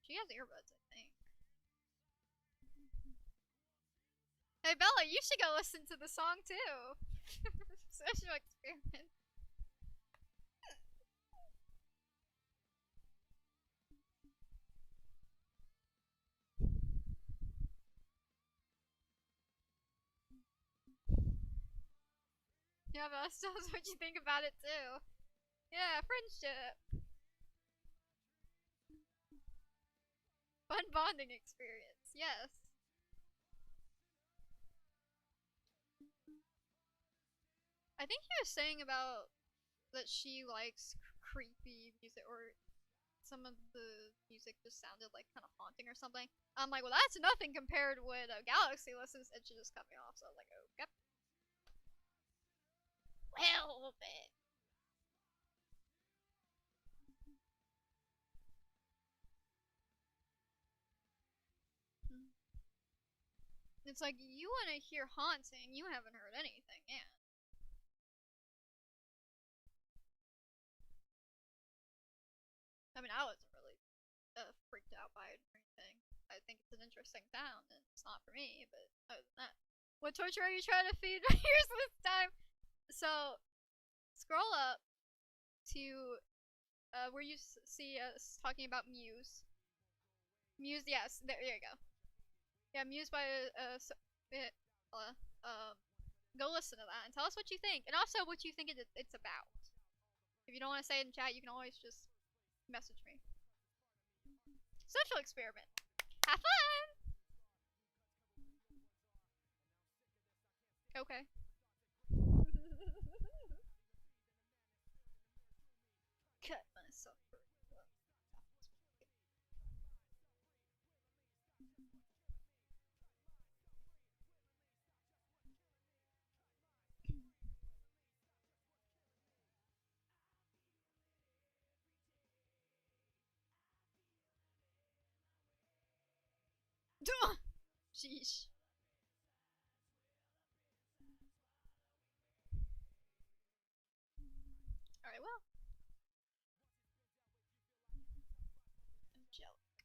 She has earbuds, I think. Hey Bella, you should go listen to the song too. Social experiment. Yeah, but that's just what you think about it too. Yeah, friendship. Fun bonding experience. Yes. I think he was saying about that she likes creepy music, or some of the music just sounded like kind of haunting or something. I'm like, well, that's nothing compared with Galaxy listens, and she just cut me off. So I was like, oh, yep. Well, a little bit. It's like you want to hear haunting, you haven't heard anything, yeah. I mean, I wasn't really freaked out by it or anything. I think it's an interesting sound, and it's not for me. But other than that, what torture are you trying to feed my ears this time? So scroll up to where you see us talking about Muse. Muse, yes, there you go. Yeah, Muse by go listen to that and tell us what you think, and also what you think it's about. If you don't want to say it in chat, you can always just message me. Social experiment. Have fun. Okay. Cut myself. Sheesh. Alright, well. Angelic.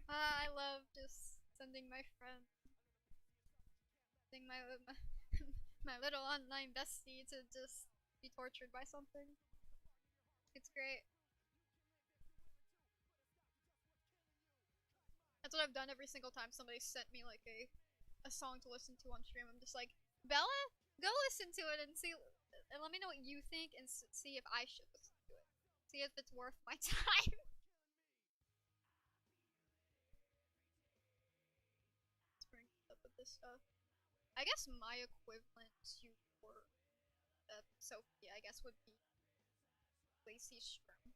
I love just sending my friends, sending my, my little online bestie to just be tortured by something. It's great. That's what I've done every single time somebody sent me like a song to listen to on stream. I'm just like, Bella, go listen to it and see, and let me know what you think, and see if I should listen to it. See if it's worth my time. Let's bring up with this stuff. I guess my equivalent to for Sophie, I guess, would be Lacey Strum.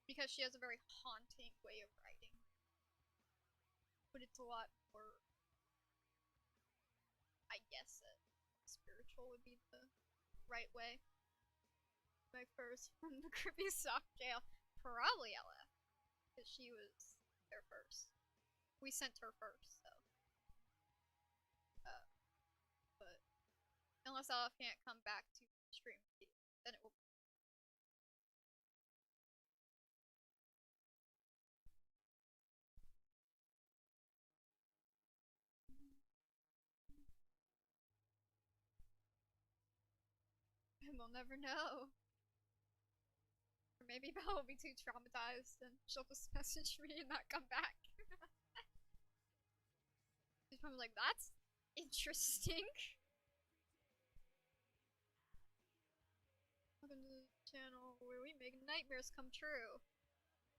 Because she has a very haunting way of writing. But it's a lot more, I guess, spiritual would be the right way. My first from the creepy sock jail, probably LF, because she was there first. We sent her first, so. But unless LF can't come back to stream, then it will. And we'll never know. Or maybe Belle will be too traumatized and she'll just message me and not come back. She's probably like, that's interesting. Welcome to the channel where we make nightmares come true.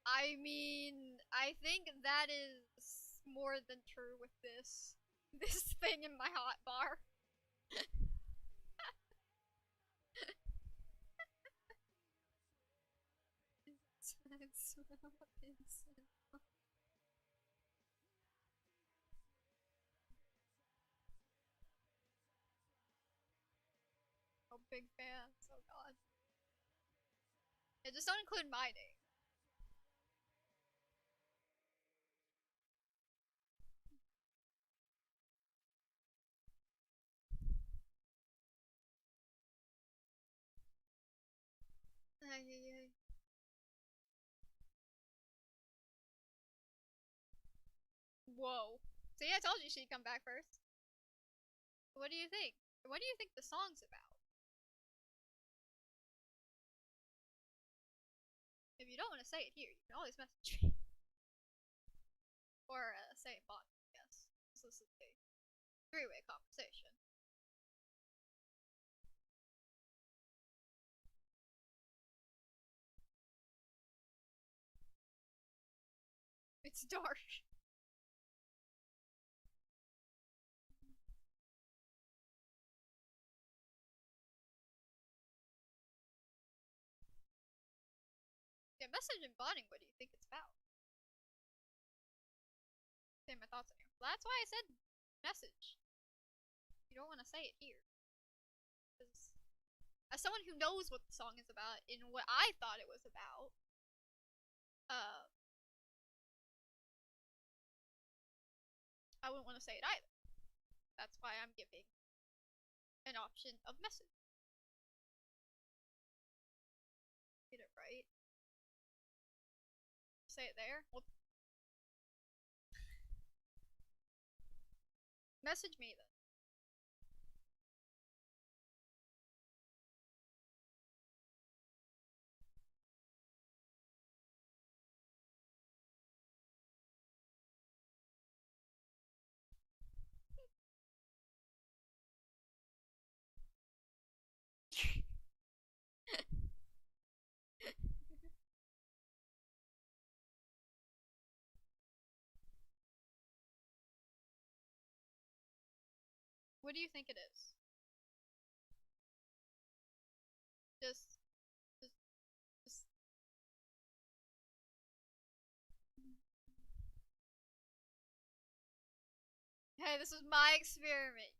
I mean, I think that is more than true with this thing in my hot bar. Oh, big fans. Oh god. Yeah, just don't include my name. Ay, ay, ay. Whoa. See, I told you she'd come back first. What do you think? What do you think the song's about? If you don't want to say it here, you can always message me. Or saying bonding, yes. This is a three-way conversation. It's dark. Yeah, message and bonding, what do you think it's about? Say my thoughts on here. Well, that's why I said message. You don't want to say it here. Because as someone who knows what the song is about and what I thought it was about, I wouldn't want to say it either. That's why I'm giving an option of message. Get it right. Say it there. Well, message me then. What do you think it is? Just, just, just. Hey, this was my experiment.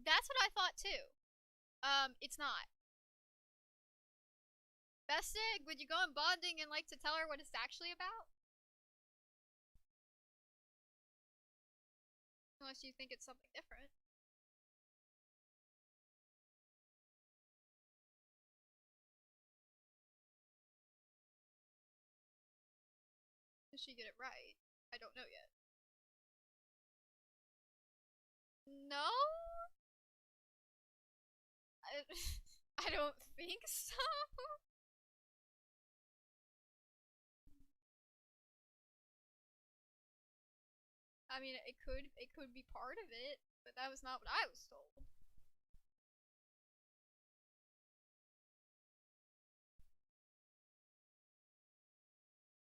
That's what I thought too. It's not. Bestig, would you go on bonding and like to tell her what it's actually about? Unless you think it's something different. Did she get it right? I don't know yet. No? I, I don't think so. I mean, it could be part of it, but that was not what I was told.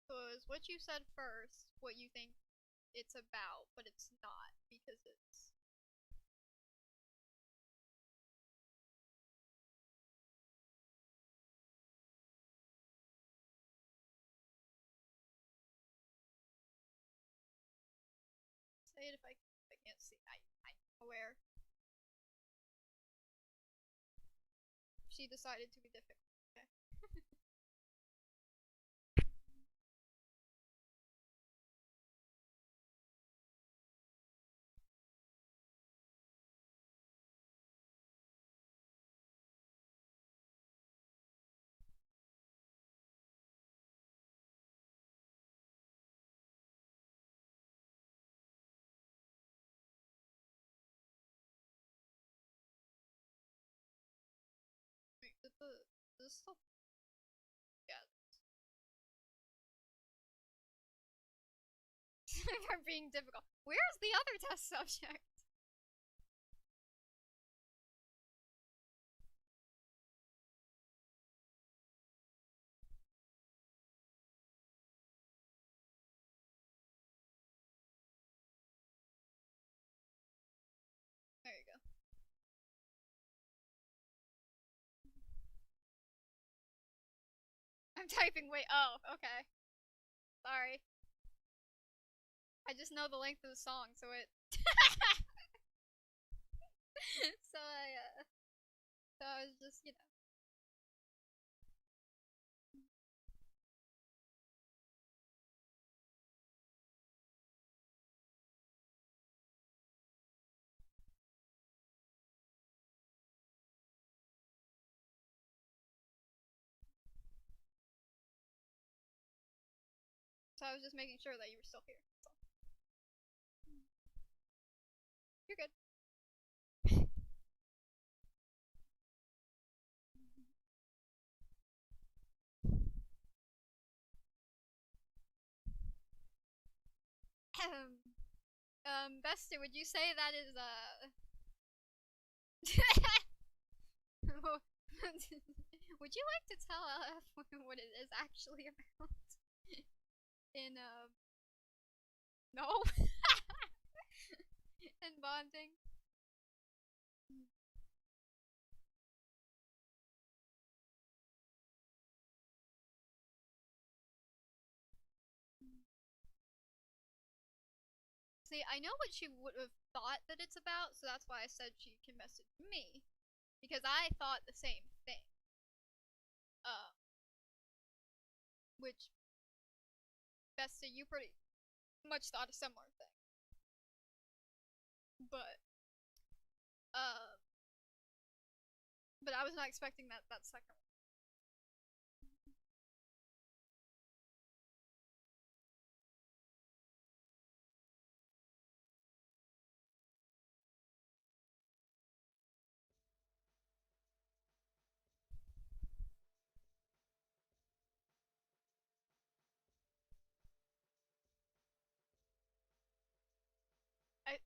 So it was what you said first, what you think it's about, but it's not because it's. Say it if I can't see. I'm aware. She decided to be difficult. Okay. Wait, this still. Yeah. They're being difficult. Where's the other test subject? There you go. I'm typing. Wait. Oh, okay. Sorry. I just know the length of the song, so it. So I was just, So I was just making sure that you were still here. So. You're good. Bester, would you say that is would you like to tell LF what it is actually about? In no. In bonding. See, I know what she would have thought that it's about, so that's why I said she can message me. Because I thought the same thing. Which, Besta, you pretty much thought a similar thing. But, uh, but I was not expecting that second one. I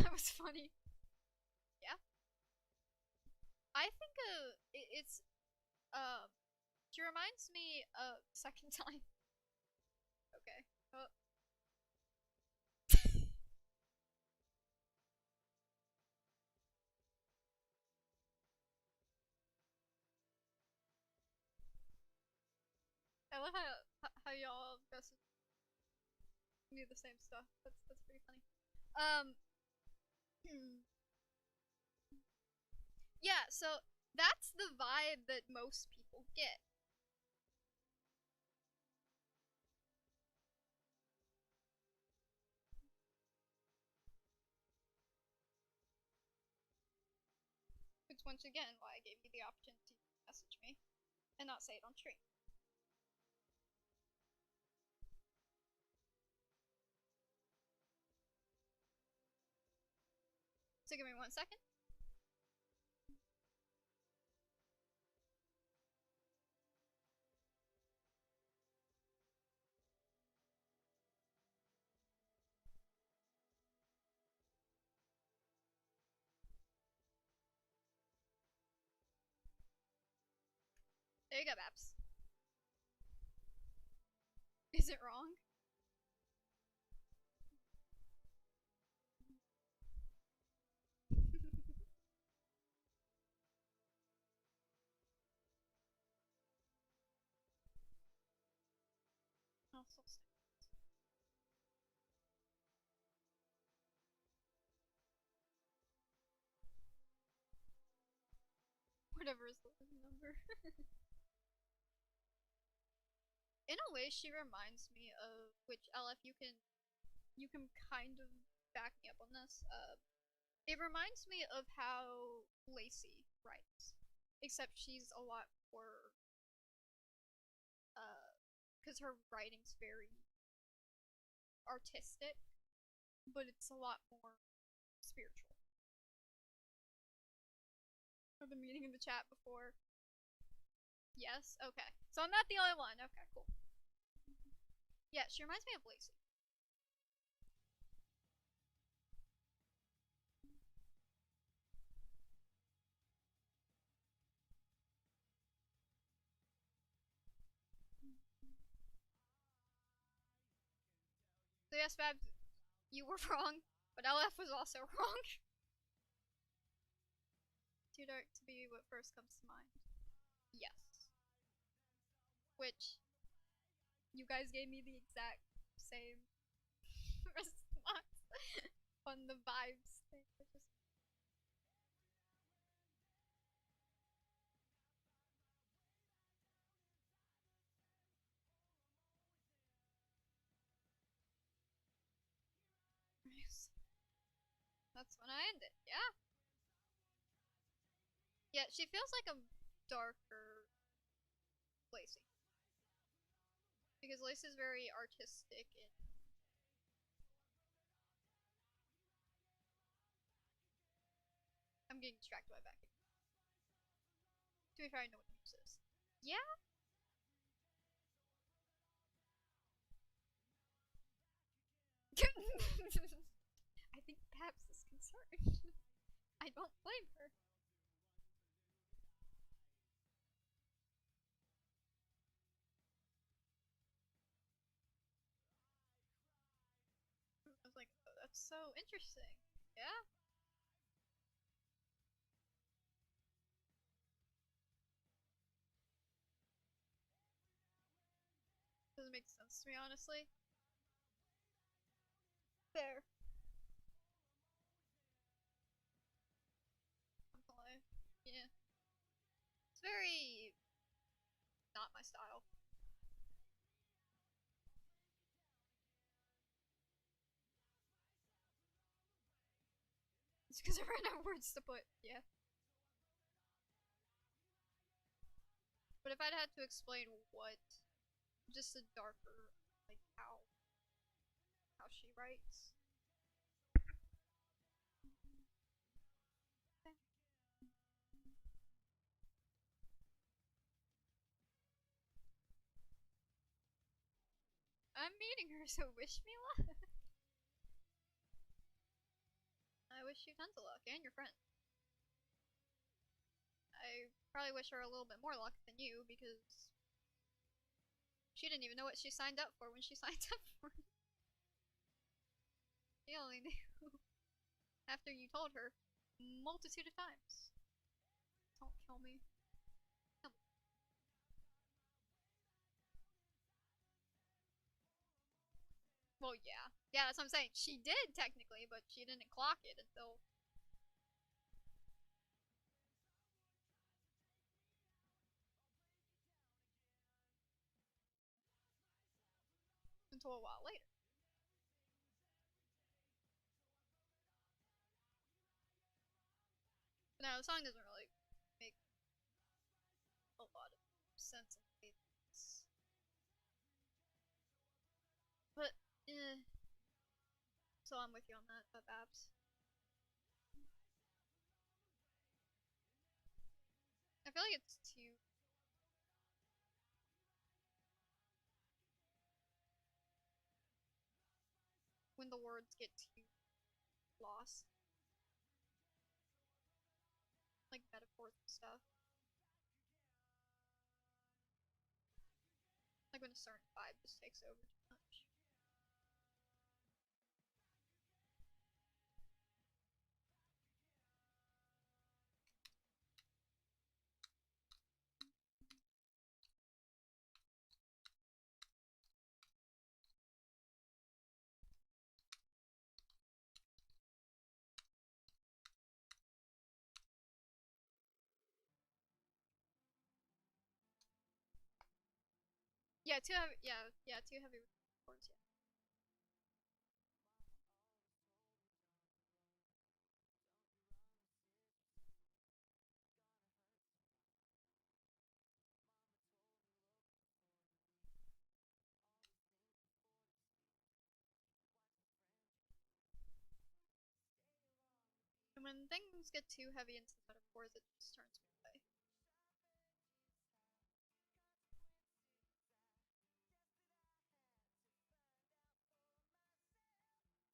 that was funny. Yeah. I think it's she reminds me of second time. Okay. Oh. I love how y'all dress do the same stuff. That's pretty funny. Um yeah, so that's the vibe that most people get. Which once again why I gave you the opportunity to message me and not say it on stream. So give me 1 second. There you go, Babs. Is it wrong? Oh, so sad. Whatever is the number. In a way, she reminds me of which LF you can kind of back me up on this. It reminds me of how Lacey writes, except she's a lot more because her writing's very artistic, but it's a lot more spiritual. I've been meeting in the chat before. Yes? Okay. So I'm not the only one. Okay, cool. Yeah, she reminds me of Lacey. So yes, Fab, you were wrong, but LF was also wrong. Too dark to be what first comes to mind. Yes. Which, you guys gave me the exact same response on the vibes thing. That's when I ended, yeah. Yeah, she feels like a darker Lacey. Because Lacey's very artistic and I'm getting distracted by back. To be fair, I know what news is. Yeah? I don't blame her. I was like, oh, that's so interesting. Yeah? Doesn't make sense to me, honestly. Fair. Yeah. It's very not my style. It's because I ran out of words to put. Yeah. But if I'd had to explain what, just a darker, like how she writes. I'm meeting her, so wish me luck. I wish you tons of luck, and your friend. I probably wish her a little bit more luck than you, because she didn't even know what she signed up for when she signed up for it. She only knew after you told her multitude of times. Don't kill me. Kill me. Well, yeah. Yeah, that's what I'm saying. She did, technically, but she didn't clock it until a while later. But now, the song doesn't really make a lot of sense in this. But, so I'm with you on that, Babs. I feel like it's too. When the words get too lost, like metaphors and stuff. Like when a certain vibe just takes over too much. Yeah, too heavy. Yeah, too heavy words. Yeah. And when things get too heavy into the metaphors, it just turns me away.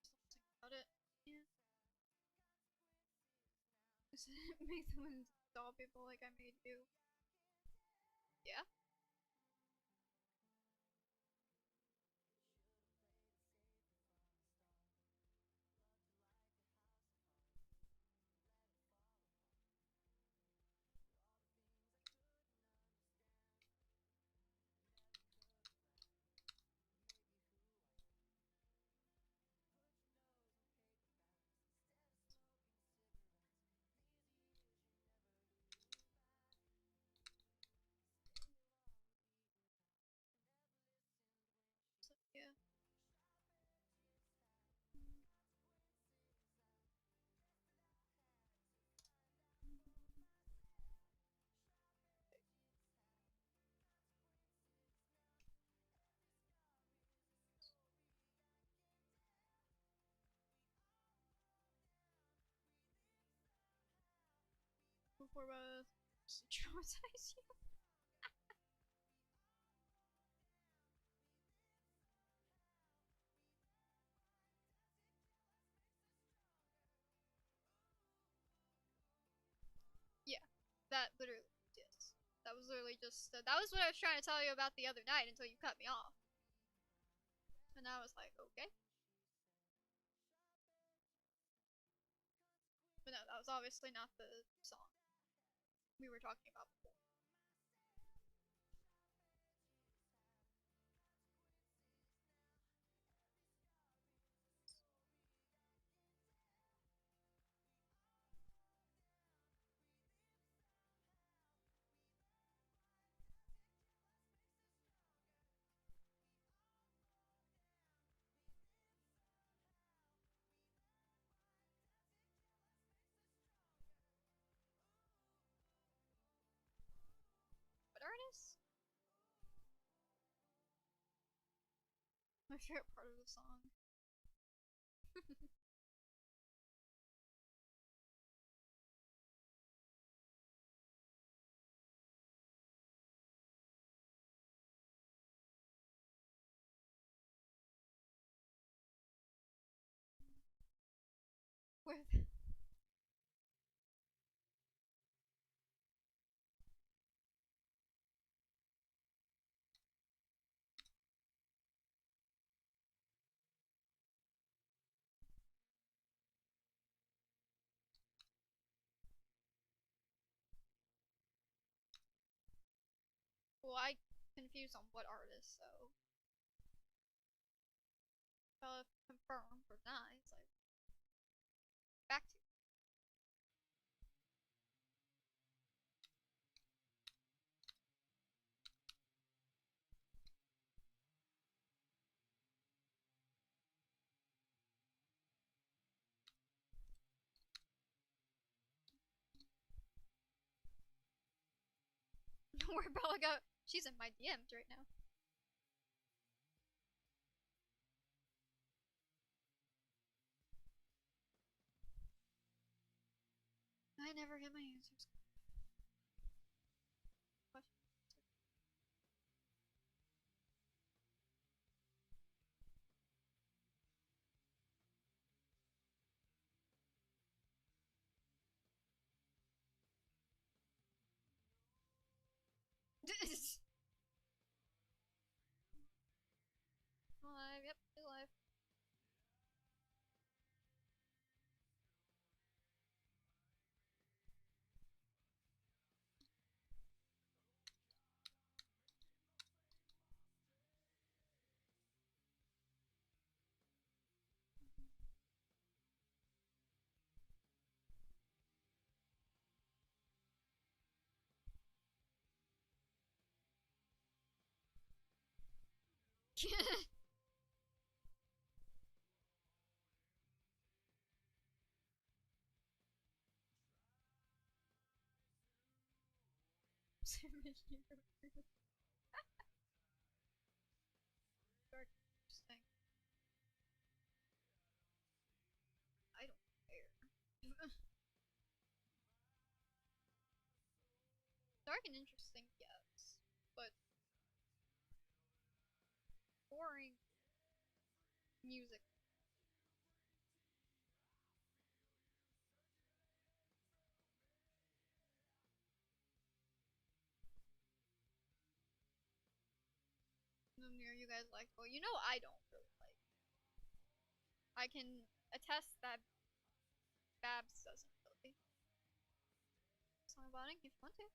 Just don't think about it. Yeah. Make someone doll people like I made you. Yeah. So, yeah. Before traumatize you. That literally, yes. That was literally just, that was what I was trying to tell you about the other night until you cut me off. And I was like, okay. But no, that was obviously not the song we were talking about before. What artist? My favorite part of the song. With well, I confused on what artist, so well, if confirmed or not, it's like back to. We're probably go. She's in my DMs right now. I never get my answers. Alive, yep, still alive. Dark, interesting. I don't care. Dark and interesting, yes, but boring music. You guys like, well, you know I don't really like. I can attest that Babs doesn't really. Song about it if you want to.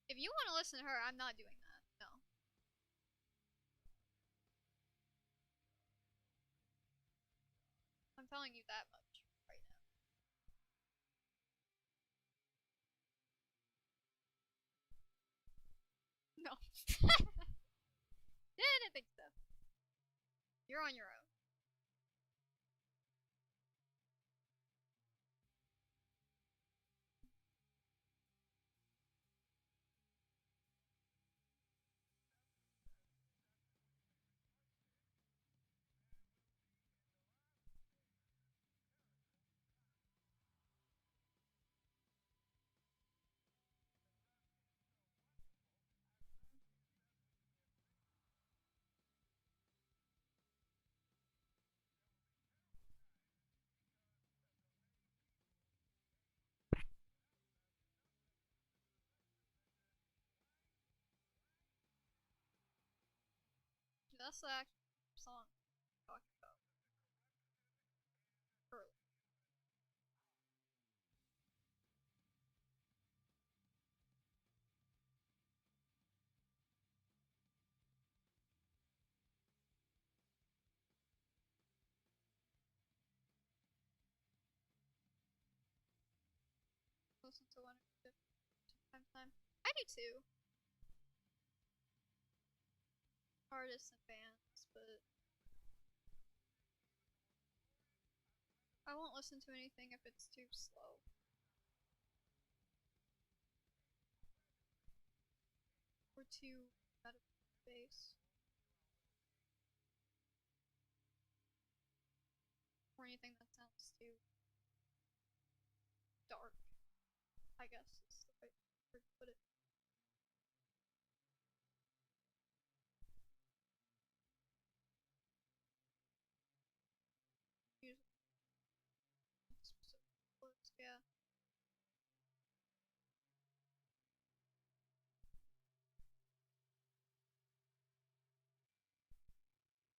If you want to listen to her, I'm not doing that. No. I'm telling you that much right now. No. Didn't think so. You're on your own. That's the actual song I'm talking about. Early. Listen to one or two from time to time. I do too. Artists and bands, but I won't listen to anything if it's too slow. Or too bass. Or anything that sounds too dark, I guess is the right word to put it. Music. Specific words, yeah.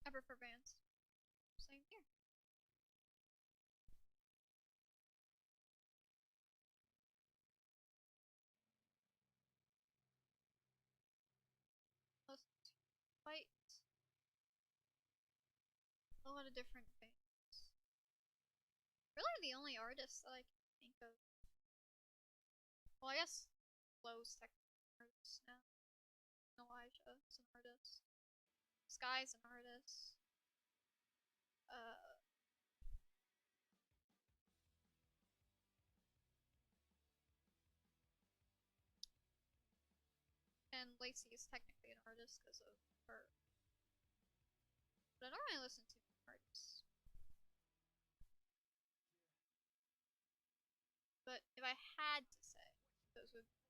I prefer bands. Same here. Listen to quite a lot of different bands. Really, the only artist that I can think of. Well, I guess Flow's technically an artist now. Elijah is an artist. Sky's an artist. Uh, and Lacey is technically an artist because of her. But I don't really listen to artists. But if I had to say, those would be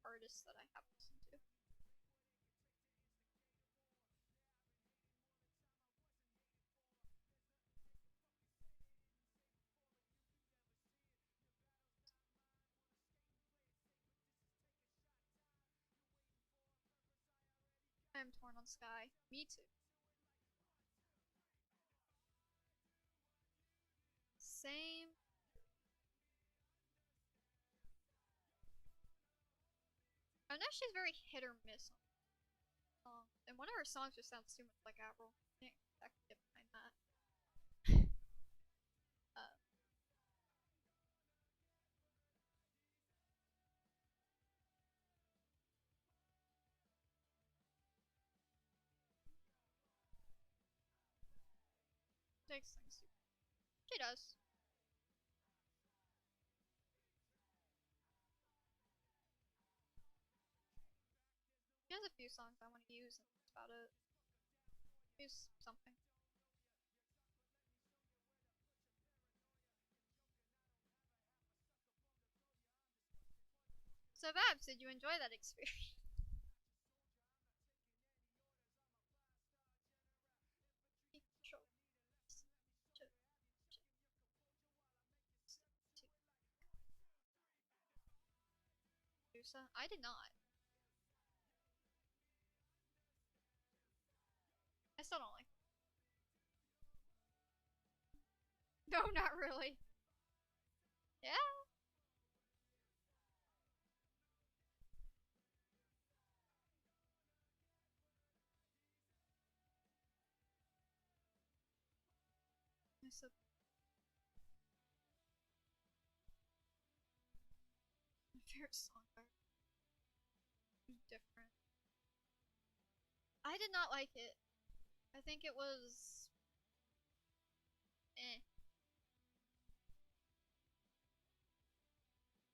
artists that I have listened to. I am torn on Sky. Me too. Same. I know she's very hit or miss on and one of her songs just sounds too much like Avril. I can't exactly get behind that. Uh, takes things too. She does. She has a few songs I want to use, and that's about it. Use something. So, Babs, did you enjoy that experience? I did not. I still don't like it. No, not really. Yeah? It's a my favorite song ever. Different. I did not like it. I think it was eh.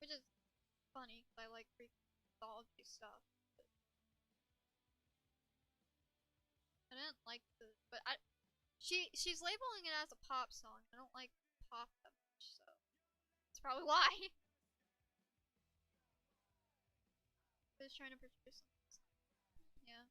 Which is funny because I like Greek mythology stuff. But I didn't like the but she's labeling it as a pop song. I don't like pop that much, so that's probably why. I was trying to portray something. Yeah.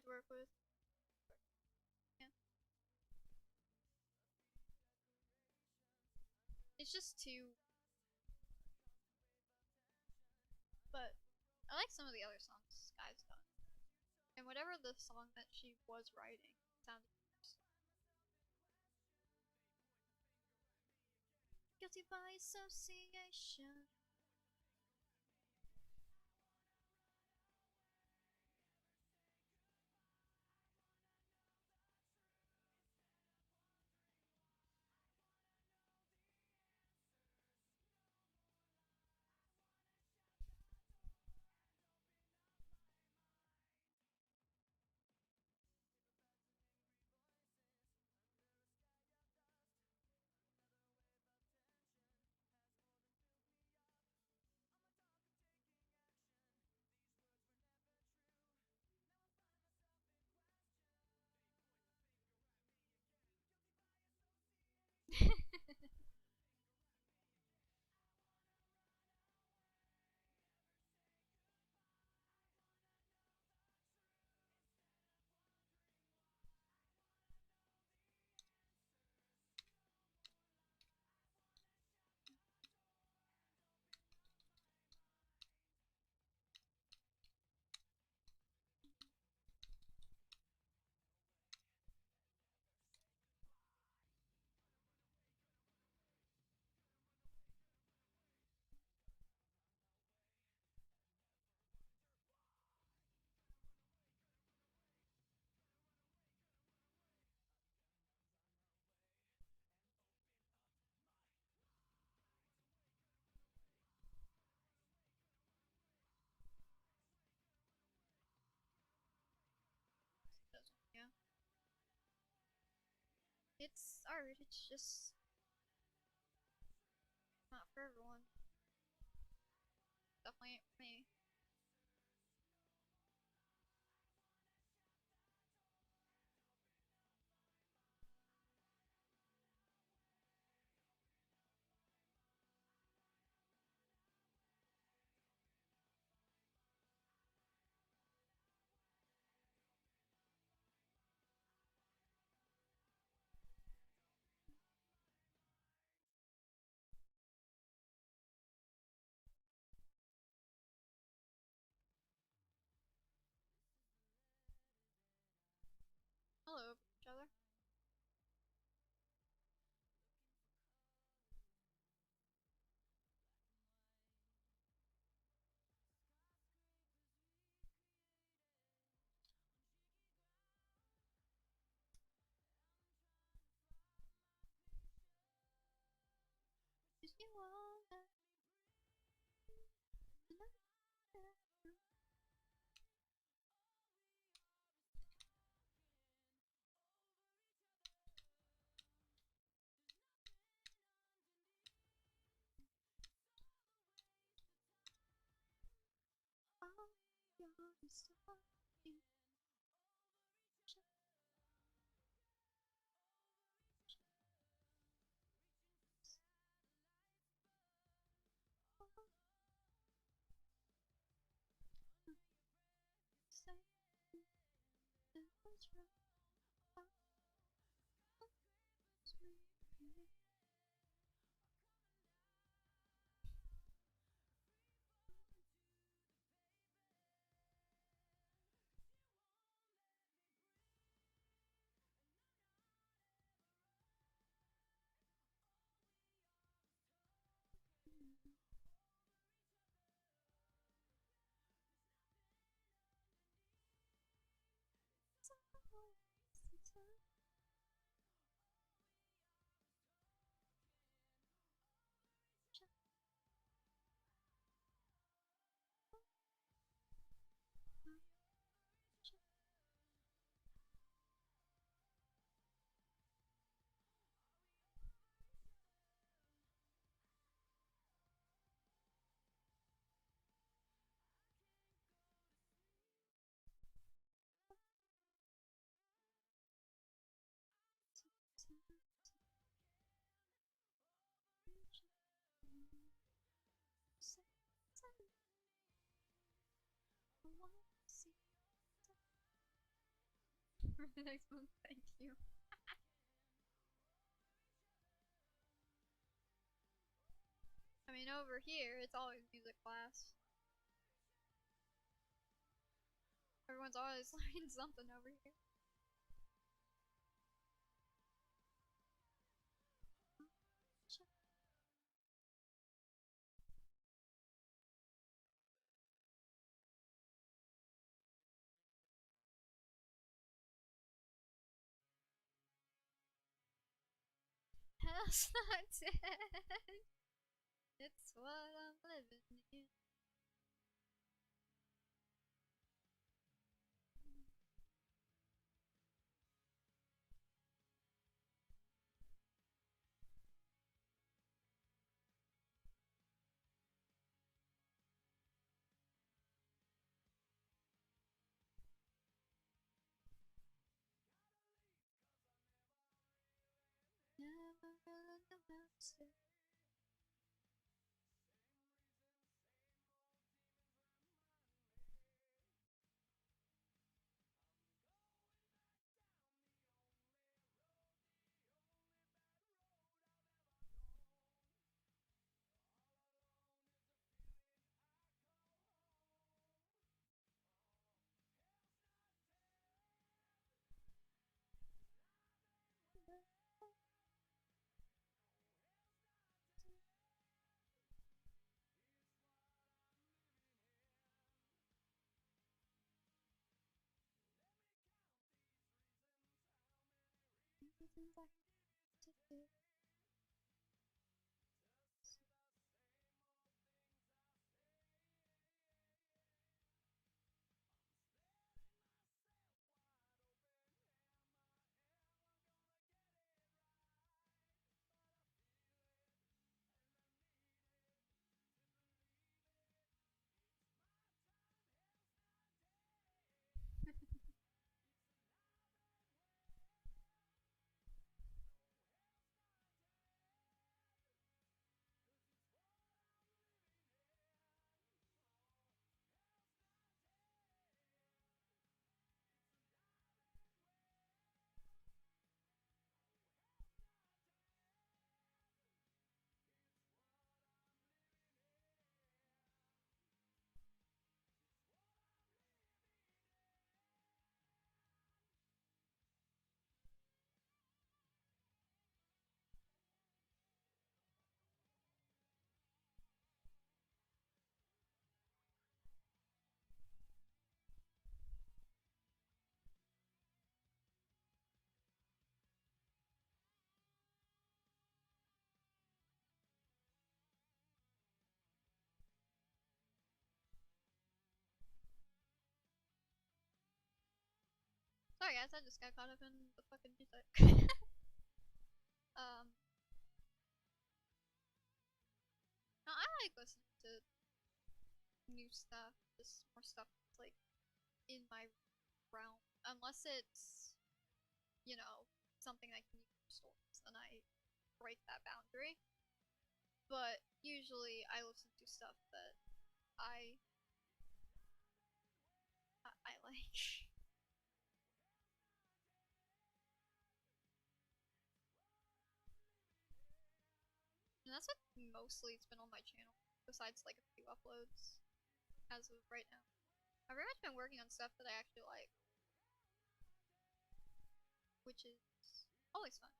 hard to work with. Yeah. It's just too. But I like some of the other songs Sky's done. And whatever the song that she was writing sounded interesting. Guilty by association. Yeah. It's art, it's just not for everyone. Definitely ain't for me. Hello, each other. If you want that. For the next month, thank you. I mean, over here, it's always music class. Everyone's always learning something over here. Hell's not dead. It's what I'm living in. Never really know how to stay. Reasons I have to do. Sorry guys, I just got caught up in the fucking music. No, I like listening to new stuff, just more stuff that's like in my realm. Unless it's, you know, something I can use for stories, and I break that boundary. But usually I listen to stuff that I I like. And that's what mostly it's been on my channel, besides like a few uploads as of right now. I've very much been working on stuff that I actually like, which is always fun.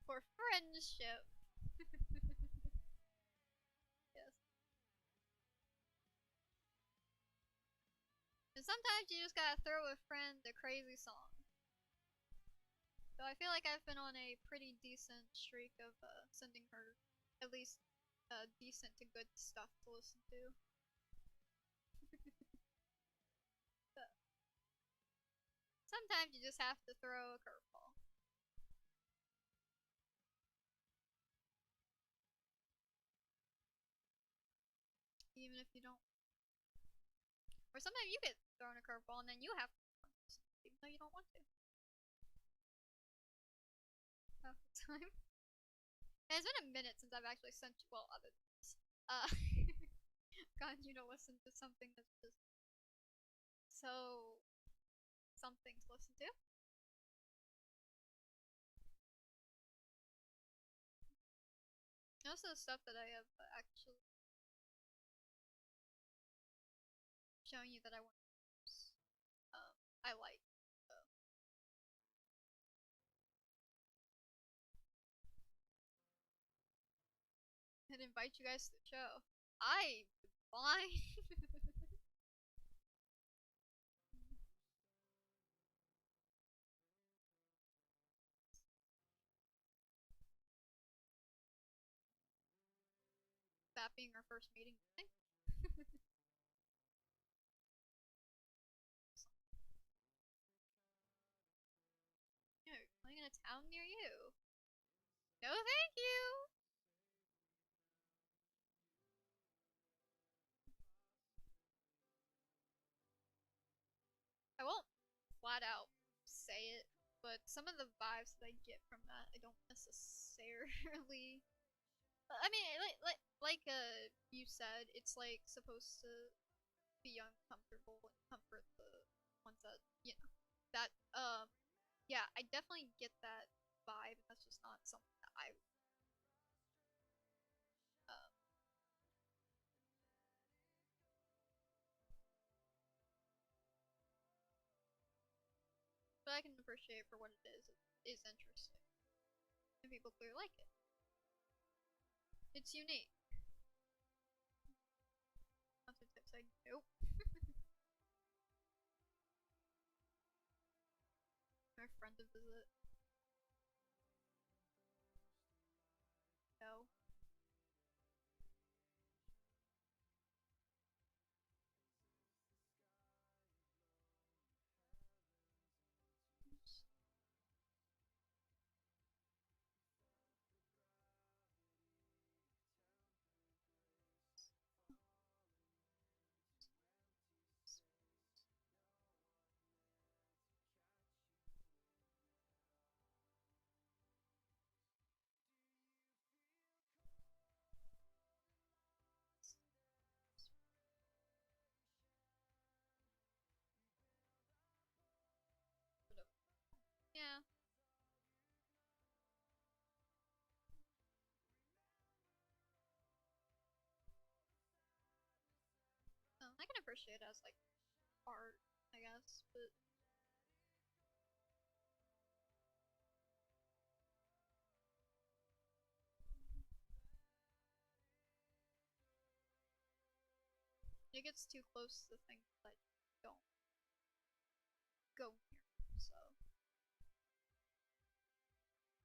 For friendship. Yes. And sometimes you just gotta throw a friend a crazy song. So I feel like I've been on a pretty decent streak of sending her at least decent to good stuff to listen to. But sometimes you just have to throw a curveball. Even if you don't. Or sometimes you get thrown a curveball and then you have to though you don't want to. Half the time. And it's been a minute since I've actually sent you, well, other than this, gotten you to listen to something that's just so something to listen to. Most of the stuff that I have actually shown you that I want to use, I like. So. And invite you guys to the show. I blind. That being our first meeting, I think. No, playing in a town near you. No, thank you. I won't flat out say it, but some of the vibes that I get from that, I don't necessarily. I mean, you said, it's like supposed to be uncomfortable and comfort the ones that that yeah, I definitely get that vibe, and that's just not something that I uh, but I can appreciate for what it is. It is interesting, and people clearly like it. It's unique. Lots of tips I nope. My friend to visit. No. Yeah. I can appreciate it as like art, I guess, but it gets too close to things that don't go near. So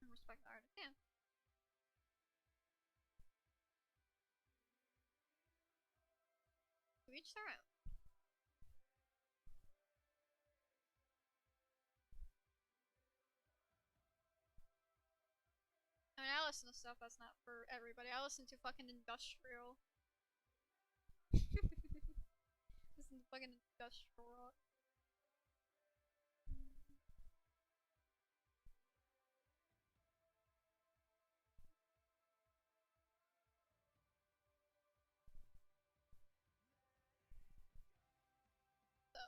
I respect the artist. Yeah. To each their own. I mean, I listen to stuff that's not for everybody. I listen to fucking industrial. Listen to fucking industrial rock. So,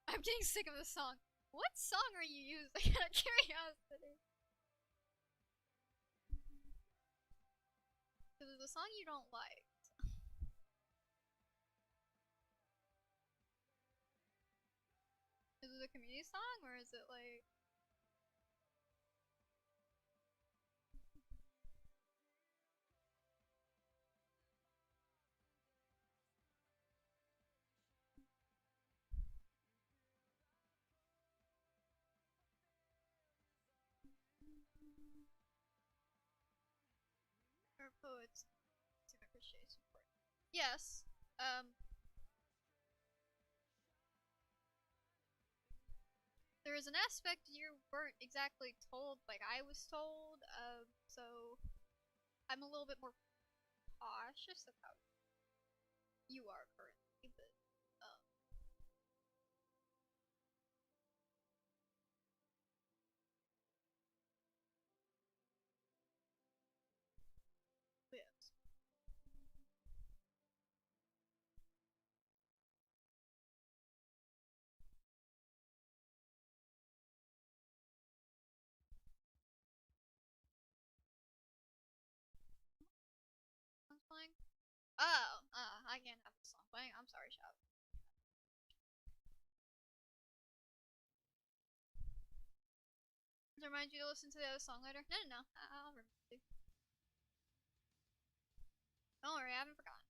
I'm getting sick of this song. What song are you using? Out of curiosity. Because it's a song you don't like. Is it a community song or is it like? Or poets to appreciate support. Yes. There is an aspect you weren't exactly told like I was told. So I'm a little bit more cautious of how you are currently, but yes. Song's playing? Oh, I can't have the song playing. I'm sorry, Shop. Does it remind you to listen to the other song later? No, no, no. I'll remember to. Don't worry, I haven't forgotten.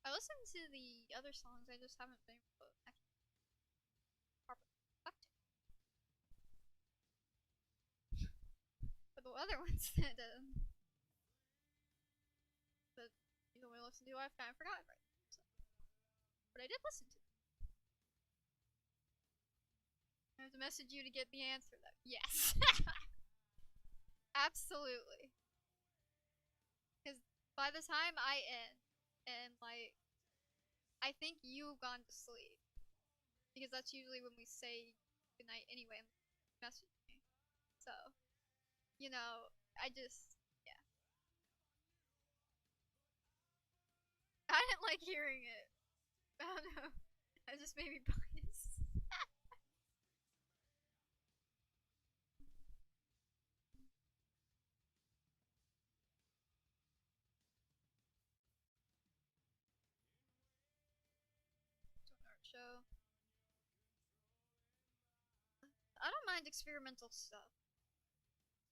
I listened to the other songs, I just haven't been able to actually properly reflect it. But the other ones that you don't want to listen to, I've kind of forgotten right now. So. But I did listen to it. I have to message you to get the answer though. Yes. Absolutely. Because by the time I end, and like, I think you've gone to sleep. Because that's usually when we say goodnight anyway and message me. So, you know, I just, yeah. I didn't like hearing it. I don't know. That just made me biased. To an art show. I don't mind experimental stuff.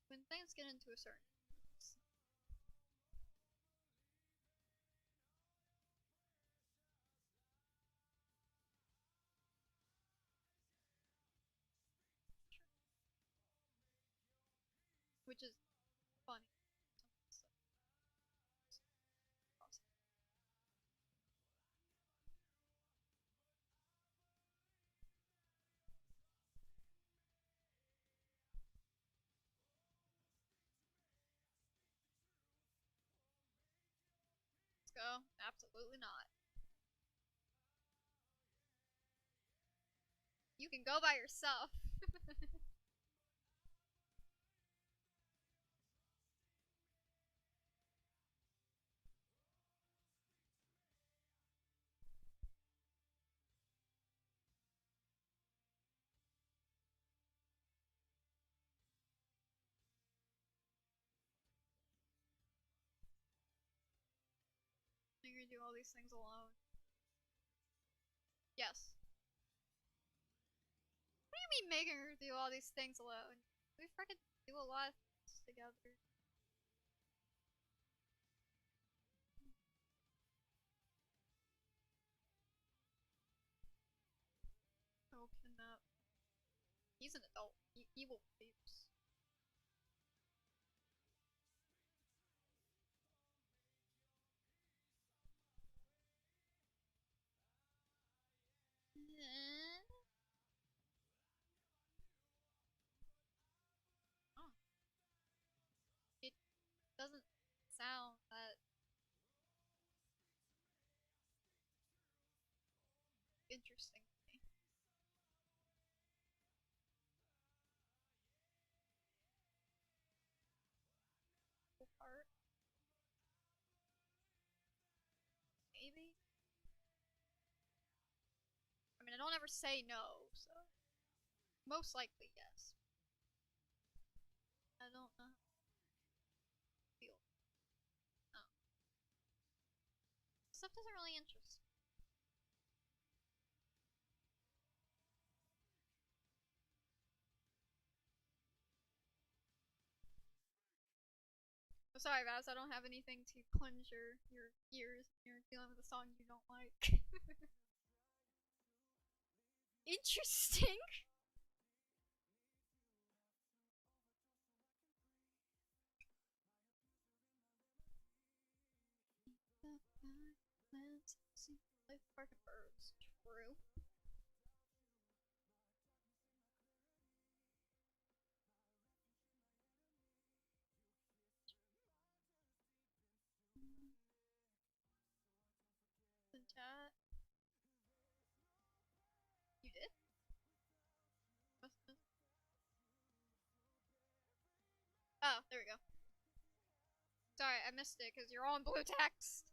When things get into a certain which is funny. Let's go. Absolutely not. You can go by yourself. You're gonna do all these things alone. Yes. What do you mean making her do all these things alone? We freaking do a lot of things together. Oh, kidnap. He's an adult. He will abuse. Oh. It doesn't sound that interesting to me. Cool part. Maybe? I mean, I don't ever say no, so. Most likely, yes. I don't know. Feel. Oh. Stuff doesn't really interest me. Oh, sorry, Vaz, I don't have anything to plunge your ears when you're dealing with a song you don't like. Interesting! Life Park and Birds. True. Oh, there we go. Sorry, I missed it because you're all in blue text.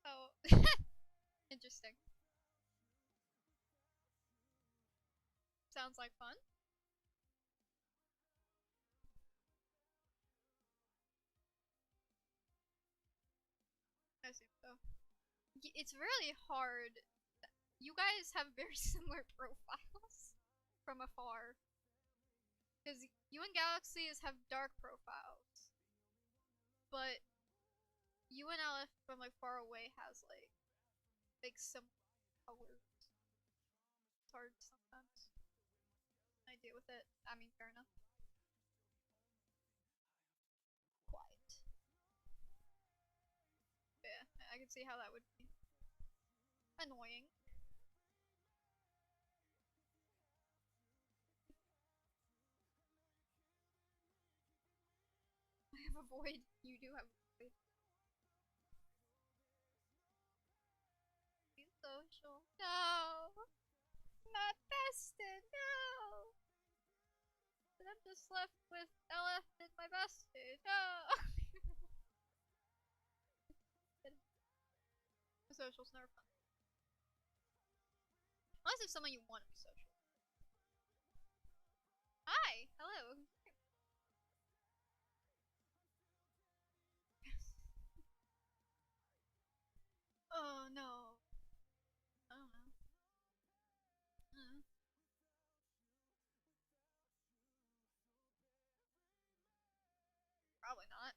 Oh, interesting. Sounds like fun. I assume so. It's really hard. You guys have very similar profiles from afar. Because you and Galaxies have dark profiles. But you and Aleph from like far away has like similar colors. It's hard sometimes. I deal with it. I mean, fair enough. Quiet. But yeah, I can see how that would be annoying. I have a void. You do have a void. Be social. No! My bestie, no! But I'm just left with LF and my bestie. No! Social's never fun. Unless it's someone you want to be social. Hi! Hello! Oh no. I don't know. Probably not.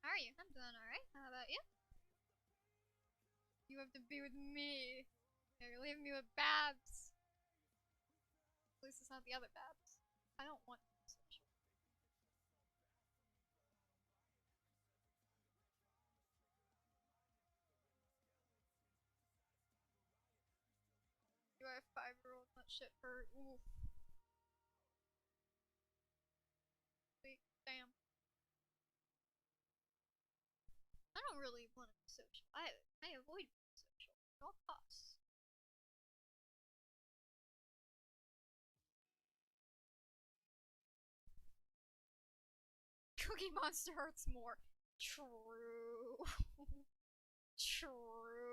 How are you? I'm doing alright. How about you? You have to be with me. You're leaving me with Babs. At least it's not the other Babs. I don't want to be social. You are a 5-year-old, not shit for. Oof. Wait, damn. I don't really want to be social. I avoid being social at all costs. Cookie Monster hurts more. True. True.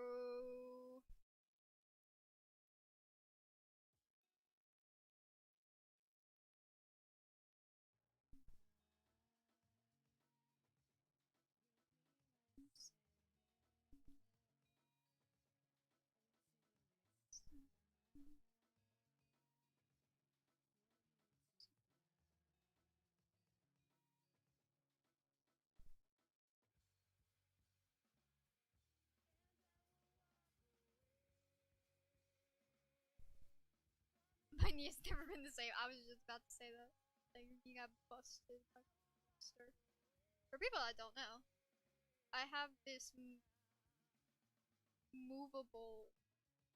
My knee's never been the same. I was just about to say that. You got busted by monster. For people that don't know, I have this movable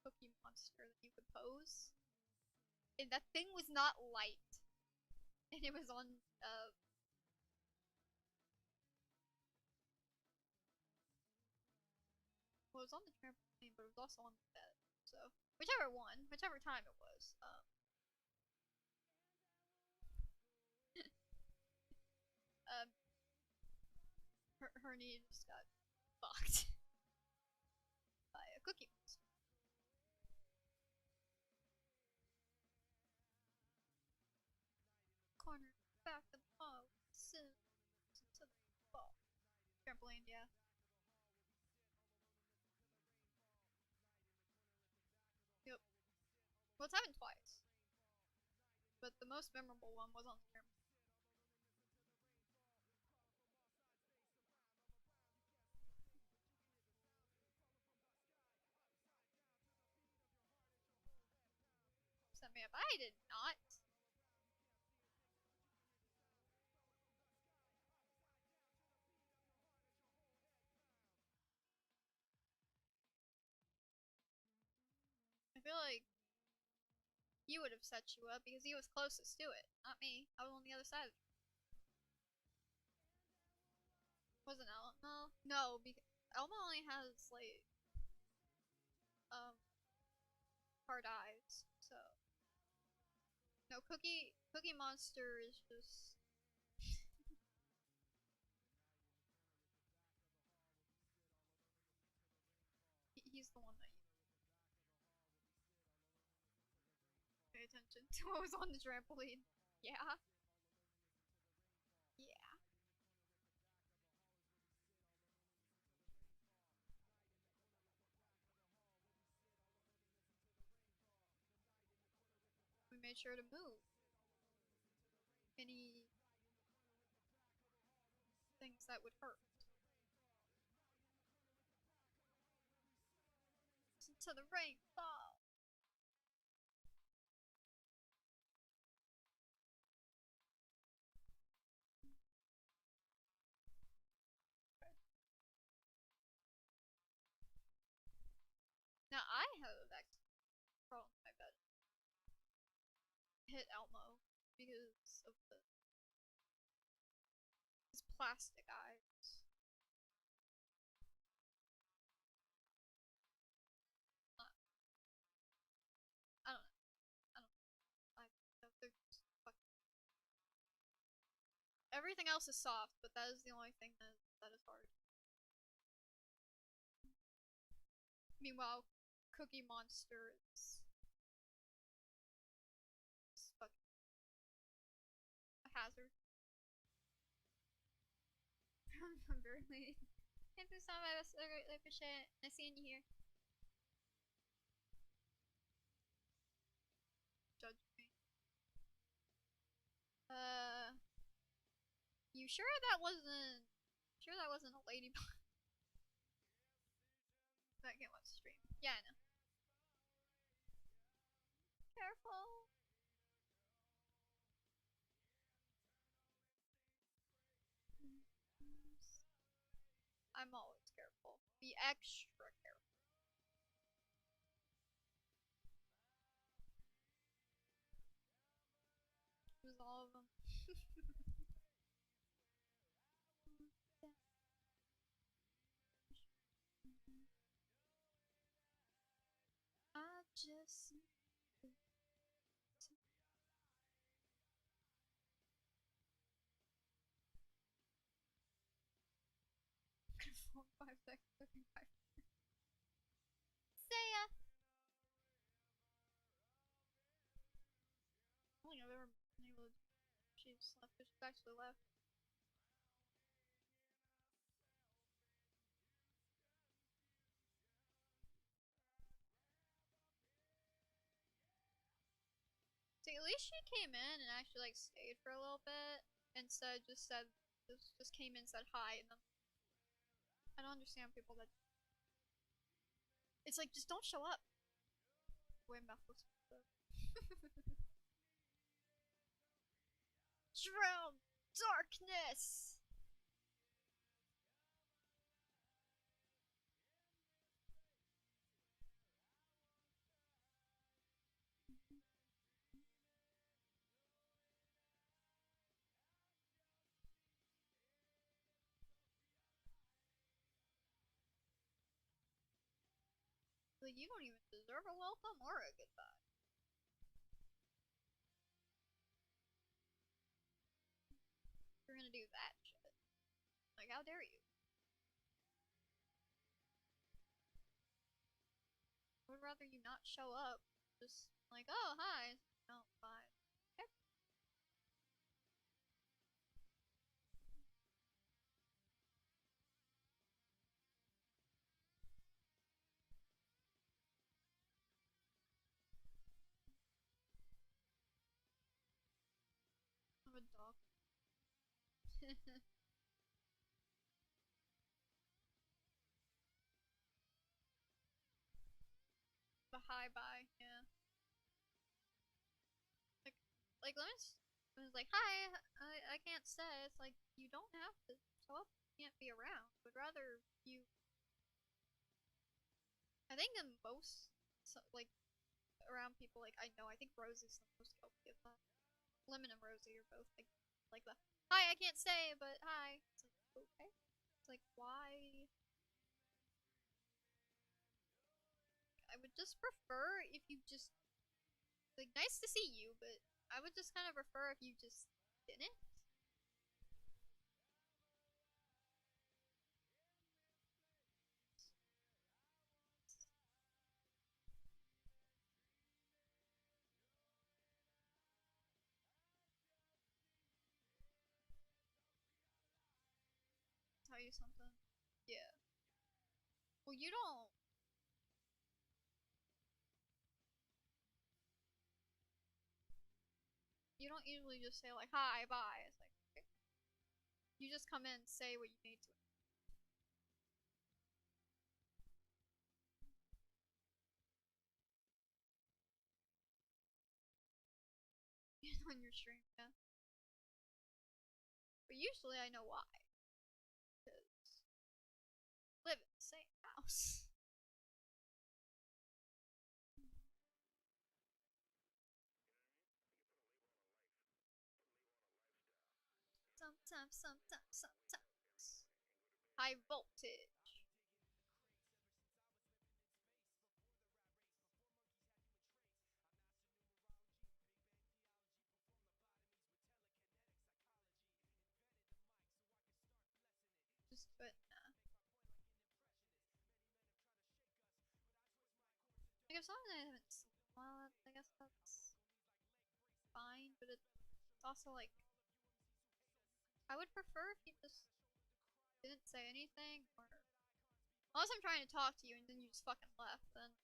Cookie Monster that you could pose. And that thing was not light. And it was on, well, it was on the trampoline, but it was also on the bed. So, whichever one, whichever time it was. Um, her knee just got fucked by a Cookie Monster. Corner, back of the hall, soon to the ball. Trampoline, yeah. Yep. Well, it's happened twice, but the most memorable one was on the trampoline. Set me up. I did not. I feel like he would have set you up because he was closest to it, not me. I was on the other side. Wasn't Elma? No, because Elma only has like um hard eyes. So no, Cookie Monster is just he's the one that you pay attention to what was on the trampoline. Yeah. Yeah. We made sure to move any things that would hurt. Listen to the rain fall. Now I have actually problem with my bed. Hit Elmo because of his plastic eyes. Uh, I don't know. I don't know. They're just fucking. Everything else is soft, but that is the only thing that is hard. Meanwhile, Cookie Monster is fucking a hazard. I'm very late. Thank you so much. I greatly appreciate it. Nice seeing you here. Judge me. You sure that wasn't? Sure that wasn't a ladybug? I can't watch the stream. Yeah, I know. Careful. I'm always careful. Be extra careful. Use all of them. I just confirm 5 seconds. Fucking 5. See ya. I don't think I've ever been able to. She's left. She's actually left. See, at least she came in and actually like stayed for a little bit instead just came in, said hi, and then I don't understand people that it's like just don't show up. Way muffled. Drown darkness. Like you don't even deserve a welcome or a goodbye. You're gonna do that shit. Like how dare you? I would rather you not show up. Just like, oh hi. No, fine. Okay. I'm a dog. The hi bye, yeah. Like Lawrence was like, hi, I can't stay. It's like, you don't have to show up. You can't be around. Would rather you. I think in most, so, like, around people, like, I know, I think Rosie's the most guilty of that. Lemon and Rosie are both like the, hi, I can't stay, but hi. It's like, okay. It's like, why? I would just prefer if you just, like, nice to see you, but I would just kind of prefer if you just didn't. Tell you something. Yeah. Well, you don't usually just say like hi, bye. It's like okay. You just come in, say what you need to on your stream, yeah. But usually I know why. Because live in the same house. Sometimes. High voltage. Just but nah. Like if something I haven't seen in a while, I guess that's fine. But it's also like I would prefer if you just didn't say anything, or unless I'm trying to talk to you and then you just fucking left, then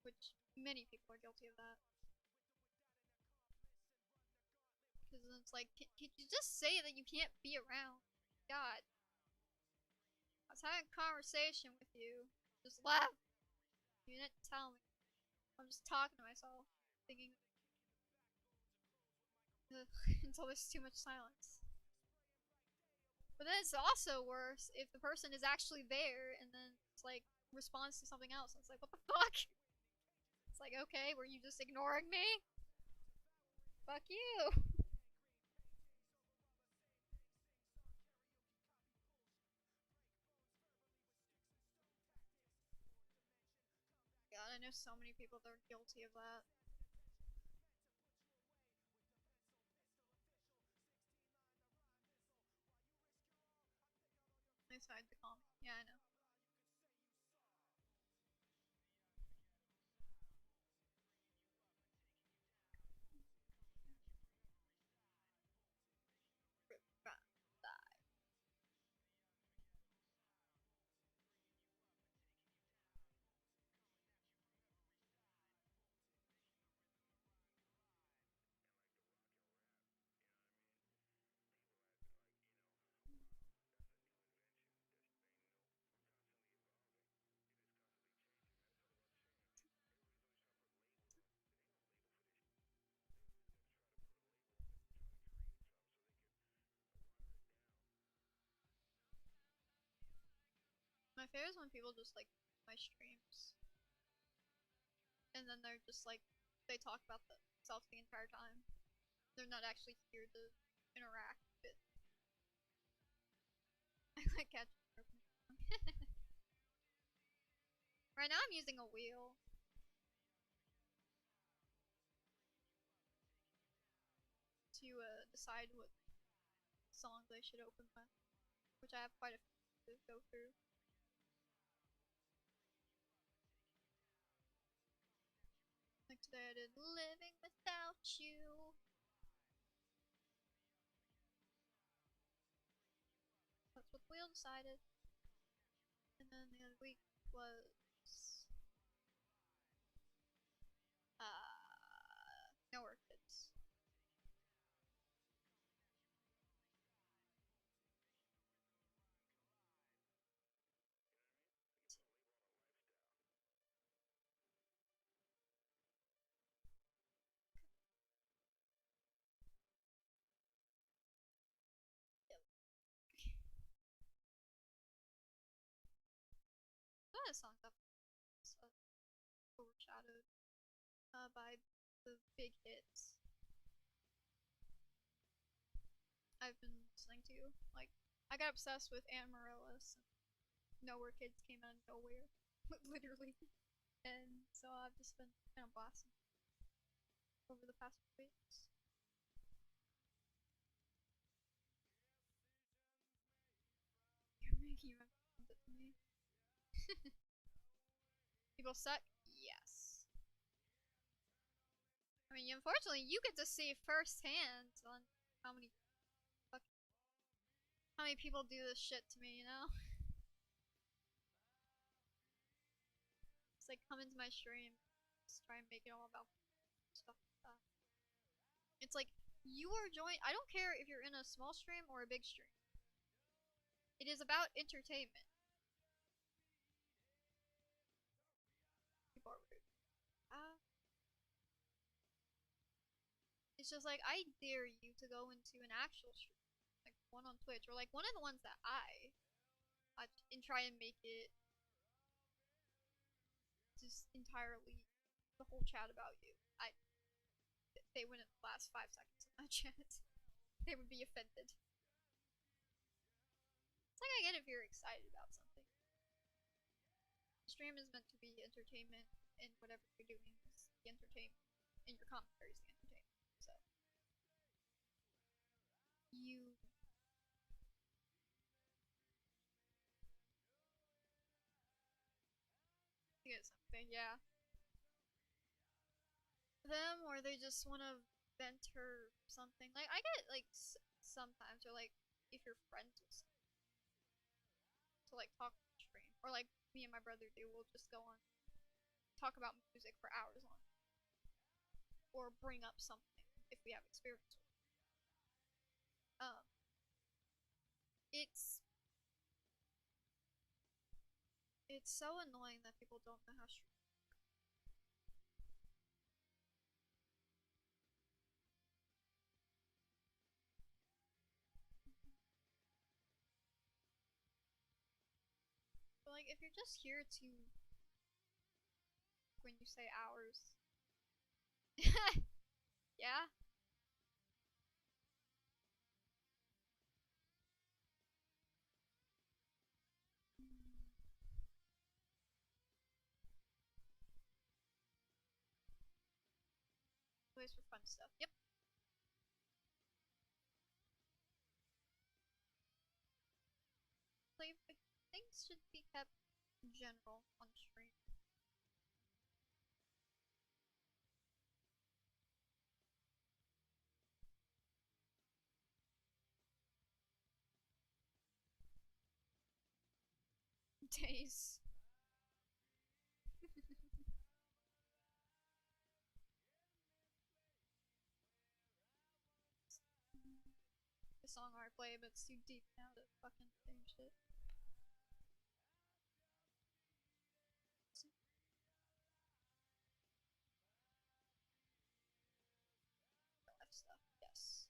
which many people are guilty of that. Because it's like, can you just say that you can't be around? God, I was having a conversation with you, just left. You didn't tell me. I'm just talking to myself, thinking until there's too much silence. But then it's also worse if the person is actually there and then it's like responds to something else. And it's like, what the fuck? It's like, okay, were you just ignoring me? Fuck you. God, I know so many people that are guilty of that. They tried to call me. Yeah, I know. My favorite is when people just like my streams and then they're just like they talk about themselves the entire time. They're not actually here to interact. But I like catching right now I'm using a wheel to decide what songs I should open with, which I have quite a few to go through. Like today I did Living Without You. That's what the wheel decided. And then the other week was no orchids. Yep. One of the songs up was overshadowed by the big hits I've been listening to. Like, I got obsessed with Amaryllis. And Nowhere Kids came out of nowhere. literally. And so I've just been kind of blasting over the past few weeks. You're making it to me. People suck? Yes. I mean, unfortunately, you get to see firsthand on how many how many people do this shit to me, you know? It's like come into my stream, just try and make it all about stuff like that. It's like you are I don't care if you're in a small stream or a big stream. It is about entertainment. People are rude. It's just like I dare you to go into an actual stream, like one on Twitch or like one of the ones that I watch, and try and make it just entirely the whole chat about you. They wouldn't last 5 seconds in that chat. They would be offended. It's like I get if you're excited about something. The stream is meant to be entertainment, and whatever you're doing is the entertainment, and your commentary is the entertainment. So you get something, yeah. Them, or they just want to vent or something. Like I get like sometimes, or like if you're friends with someone, to like talk on stream, or like me and my brother do, we'll just go on talk about music for hours on, or bring up something if we have experience with it. It's so annoying that people don't know how stream. But like if you're just here to when you say hours. Yeah. Place for fun stuff. Yep. Like things should be kept general on stream. Days. The song I play, but it's too deep now to fucking change it. Life stuff, yes.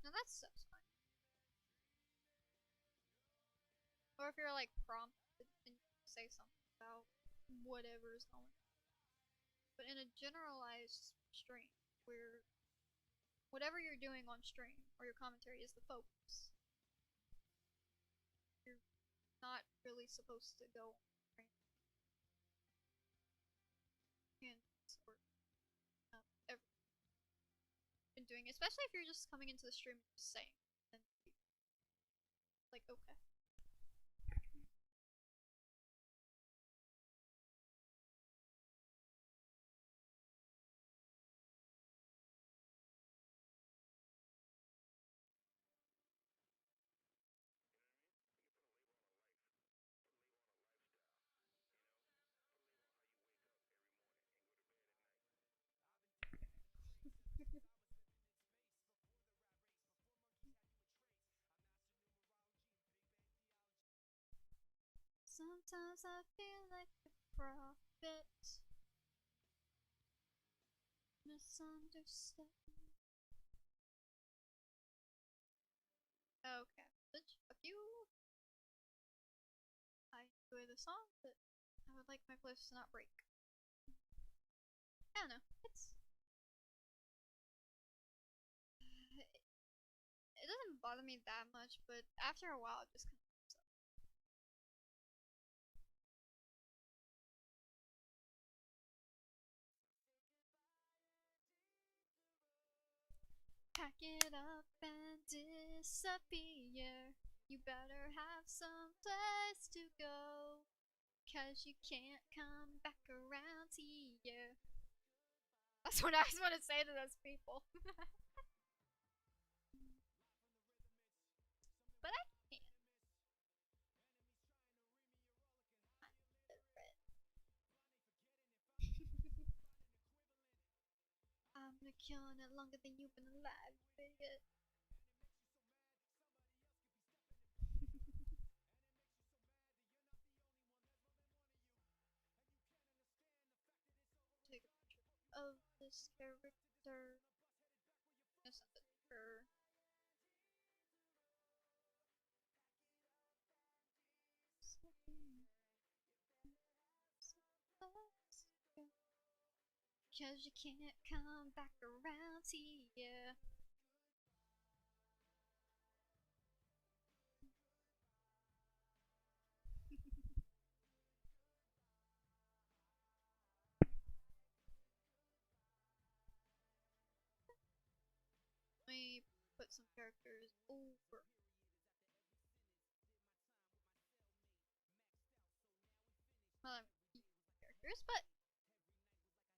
No, that stuff's fine. Or if you're like prompted and you say something about whatever's going on. But in a generalized stream, where whatever you're doing on stream or your commentary is the focus, you're not really supposed to go on stream and or everything you've been doing, especially if you're just coming into the stream and just saying, then like okay. Sometimes I feel like a prophet, misunderstood. Okay, bitch, fuck you. I enjoy the song, but I would like my playlist to not break. I don't know. It doesn't bother me that much, but after a while, it just kind of comes up. Pack it up and disappear. You better have some place to go, 'cause you can't come back around here. That's what I just want to say to those people. But I can't. I'm gonna kill it longer than you've been alive, bigot. Take a picture of this character. Yes, her. Cause you can't come back around here. Let me put some characters over. Well, I'm keep characters, but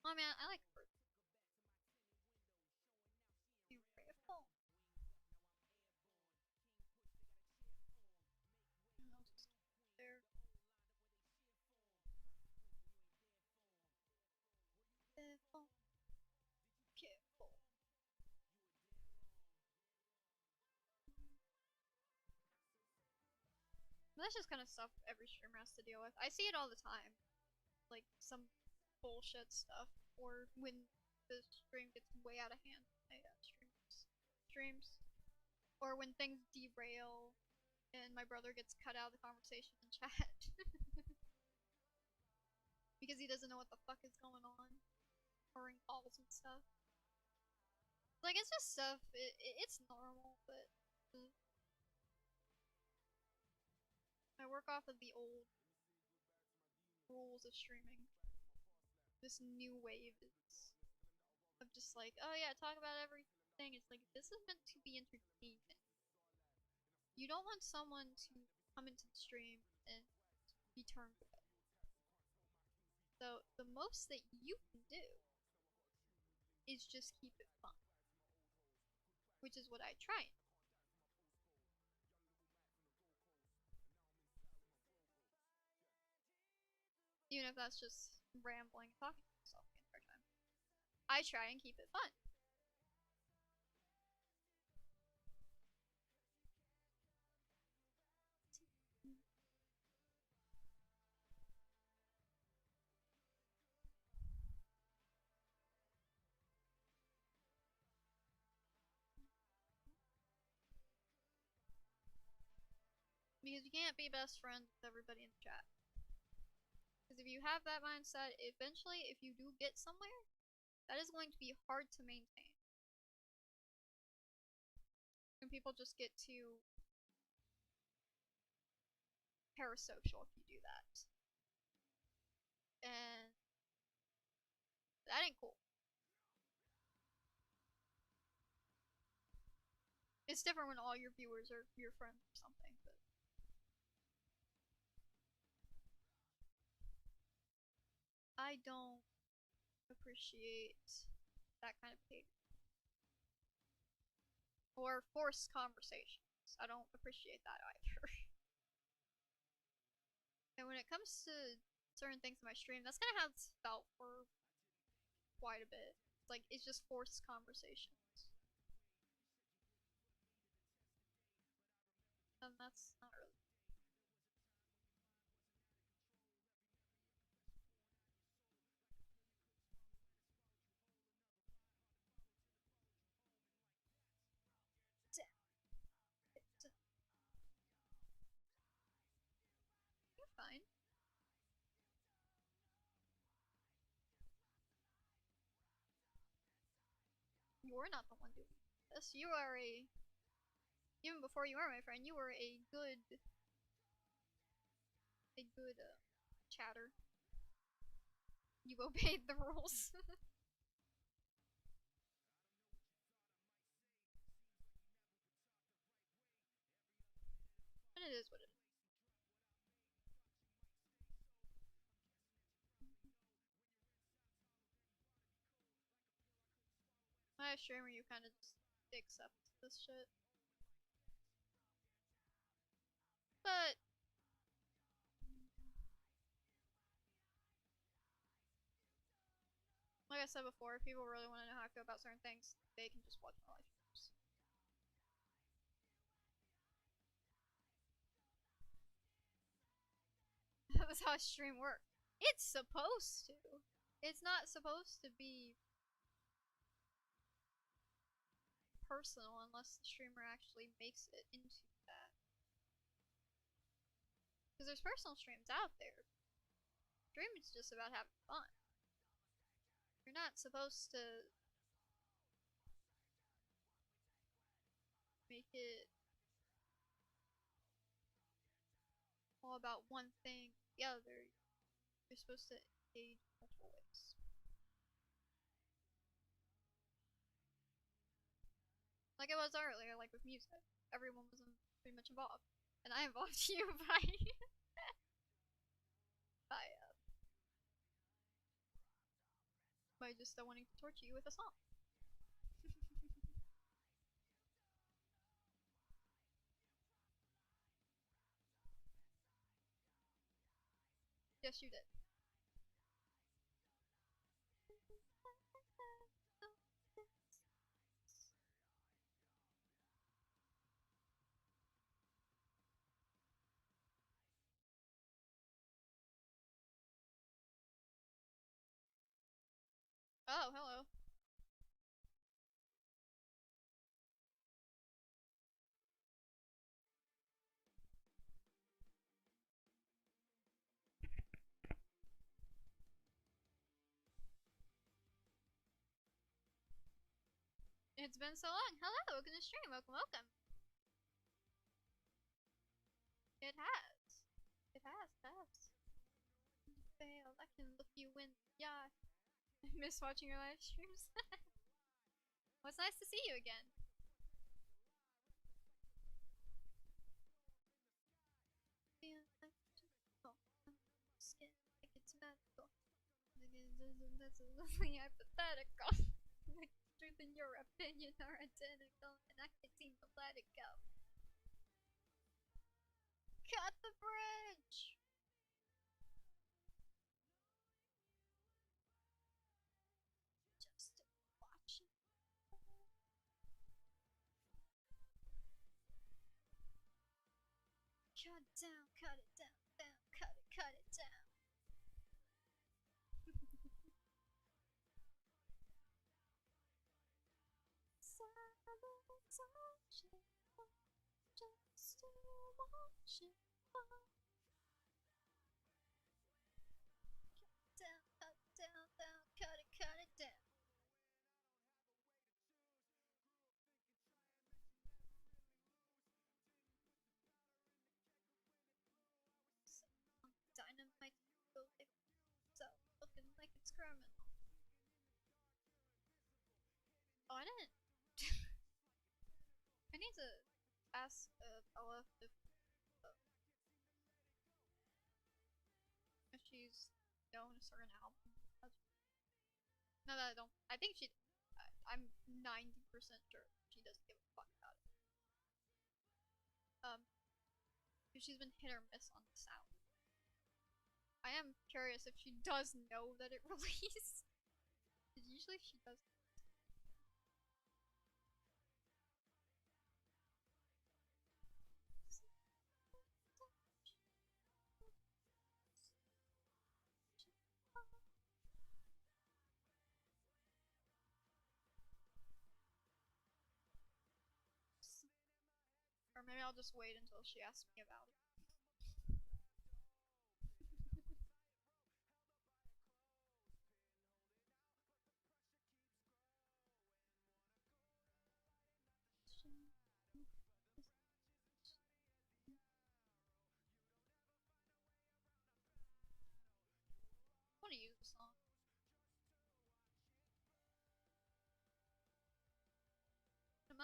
oh man, I like her. Beautiful. There. Careful. Careful. That's just kind of stuff every streamer has to deal with. I see it all the time. Like some bullshit stuff, or when the stream gets way out of hand. Streams, or when things derail, and my brother gets cut out of the conversation in chat because he doesn't know what the fuck is going on, or in calls and stuff. Like it's just stuff. It's normal, but I work off of the old rules of streaming. This new wave is of just like, oh yeah, talk about everything. It's like, this is meant to be entertainment. You don't want someone to come into the stream and be turned away. So the most that you can do is just keep it fun, which is what I try. Even if that's just rambling and talking to myself the entire time. I try and keep it fun. Because you can't be best friends with everybody in the chat. Because if you have that mindset, eventually, if you do get somewhere, that is going to be hard to maintain. And people just get too parasocial if you do that. And that ain't cool. It's different when all your viewers are your friends or something, but I don't appreciate that kind of hate. Or forced conversations. I don't appreciate that either. And when it comes to certain things in my stream, that's kind of how it's felt for quite a bit. It's like, it's just forced conversations. And that's not really. You're fine. You're not the one doing this. You are a Even before you were my friend, you were a good chatter. You obeyed the rules. But it is what it is. My streamer, you kind of just accept this shit. But like I said before, if people really want to know how I feel about certain things, they can just watch my live streams. That's how a stream works. It's supposed to. It's not supposed to be personal unless the streamer actually makes it into that. Because there's personal streams out there. Streaming is just about having fun. You're not supposed to make it all about one thing or the other. You're supposed to engage multiple ways. Like I was earlier, like with music. Everyone was pretty much involved. And I involved you by by just wanting to torture you with a song. Yes, you did. Oh, hello. It's been so long. Hello, welcome to the stream. Welcome, welcome. It has. It has. Failed. I can look you in. Yeah. I miss watching your live streams. Well, it's nice to see you again. Skin like it's magical. That's only hypothetical. Like truth and your opinion are identical, and I can't seem to let it go. Cut the bridge! Just watch it. Cut it down, cut it down, cut it down. Just to watch it fall. Cut it down, cut it down. Dynamite will lick itself, looking like it's criminal. Oh, I didn't. I need to ask Bella if she's known a certain album. No, that I don't. I think she. I'm 90% sure she doesn't give a fuck about it. Because she's been hit or miss on the sound. I am curious if she does know that it released. Usually she does. Or maybe I'll just wait until she asks me about it.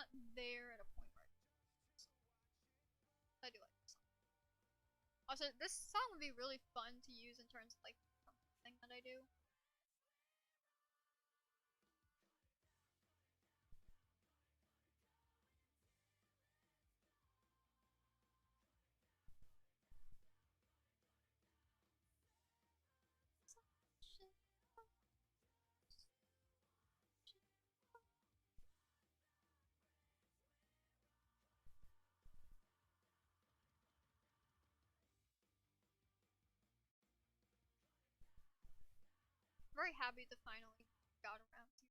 not there at a point where I do like this song. Also, this song would be really fun to use in terms of like something that I do. Very happy to finally got around to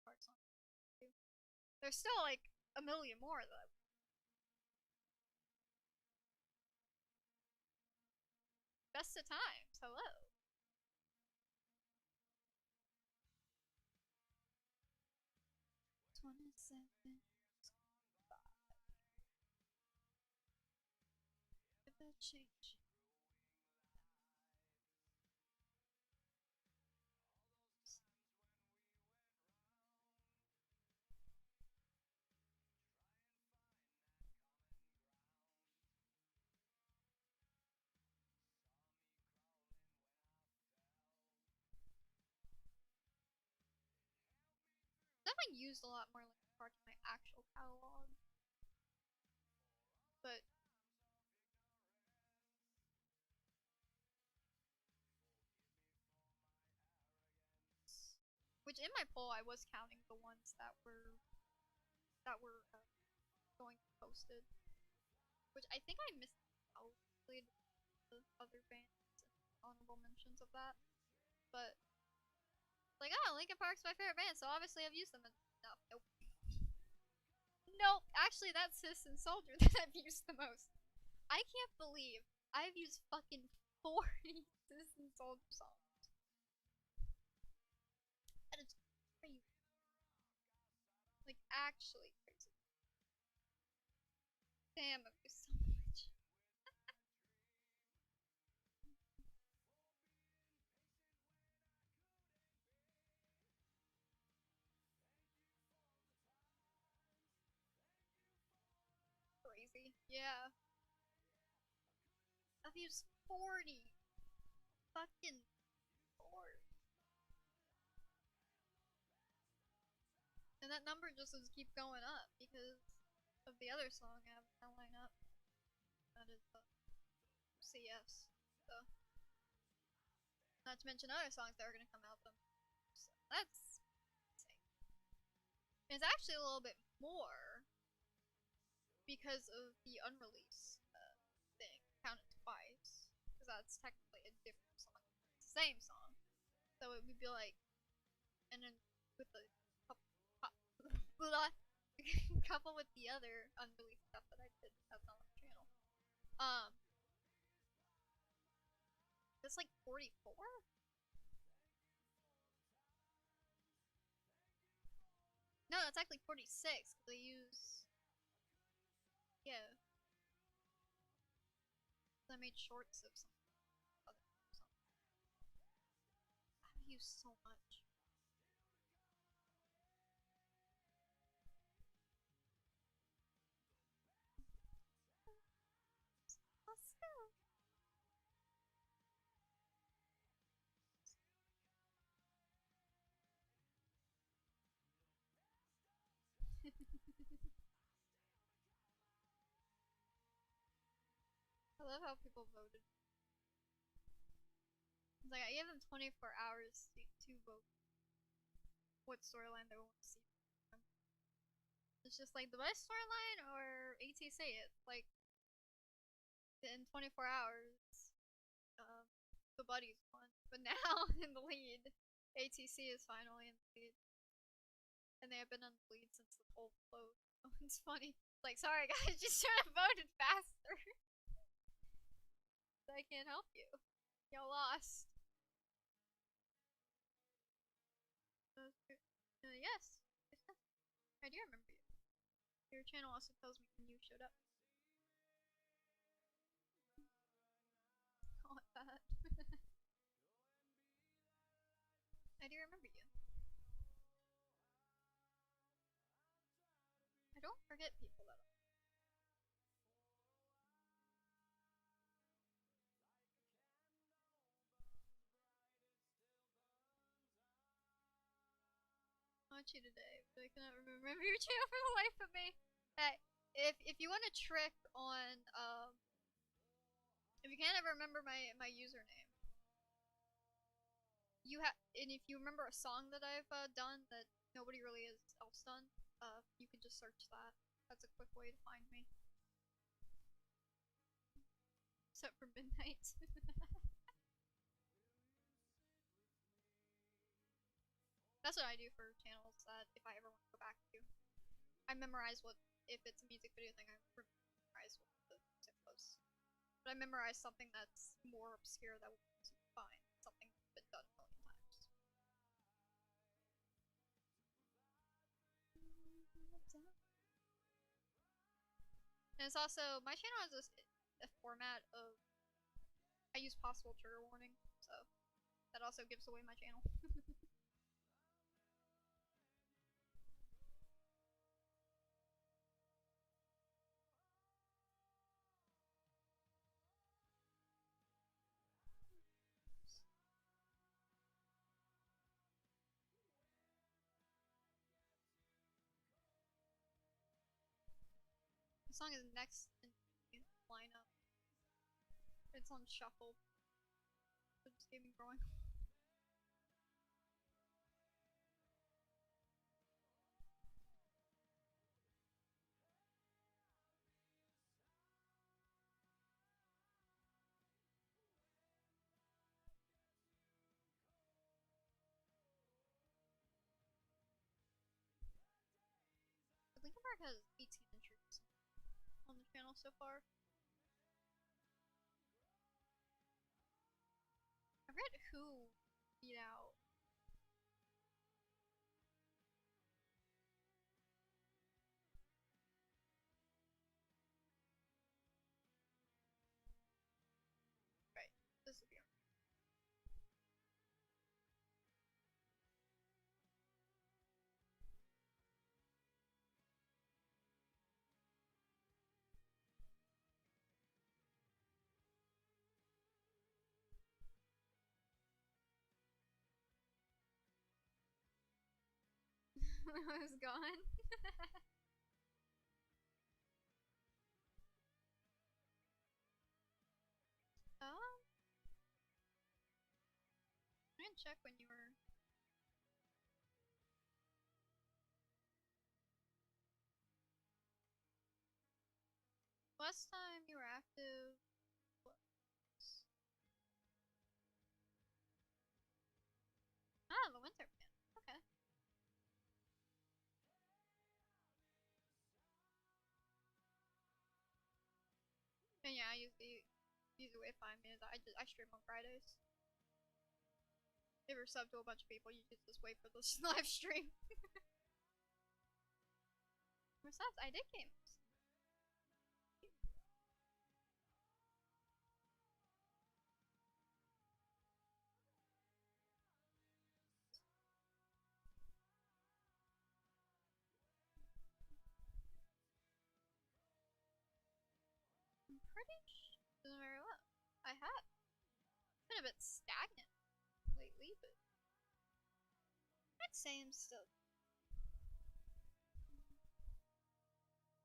parts on it. There's still like a million more though. Best of times, hello. $27. If that change. Definitely used a lot more like parts of my actual catalog. But which in my poll I was counting the ones that were going posted, which I think I missed probably the other bands and honorable mentions of that, but like, oh, Linkin Park's my favorite band, so obviously I've used them enough. Nope. Nope, actually that's Sis and Soldier that I've used the most. I can't believe I've used fucking 40 Sis and Soldier songs. That is crazy. Like, actually crazy. Damn, I've used so much. Crazy. Yeah. I've used 40. Fucking 40. And that number just does keep going up because of the other song I have in my lineup. That is CS. So, not to mention other songs that are gonna come out. So that's insane. And it's actually a little bit more because of the unreleased thing. Count it twice. Because that's technically a different song. It's the same song. So it would be like, and then with the couple with the other unreleased stuff that I did that's not on the channel. It's like 44? No, it's actually 46 because they use. Yeah. I made shorts of some other song. I've used so much. Still. I love how people voted. It's like I gave them 24 hours to vote what storyline they want to see. It's just like the best storyline or ATC. It's like in 24 hours, the buddies won, but now in the lead, ATC is finally in the lead, and they have been in the lead since the poll closed. It's funny. It's like, sorry guys, you should have voted faster. I can't help you. Y'all lost. Yes. I do remember you. Your channel also tells me when you showed up. Oh, bad. I do remember you. I don't forget people that I want you today, but I cannot remember your channel for the life of me. Hey, if you want a trick on if you can't ever remember my username, you have, and if you remember a song that I've done that nobody really else done, you can just search that. That's a quick way to find me. Except for midnight. That's what I do for channels that if I ever want to go back to. I memorize what, if it's a music video thing, I memorize what the music was. But I memorize something that's more obscure that will be fine. Something that's been done a million times. And it's also, my channel has a format of, I use possible trigger warning, so that also gives away my channel. The song is next in the lineup. It's on shuffle. So just keep me growing. Linkin Park has 18 entries on the channel so far. I forget who beat out. Right, this would be I was gone. I didn't check when you were. Last time you were active was. Ah, the winter man. Okay. And yeah, I usually wait 5 minutes. I stream on Fridays. If you're sub to a bunch of people, you just wait for this live stream. Besides, I did games. I'm pretty sure doing very well. I have been a bit stagnant lately, but I'd say I'm still.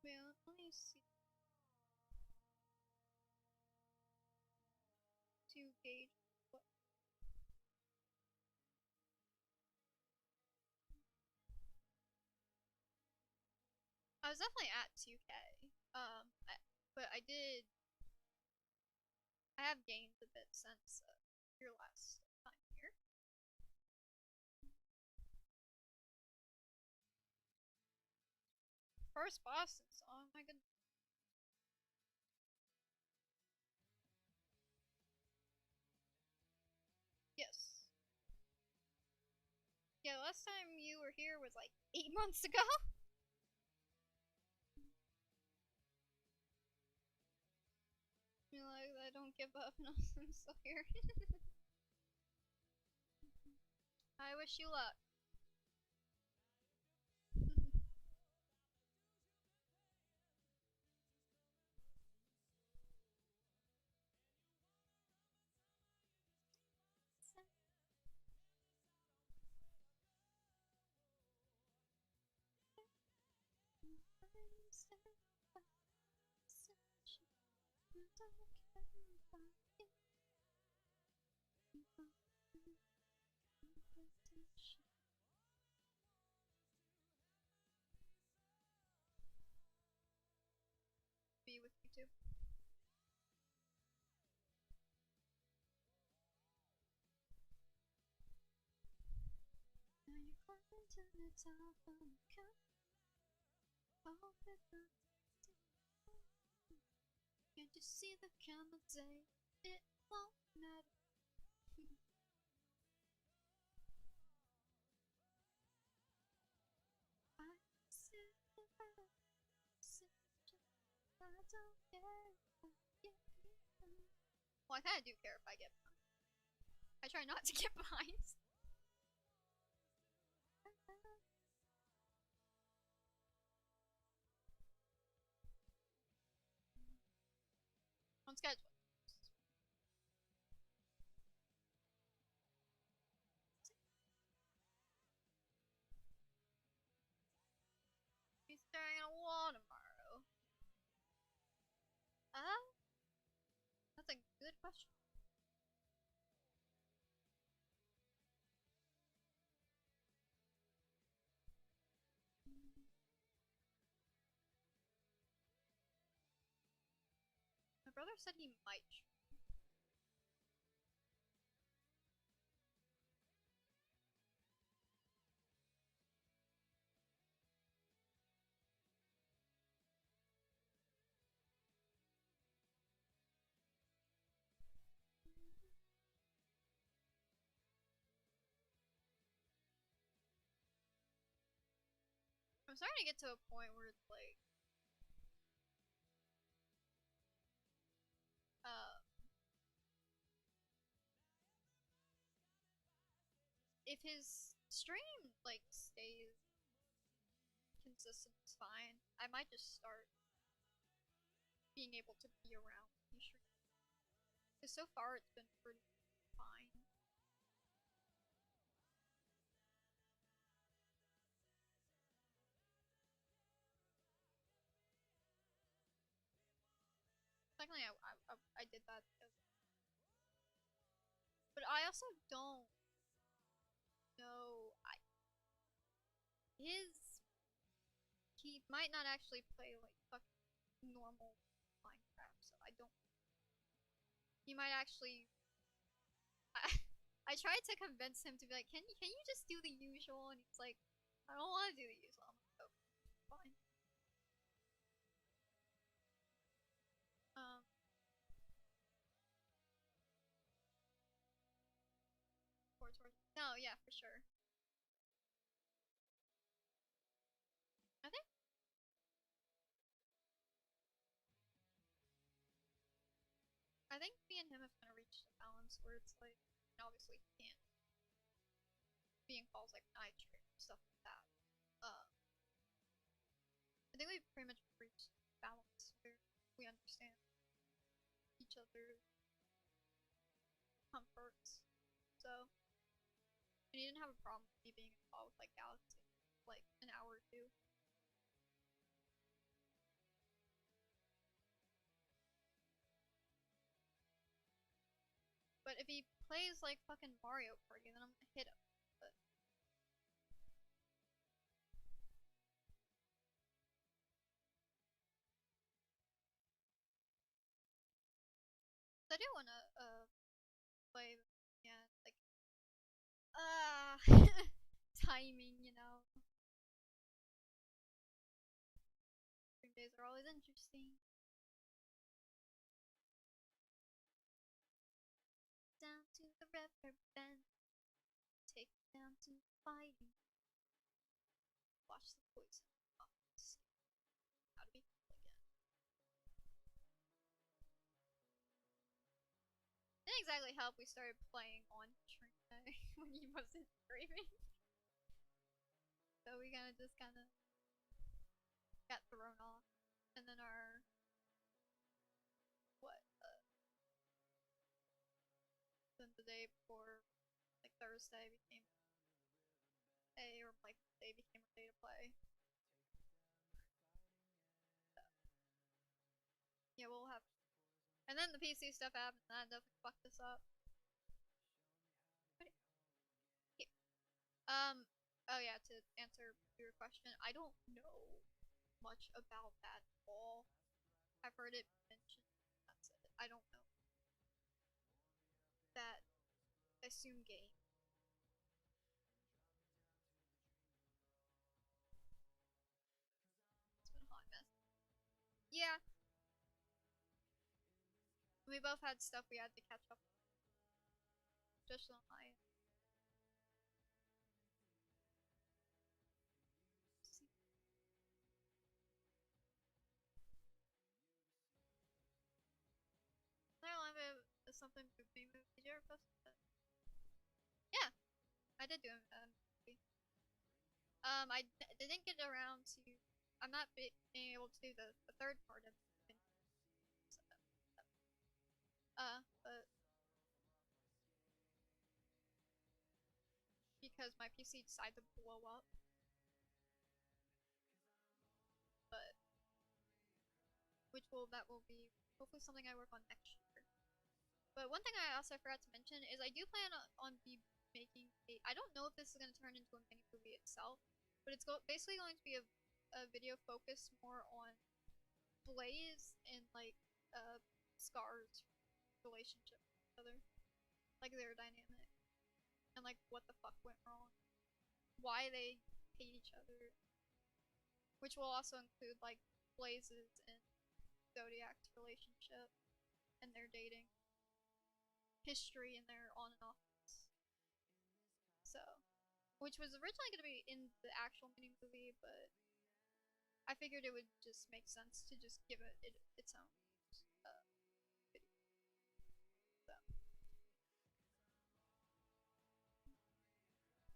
Well, let me see. To gauge what. I was definitely at 2K. But I have gained a bit since your last time here. First bosses, oh my goodness. Yes. Yeah, last time you were here was like 8 months ago. You're like, I don't give up, and I'm still here. I wish you luck. Be with YouTube. Now you're climbing to the top of the cup. Can't you see the come a day? It won't matter. I sit I don't care if I get behind. Well, I kinda do care if I get behind. I try not to get behind. On schedule. He's staring at a wall tomorrow. That's a good question. My brother said he might. I'm starting to get to a point where it's like, if his stream like stays consistent, it's fine. I might just start being able to be around these streams. Because so far it's been pretty fine. Technically, I did that because, but I also don't know. He might not actually play like fucking normal Minecraft, so I don't. He might actually. I tried to convince him to be like, can you just do the usual? And he's like, I don't want to do the usual. I'm like, oh, fine. No, yeah, for sure. I think me and him have kind of reached a balance where it's like, obviously he can't be in calls like nitrate and stuff like that. I think we've pretty much reached balance where we understand each other's comforts. So, and he didn't have a problem with me being in a call with like Galaxy, like an hour or two. But if he plays like fucking Mario Party, then I'm gonna hit him. But I do wanna play, yeah, like timing, you know. Stream days are always interesting. Down to the river bend, take me down to fighting. Watch the poison off the skin. How to be cool again. Didn't exactly help we started playing on stream when he wasn't streaming. So we kinda just kinda got thrown off. And then our what then the day before, like Thursday became a, or like the day became a day to play. And then the PC stuff happened, and that definitely fucked us up. Oh yeah, to answer your question, I don't know much about that at all. I've heard it mentioned, that's it. I don't know. That, I assume game. It's been a hot mess. Yeah. We both had stuff we had to catch up on. Just on my end. I don't have something to be movie. Did you ever post that? Yeah, I did do a movie. Didn't get around to. I'm not being able to do the third part of it. But because my PC decided to blow up. But that will be hopefully something I work on next year. But one thing I also forgot to mention is I do plan on making a. I don't know if this is going to turn into a mini movie itself, but it's basically going to be a video focused more on Blaze and like Scar's relationship with each other, like their dynamic, and like what the fuck went wrong, why they hate each other, which will also include like Blaze's and Zodiac's relationship and their dating history and their on and off. So, which was originally going to be in the actual mini movie, but I figured it would just make sense to just give it its own video. So.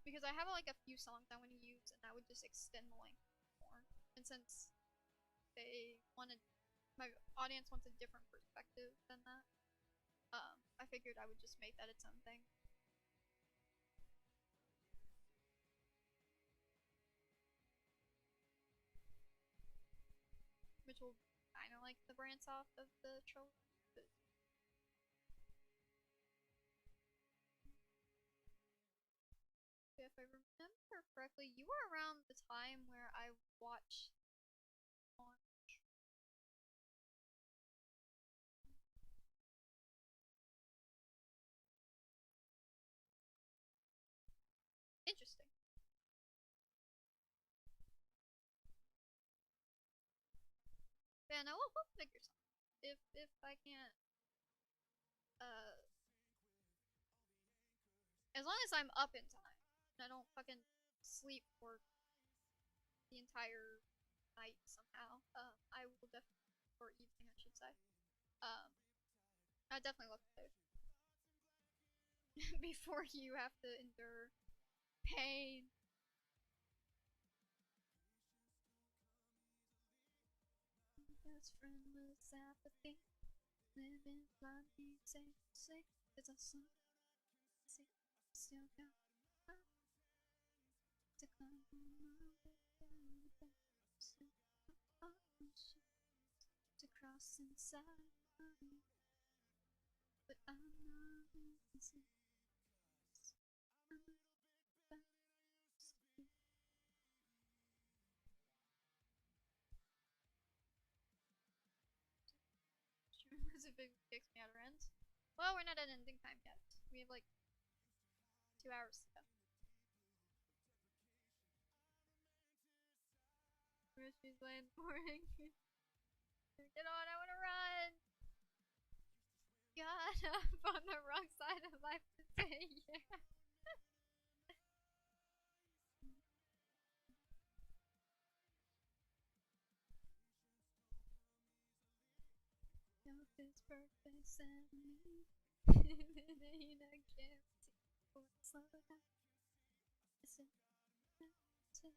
Because I have like a few songs I want to use, and that would just extend the length more. And since they wanted, my audience wants a different perspective than that, I figured I would just make that its own thing. Which will kind of like the branch off of the trilogy. If I remember correctly, you were around the time where I watched launch. Interesting. Yeah, no, we'll figure something. If I can't, as long as I'm up in time and I don't fucking sleep for the entire night somehow, I will definitely, or evening I should say, I definitely look at it before you have to endure pain. Best friend was apathy, living blindly, say, it's a song, see, still got to climb on my way down the best to cross inside of me, but I'm not easy. If it kicks me out or ends. Well, we're not at ending time yet. We have like 2 hours to go. She's playing morning. Get on, I wanna run! God, I'm on the wrong side of life today, yeah. His birthday sent me. It ain't a guarantee. Slow down. Listen. To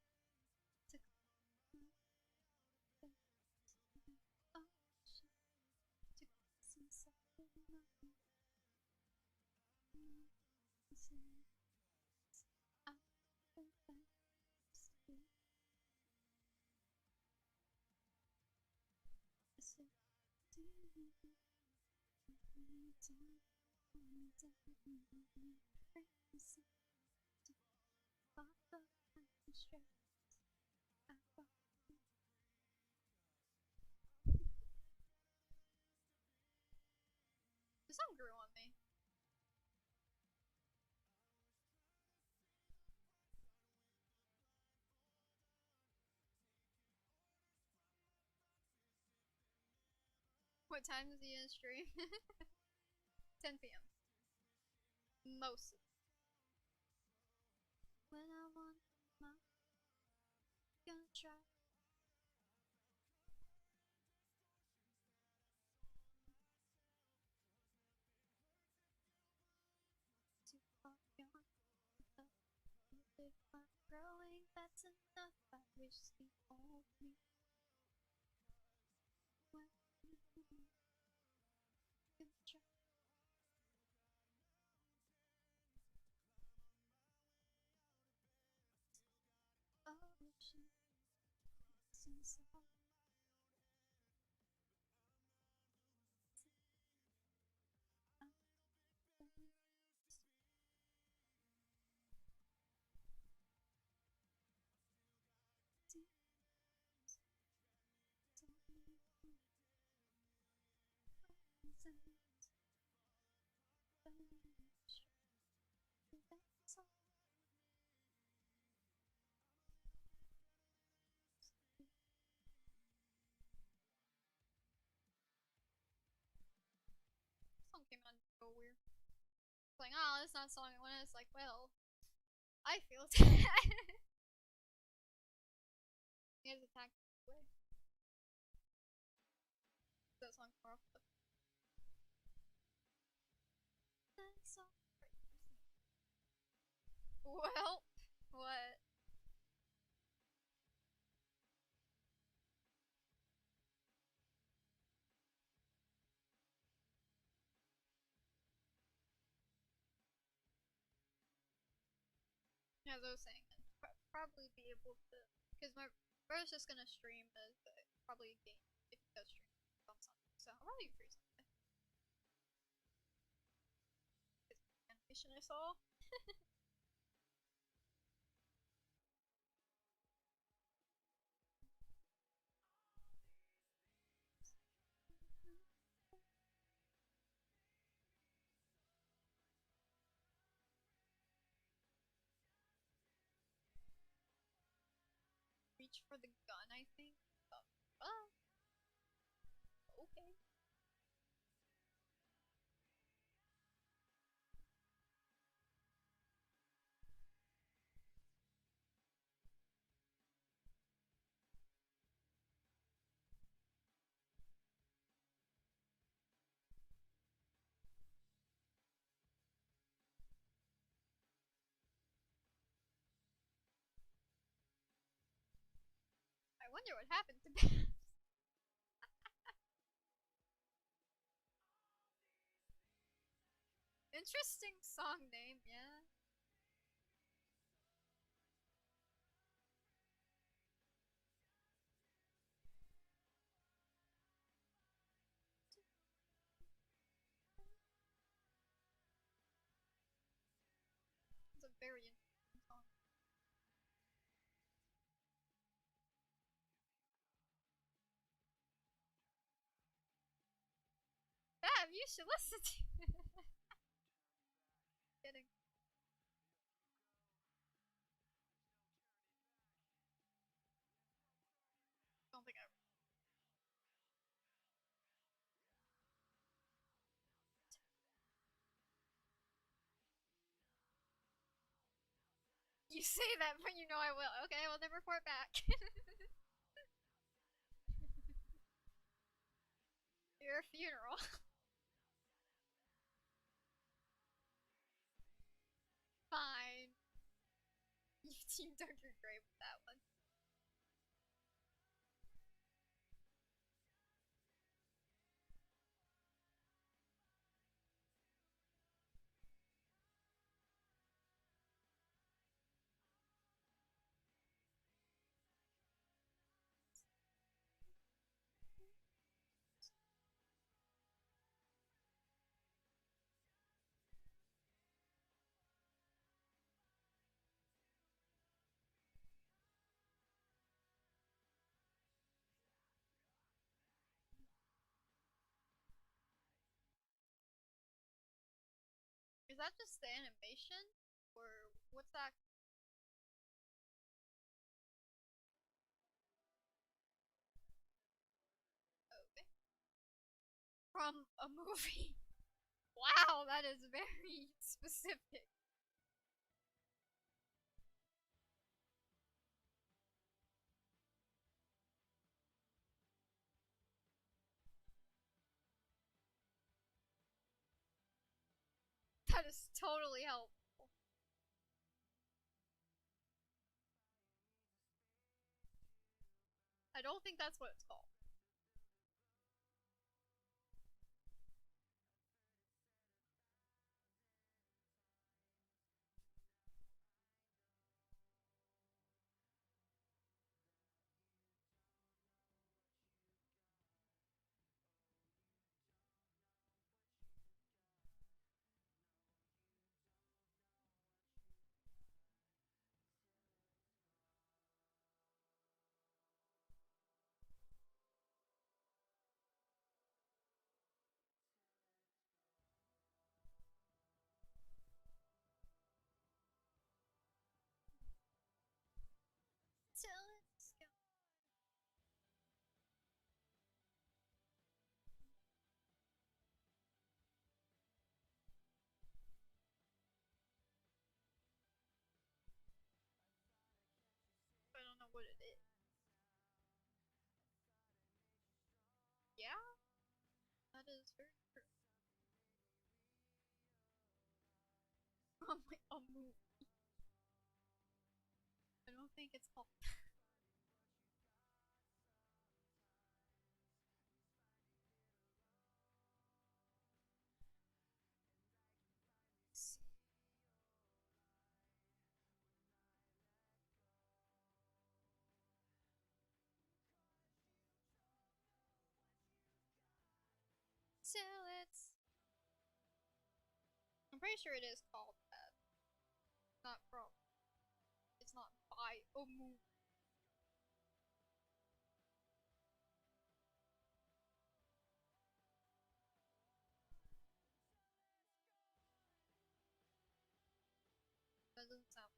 The song grew on me. What time is he in stream? 10 p.m. Most. When I want my gonna try. To far beyond the if I'm growing, that's enough. I wish the old me. When you gonna try. Ocean inside. Song came out so weird. It's like, oh, that's not a song I want. It's like, well, I feel sad. He has attacked this way. That song more off the. Well, what? As I was saying, probably be able to, because my brother's just gonna stream as probably a game if he does stream on Sunday. So I'll probably be free Sunday. His animation I saw. Reach for the gun, I think. Oh, okay. I wonder what happened to Babs. Interesting song name, yeah. It's a very interesting song. Bab, you should listen to it. Kidding. Don't think I. You say that, but you know I will. Okay, well then report back. Your funeral. Fine. You team dug your grave with that one. that just the animation? Or what's that? Okay. From a movie. Wow, that is very specific. That is totally helpful. I don't think that's what it's called. Till it's gone. I don't know what it is. Yeah, that is very true. From a movie. I don't think it's called. Till it's. I'm pretty sure it is called that. Not from. It's not by a movie. That doesn't sound.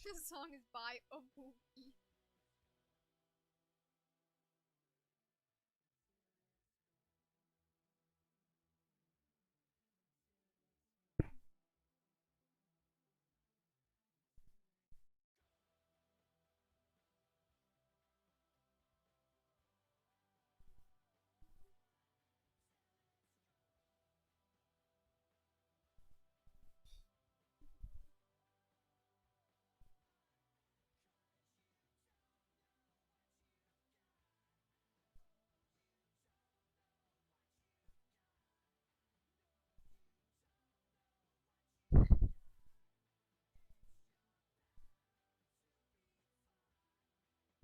This song is by a movie.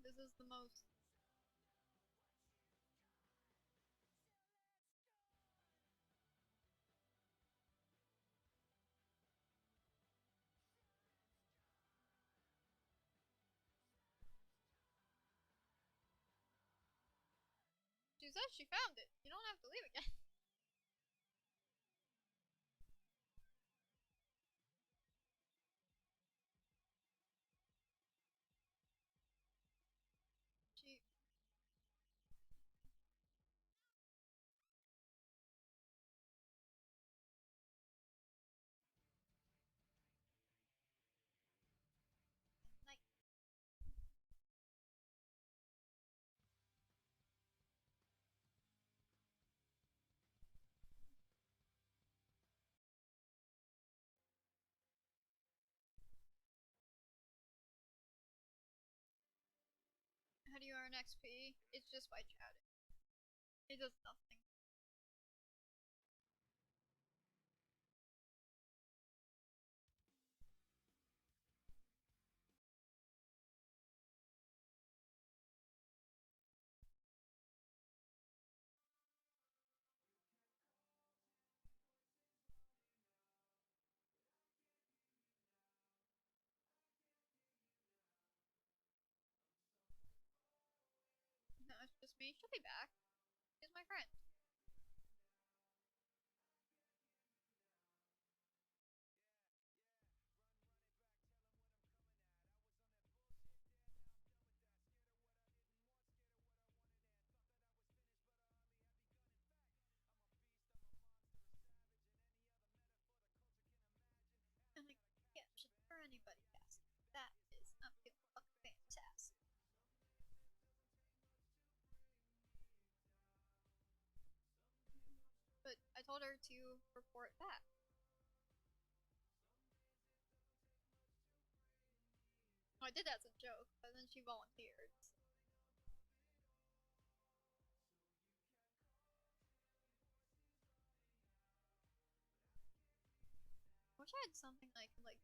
This is the most. She said she found it. You don't have to leave again. She. Like. How do you earn XP? It's just by chatting. It does nothing. she'll be back. She's my friend. And like, yeah, shit for anybody asking. That is fucking fantastic. But I told her to report back. I did that as a joke, but then she volunteered. I wish I had something I could like.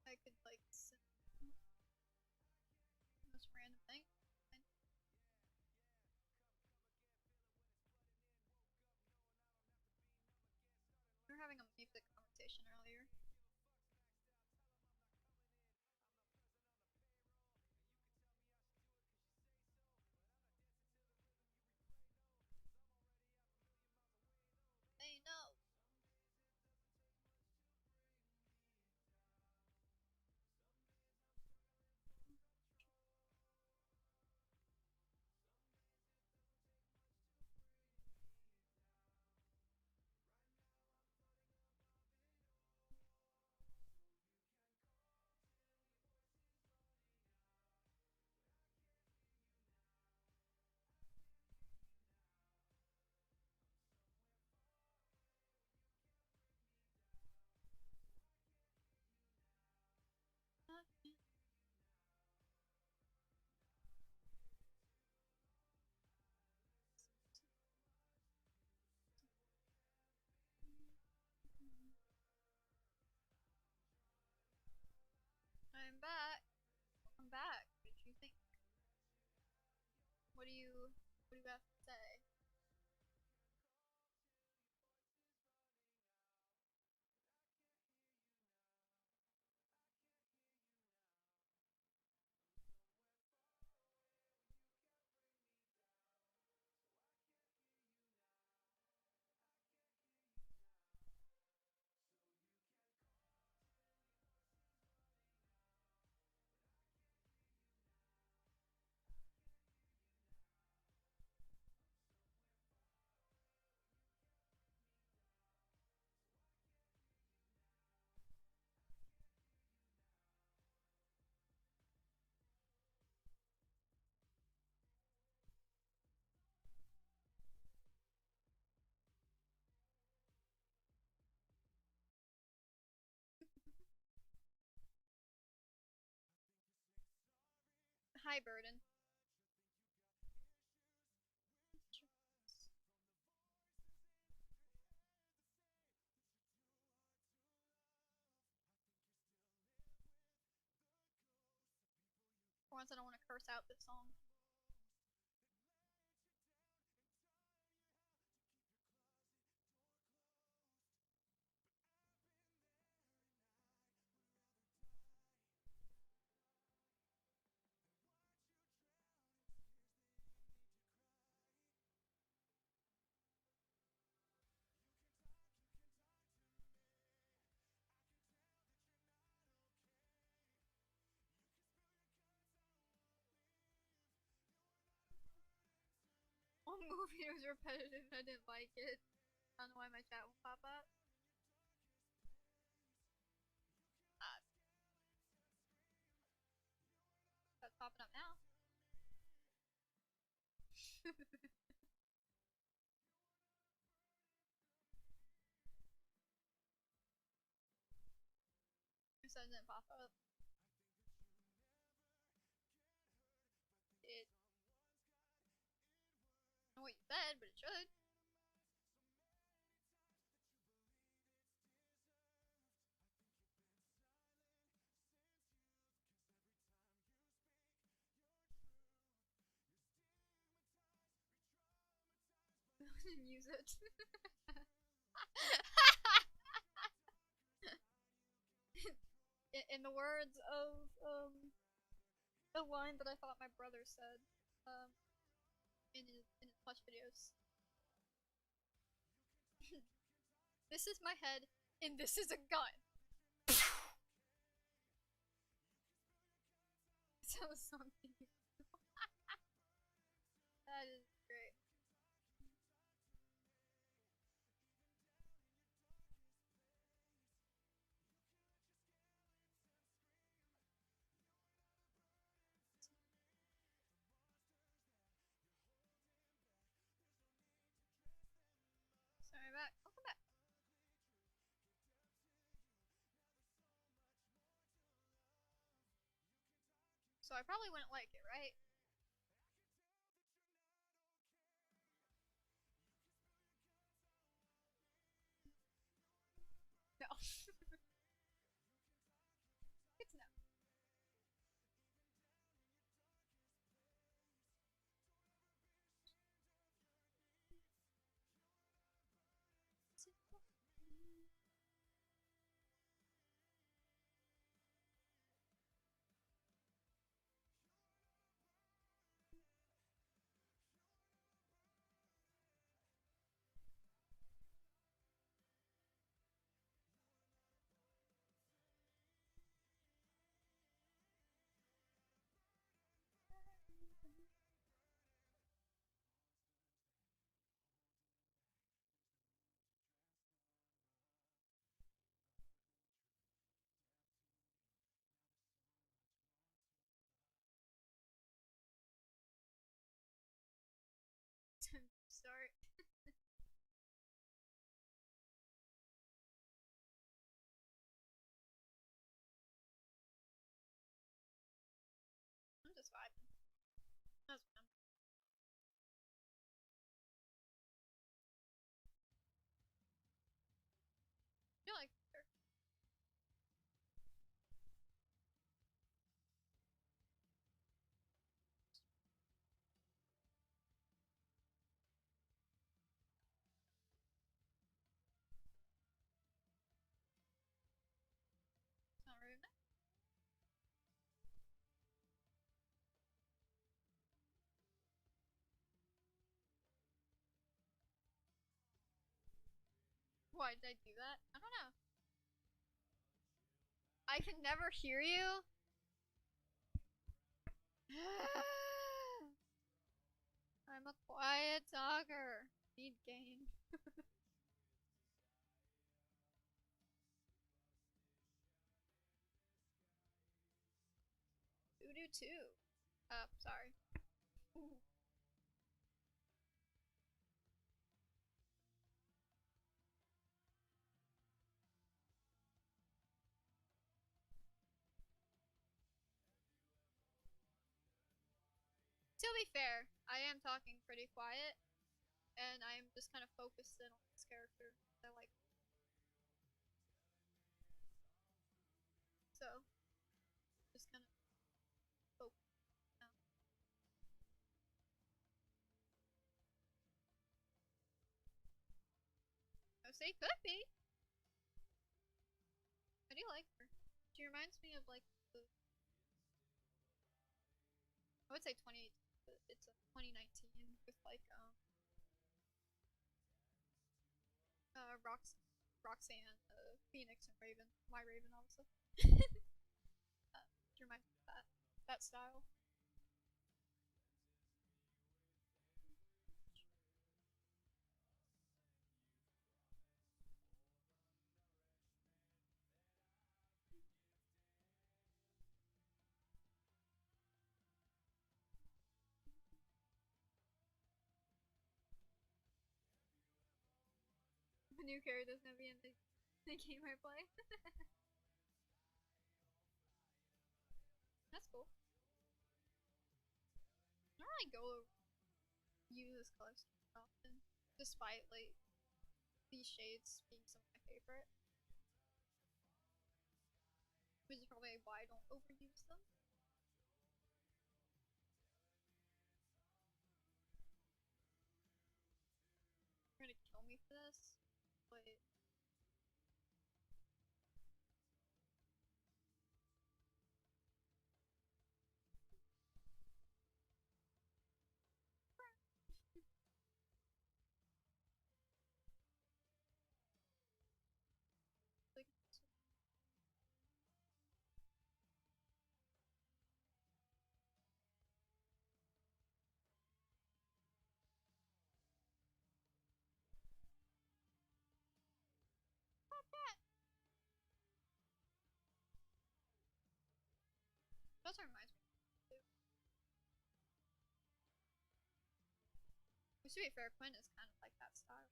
I could like this random thing. We were having a music conversation earlier. Hey, no. I'm back. Welcome back. What did you think? What do you have to say? Hi, Burden. For once, I don't want to curse out this song. One movie was repetitive. I didn't like it. I don't know why my chat won't pop up. Ah, that's popping up now. You said it didn't pop up. It. I don't know what you said, but it should. Use it. in the words of a line that I thought my brother said um, in his watch videos. This is my head, and this is a gun. So something. That is great. Sorry back. Welcome back. So I probably wouldn't like it, right? No. It's no. Start. I'm just vibing. That's what I'm. I feel like they're it's not rude. Why did I do that? I don't know. I can never hear you. I'm a quiet talker. Need game. Who do too? Sorry. Ooh. To be fair, I am talking pretty quiet, and I'm just kind of focused in on this character. I like. So, just kind of focus now. Oh, say could be. I do like her. She reminds me of like the. I would say 20. But it's a 2019 with like Roxanne, Phoenix, and Raven. My Raven, obviously. She reminds me of that style. The new character's gonna be in the game I play. That's cool. I don't really go use this color scheme often, despite like these shades being some of my favorite, which is probably why I don't overuse them. You're gonna kill me for this, but To be fair, Quinn is kind of like that style.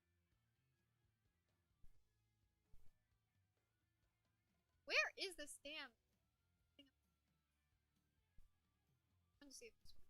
Where is the stamp? Let's see if this works.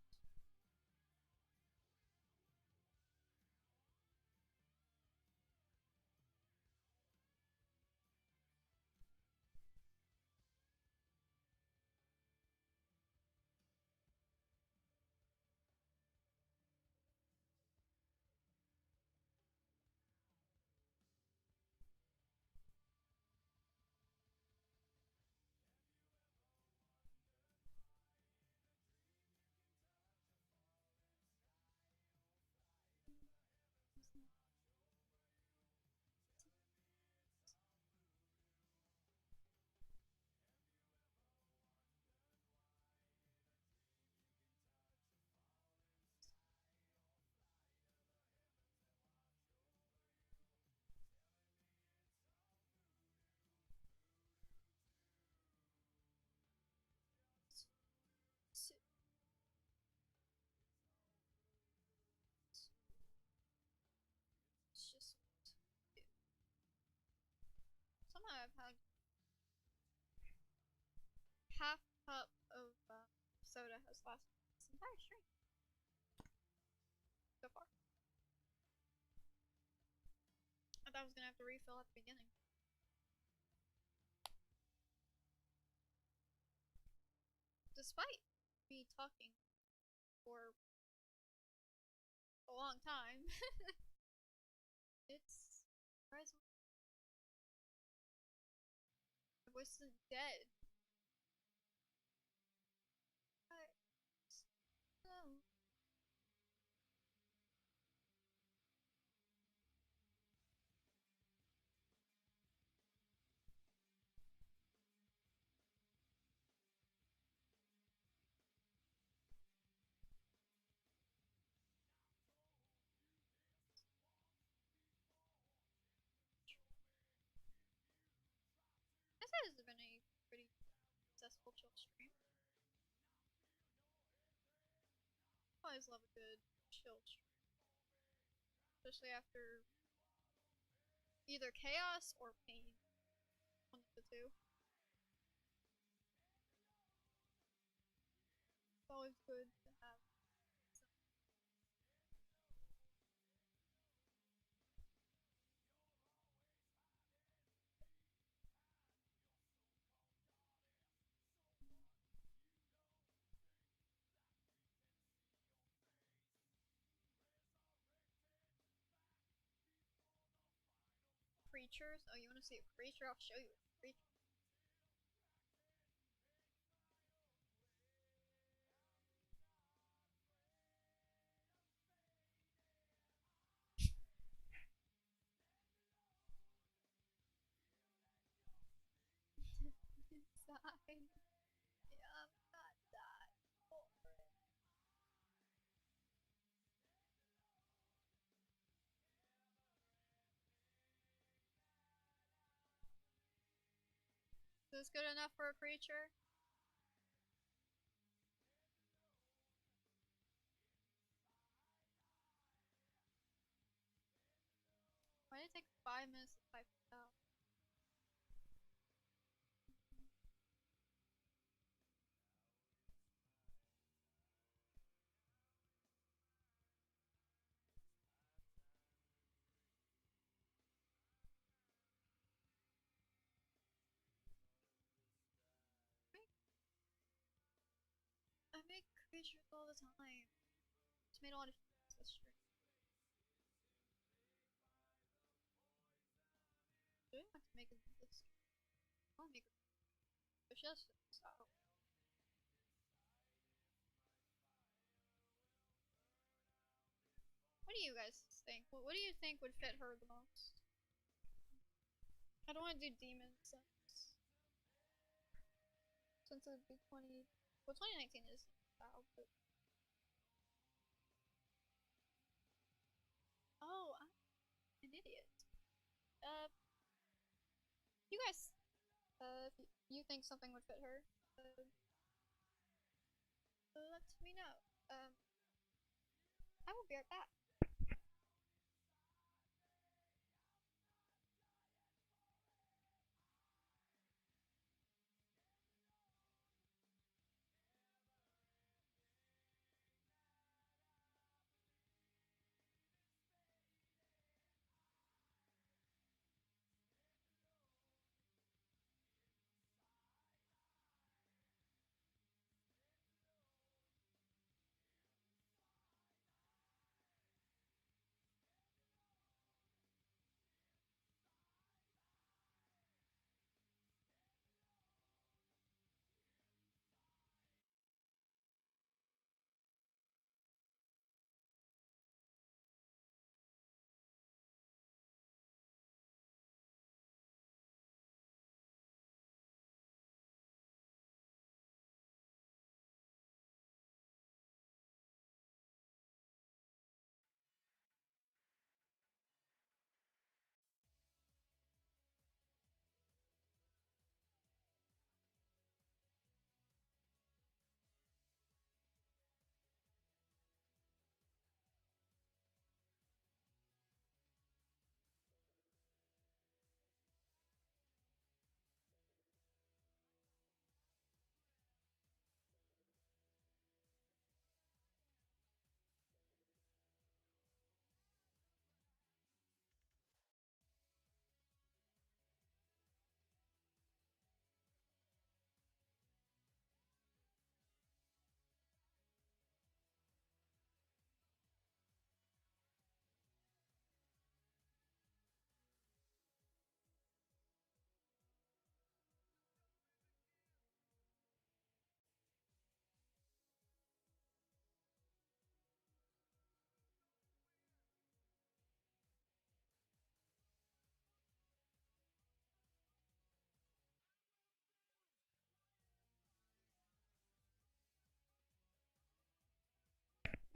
It's just somehow I've had half cup of soda has lasted this entire stream so far. I thought I was gonna have to refill at the beginning. Despite me talking for a long time, it's surprisingly my voice isn't dead. So this has been a pretty successful chill stream. I always love a good chill stream, especially after either chaos or pain. One of the two. It's always good to have some creatures. Oh, you want to see a creature? I'll show you a creature. Inside. Yeah, I'm not that boring. Is this good enough for a creature? Why did it take 5 minutes to type it out? I make creatures all the time. It's made a lot of this stream. Do I have to make a this? I'll make a. It's just so. What do you guys think? What do you think would fit her the most? I don't want to do demons since it would be 20. Well, 2019 is style, but. Oh, I'm an idiot. You guys, if you think something would fit her, let me know. I will be right back.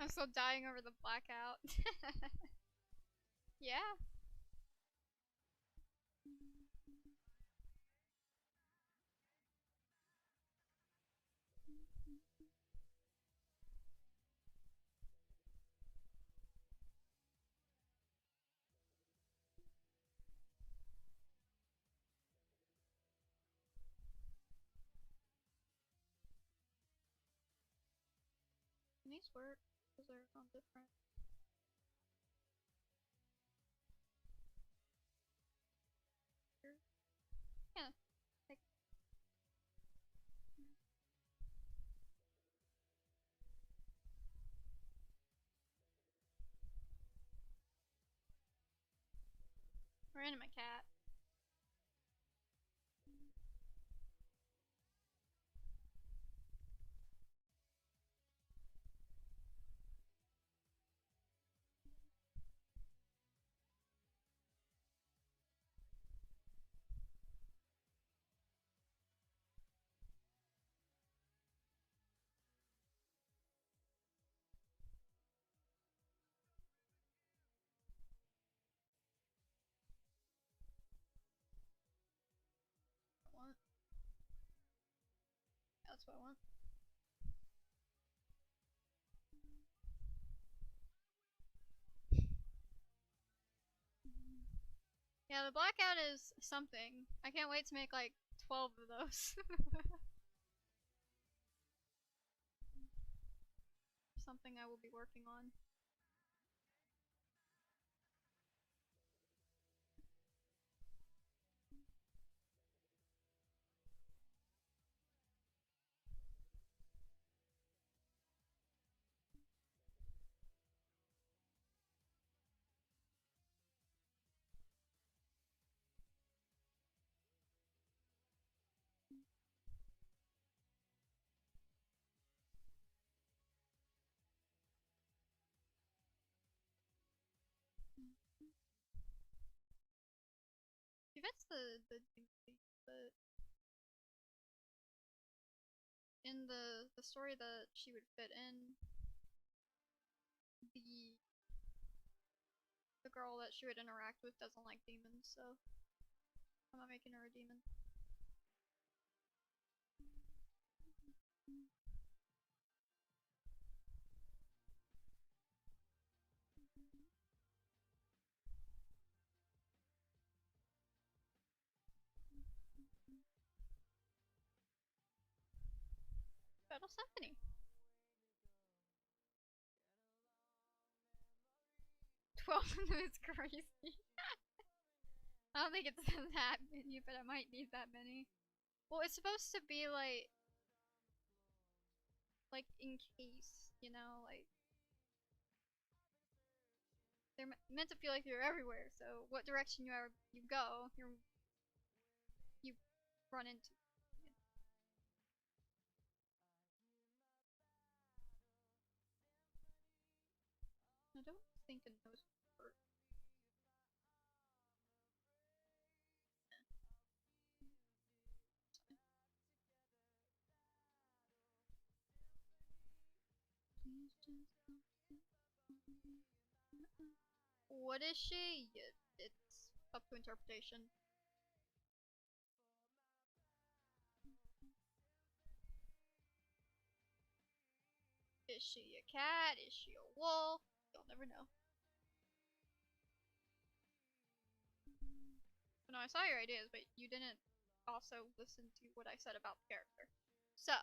I'm still dying over the blackout. Yeah. Can these work? Because they're on different. Yeah. Like, ran into my cat. What? That's what I want. Yeah, the blackout is something. I can't wait to make like 12 of those. Something I will be working on. She fits the in the story that she would fit in, the girl that she would interact with doesn't like demons, so I'm not making her a demon. Battle Symphony. 12 of them is crazy. I don't think it's that many, but I might need that many. Well, it's supposed to be like in case, you know, like they're meant to feel like you're everywhere. So what direction you go, you run into. I don't think a nose would work. What is she? It's up to interpretation. Is she a cat? Is she a wolf? You'll never know. No, I saw your ideas, but you didn't also listen to what I said about the character. So,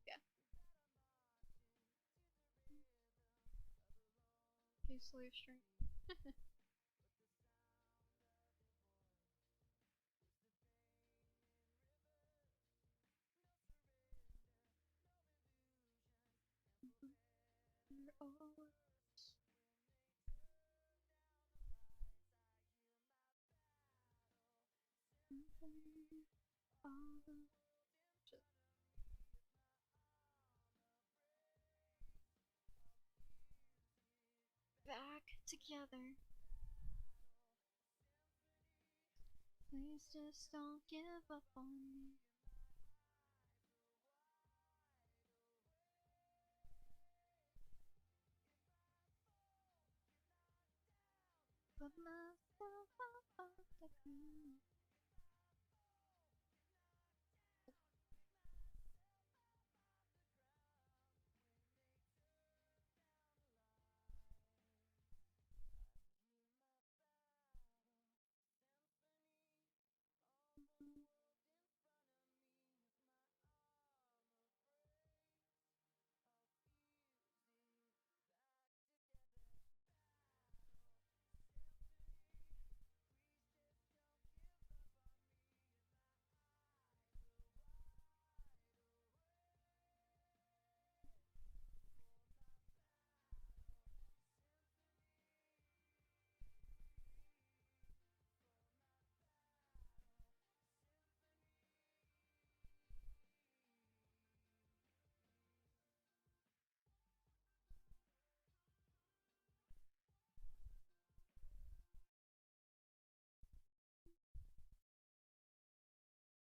yeah. Peace, sleeve stream. Back together. Please just don't give up on me. Put myself on the ground.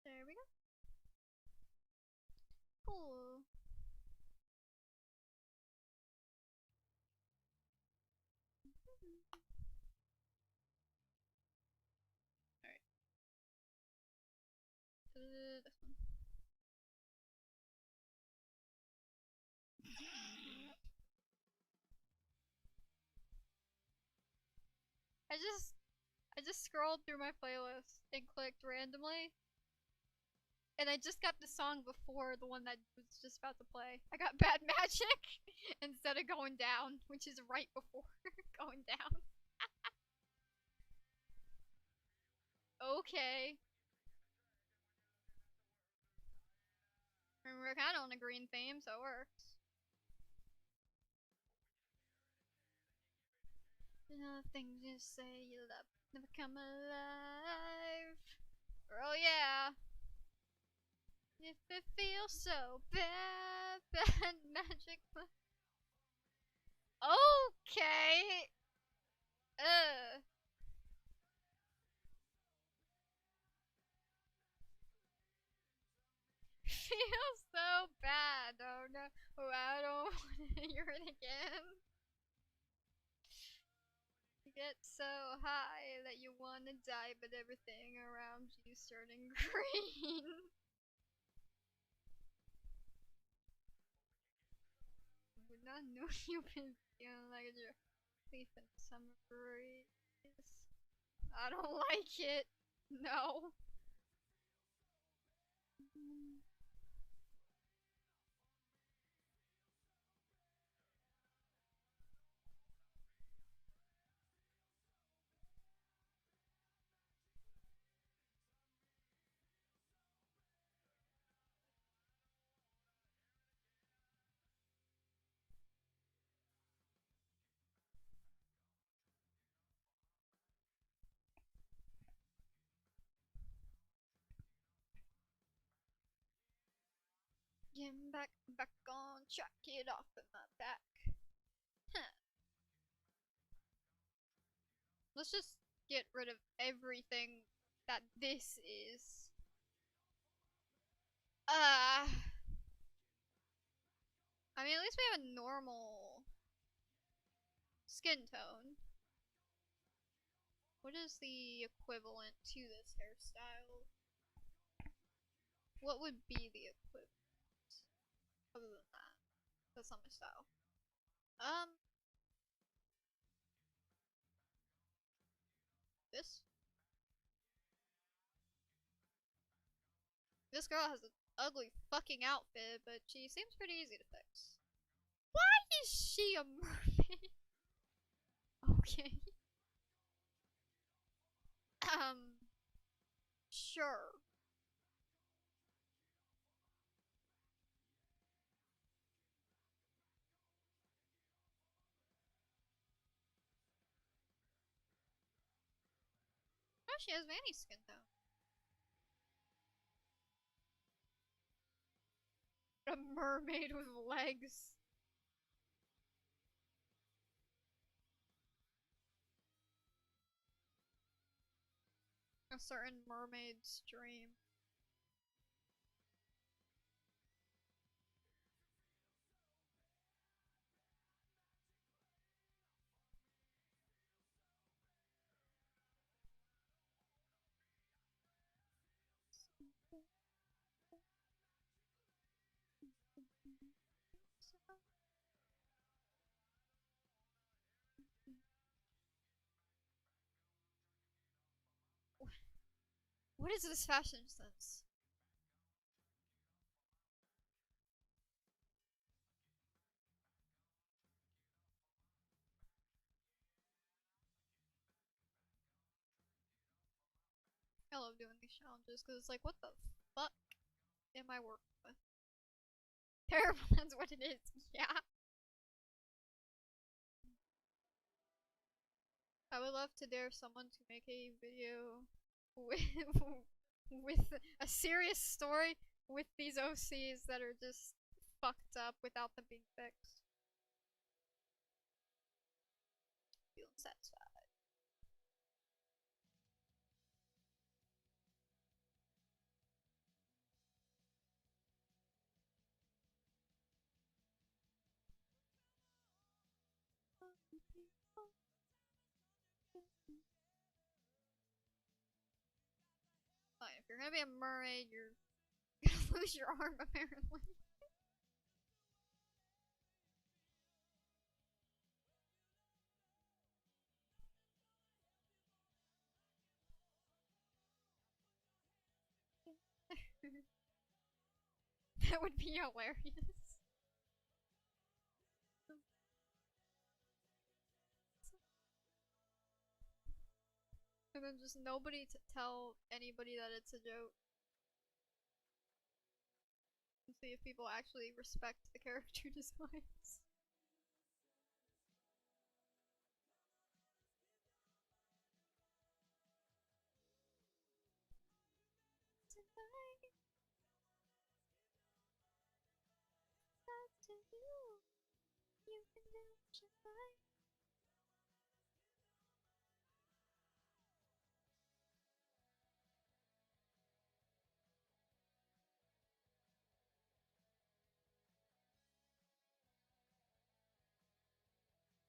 There we go. Cool. Alright. This one. I just scrolled through my playlist and clicked randomly, and I just got the song before the one that was just about to play. I got Bad Magic instead of Going Down, which is right before Going Down. Okay. I mean, we're kind of on a green theme, so it works. You know the things you say you love never come alive. Oh yeah. If it feels so bad, bad magic. Okay. Feels so bad. Oh no. Oh, I don't want to hear it again. You get so high that you want to die, but everything around you's turning green. Would not know you've been feeling like you're leaving summer breeze. I don't like it. No. Getting back on track, get off of my back. Huh. Let's just get rid of everything that this is. I mean, at least we have a normal skin tone. What is the equivalent to this hairstyle? What would be the equivalent other than that? That's not my style. This? This girl has an ugly fucking outfit, but she seems pretty easy to fix. Why is she a mermaid? Okay. Sure. Oh, she has Vanny skin though. A mermaid with legs. A certain mermaid's dream. What is this fashion sense? I love doing these challenges because it's like, what the fuck am I working with? Terrible, that's what it is. Yeah. I would love to dare someone to make a video with, with a serious story with these OCs that are just fucked up without them being fixed. Feeling satisfied. Fine, if you're gonna be a mermaid, you're gonna lose your arm apparently. That would be hilarious. And then just nobody to tell anybody that it's a joke. And see if people actually respect the character designs.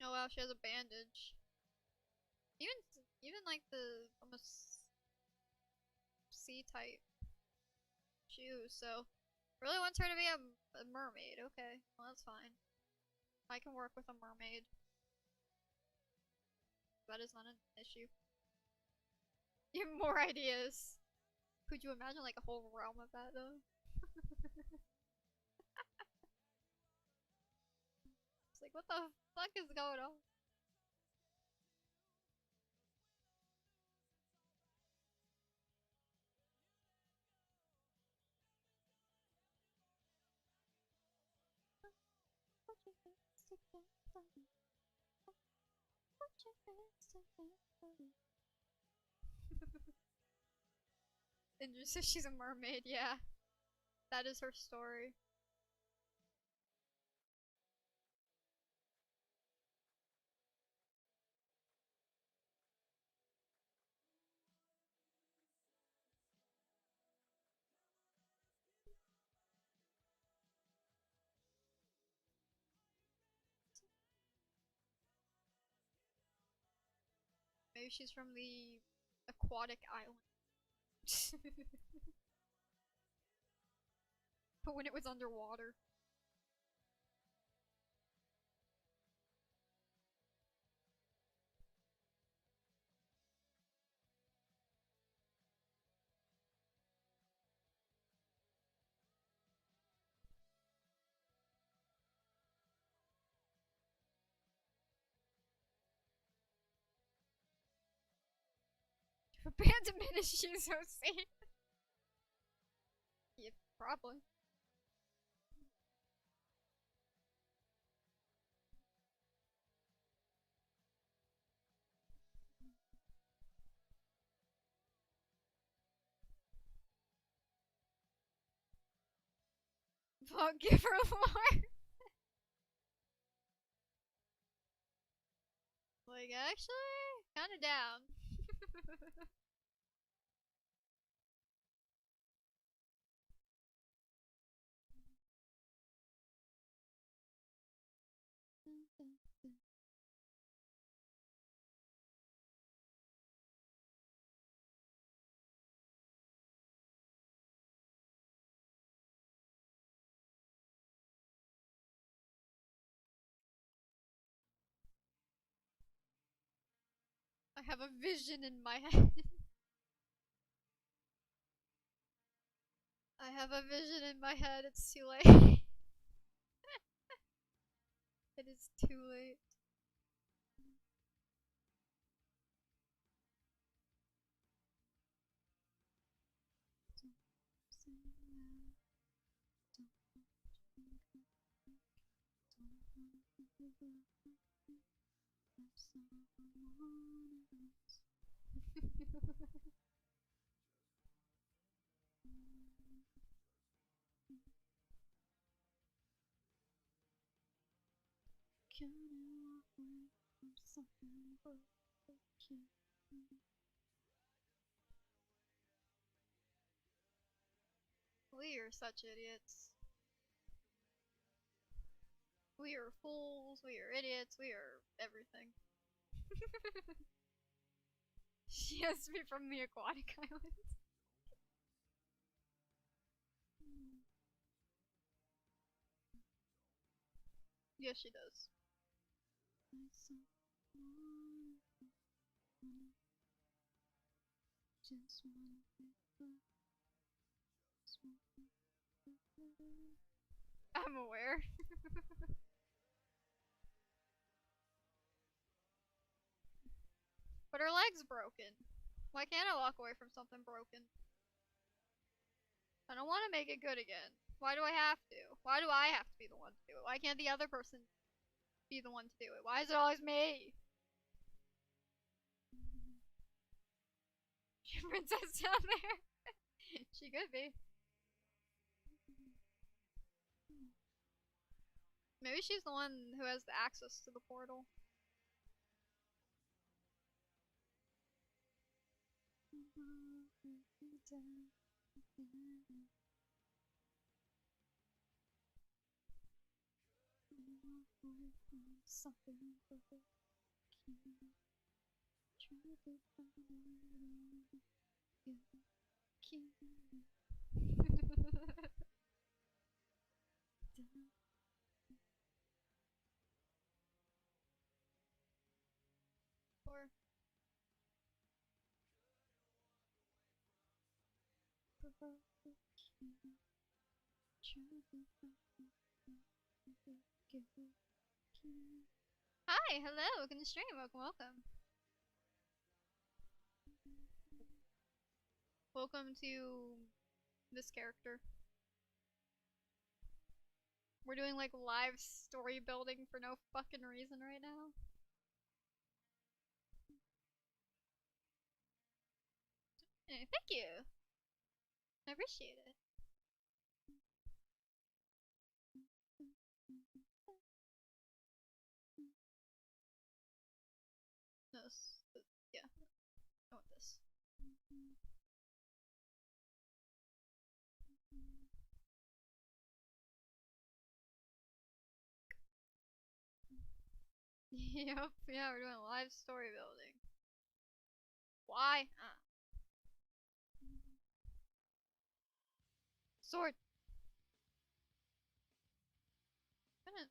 Oh wow, she has a bandage. Even even like the almost sea type shoes. So really wants her to be a mermaid. Okay, well that's fine. I can work with a mermaid. That is not an issue. Even more ideas. Could you imagine like a whole realm of that though? It's like, what the fuck is going on? And just says she's a mermaid, yeah. That is her story. Maybe she's from the aquatic island. But when it was underwater. Abandonment issues so safe. Yeah, probably. Fuck, give her more. Like, actually, kinda down. have a vision in my head. I have a vision in my head. It's too late. It is too late. Can I walk away from something broken? We are such idiots. We are fools, we are idiots, we are everything. She has to be from the aquatic island. Yes, she does. I'm aware. But her leg's broken. Why can't I walk away from something broken? I don't want to make it good again. Why do I have to? Why do I have to be the one to do it? Why can't the other person be the one to do it? Why is it always me? Princess down there. She could be. Maybe she's the one who has the access to the portal. Or hi, hello, welcome to the stream, welcome. Welcome to this character. We're doing like live story building for no fucking reason right now. Hey, thank you. I appreciate it. No, yeah, I want this. Yep, yeah, we're doing live story building. Why? Sword! I couldn't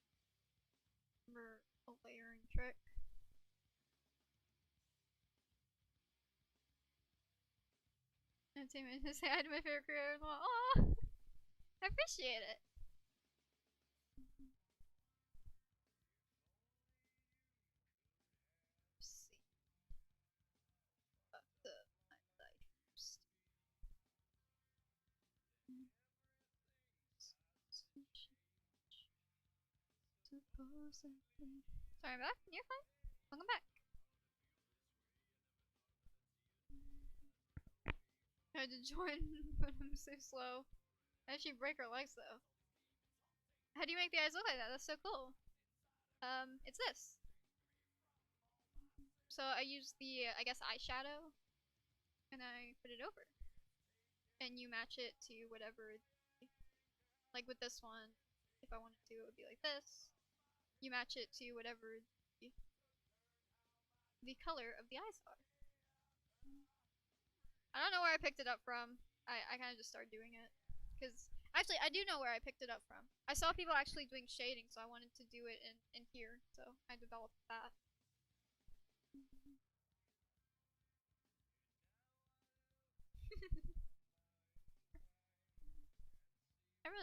remember a layering trick. And team in his head, my favorite career. Oh, I appreciate it. Let's see. The highlight first. Sorry, I'm back. You're fine. Welcome back. I had to join, but I'm so slow. I actually break her legs though. How do you make the eyes look like that? That's so cool. It's this. So I use the, I guess, eyeshadow, and I put it over. And you match it to whatever, like with this one, if I wanted to, it would be like this. You match it to whatever the color of the eyes are. I don't know where I picked it up from. I kind of just started doing it. Because, actually, I do know where I picked it up from. I saw people actually doing shading, so I wanted to do it in here. So I developed that.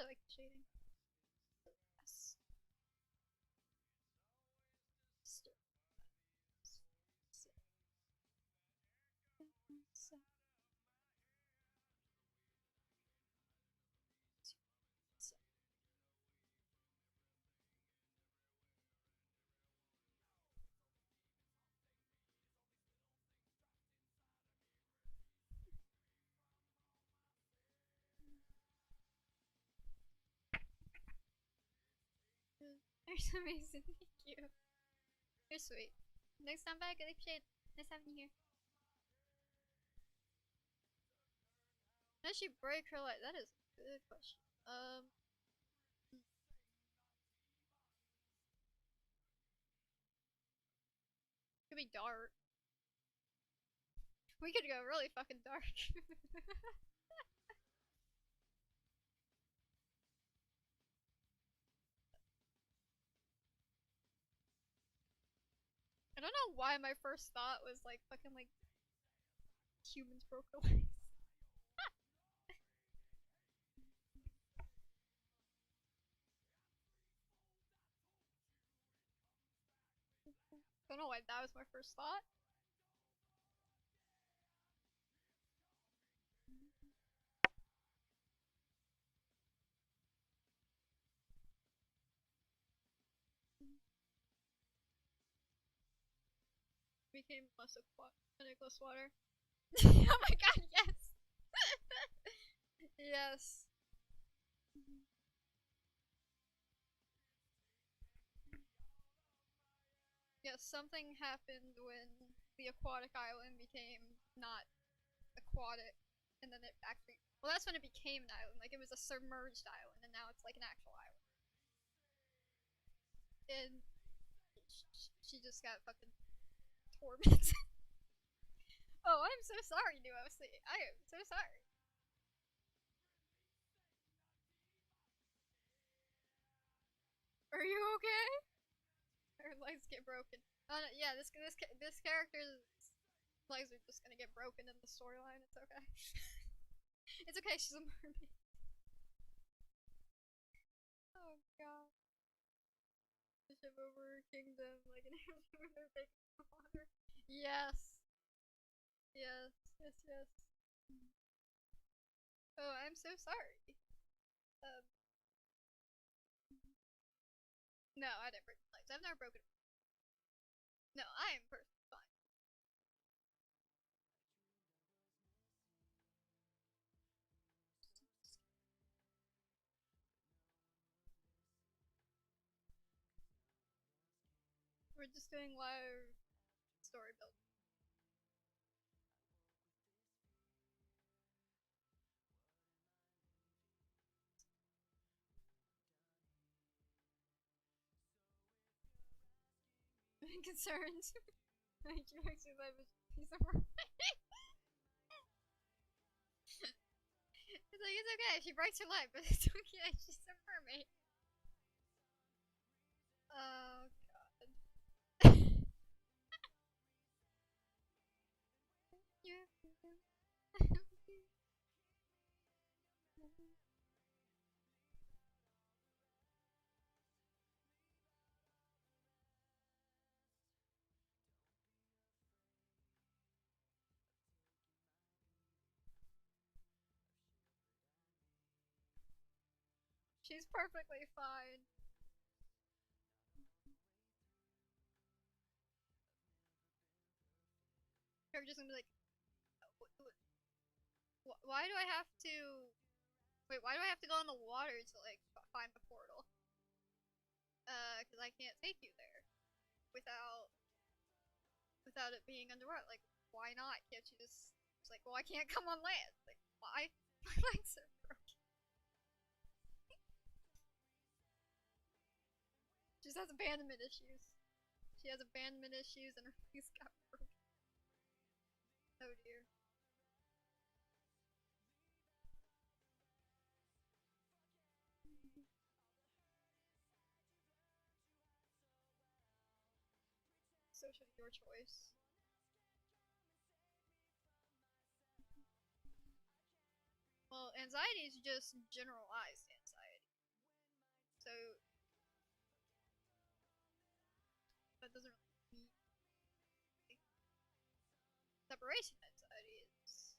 really like the shading. Yes. You're amazing. Thank you. You're sweet. Next time back, I appreciate nice having you here. Does she break her light? That is a good question. Could be dark. We could go really fucking dark. I don't know why my first thought was like fucking like humans broke her legs. Don't know why that was my first thought. Became less aquatic, less water. Oh my god, yes! Yes. Yes, something happened when the aquatic island became not aquatic, and then it actually. Well, that's when it became an island. Like, it was a submerged island, and now it's like an actual island. And she just got fucking tormented. Oh, I'm so sorry, New OC. I am so sorry. Are you okay? Her legs get broken. Oh no, yeah, this character's legs are just gonna get broken in the storyline. It's okay. It's okay. She's a mermaid. Oh god. The ship over kingdom like an animal taking water. Yes. Yes. Yes. Yes. Oh, I'm so sorry. Um. No, I didn't break my legs. I've never broken. No, I am perfectly fine. We're just doing live story build. I'm concerned. Like, you actually live a piece of work. It's like, it's okay. She breaks her leg, but it's okay. She's a mermaid. Oh, God. She's perfectly fine. I'm just gonna be like, why do I have to? Wait, why do I have to go in the water to like find the portal? Because I can't take you there without it being underwater. Like, why not? Can't you just? It's like, well, I can't come on land. Like, why? My legs are broken. She just has abandonment issues. She has abandonment issues and her legs got broken. Oh dear. Social your choice. Well, anxiety is just generalized anxiety. So that doesn't really mean like, separation anxiety is.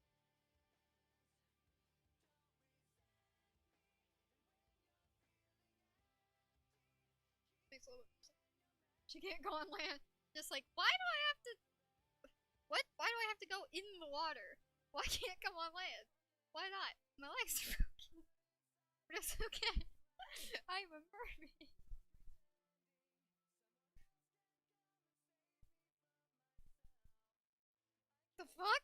Makes a little bit more sense. She can't go on land. Just like, why do I have to? What? Why do I have to go in the water? Why can't I come on land? Why not? My legs are broken. But it's okay. I'm a mermaid. The fuck?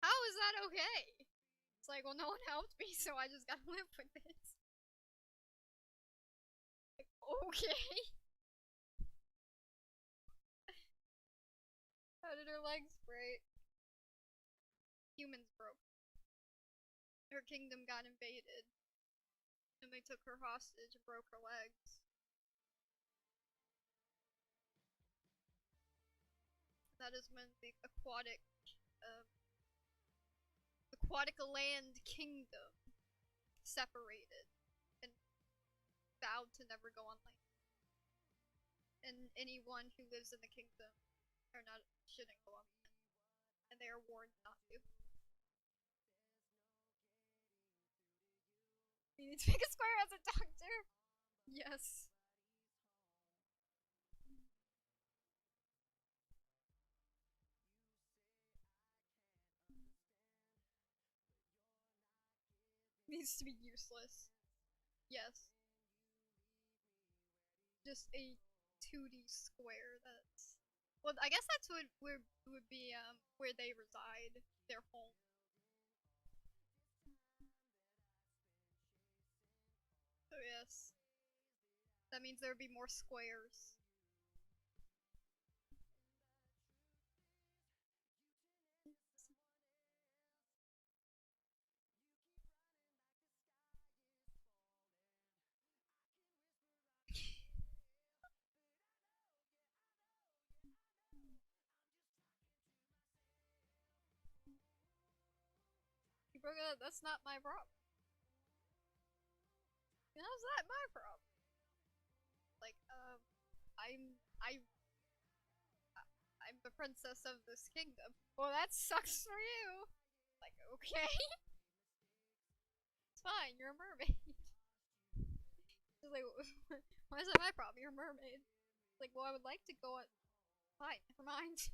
How is that okay? It's like, well, no one helped me, so I just gotta live with this. Like, okay. How did her legs break? Humans broke. Her kingdom got invaded, and they took her hostage and broke her legs. That is when the uh, aquatic land kingdom separated and vowed to never go on land. And anyone who lives in the kingdom shouldn't go on land, and they are warned not to. You need to make a square as a doctor. Yes. Needs to be useless. Yes. Just a 2D square that's. Well, I guess that's what would be where they reside, their home. So yes, that means there would be more squares. You broke it up. That's not my problem. How's that my problem? Like, I'm I I'm the princess of this kingdom. Well, that sucks for you. Like, okay, it's fine. You're a mermaid. It's like, why is that my problem? You're a mermaid. It's like, well, I would like to go on. Fine, never mind.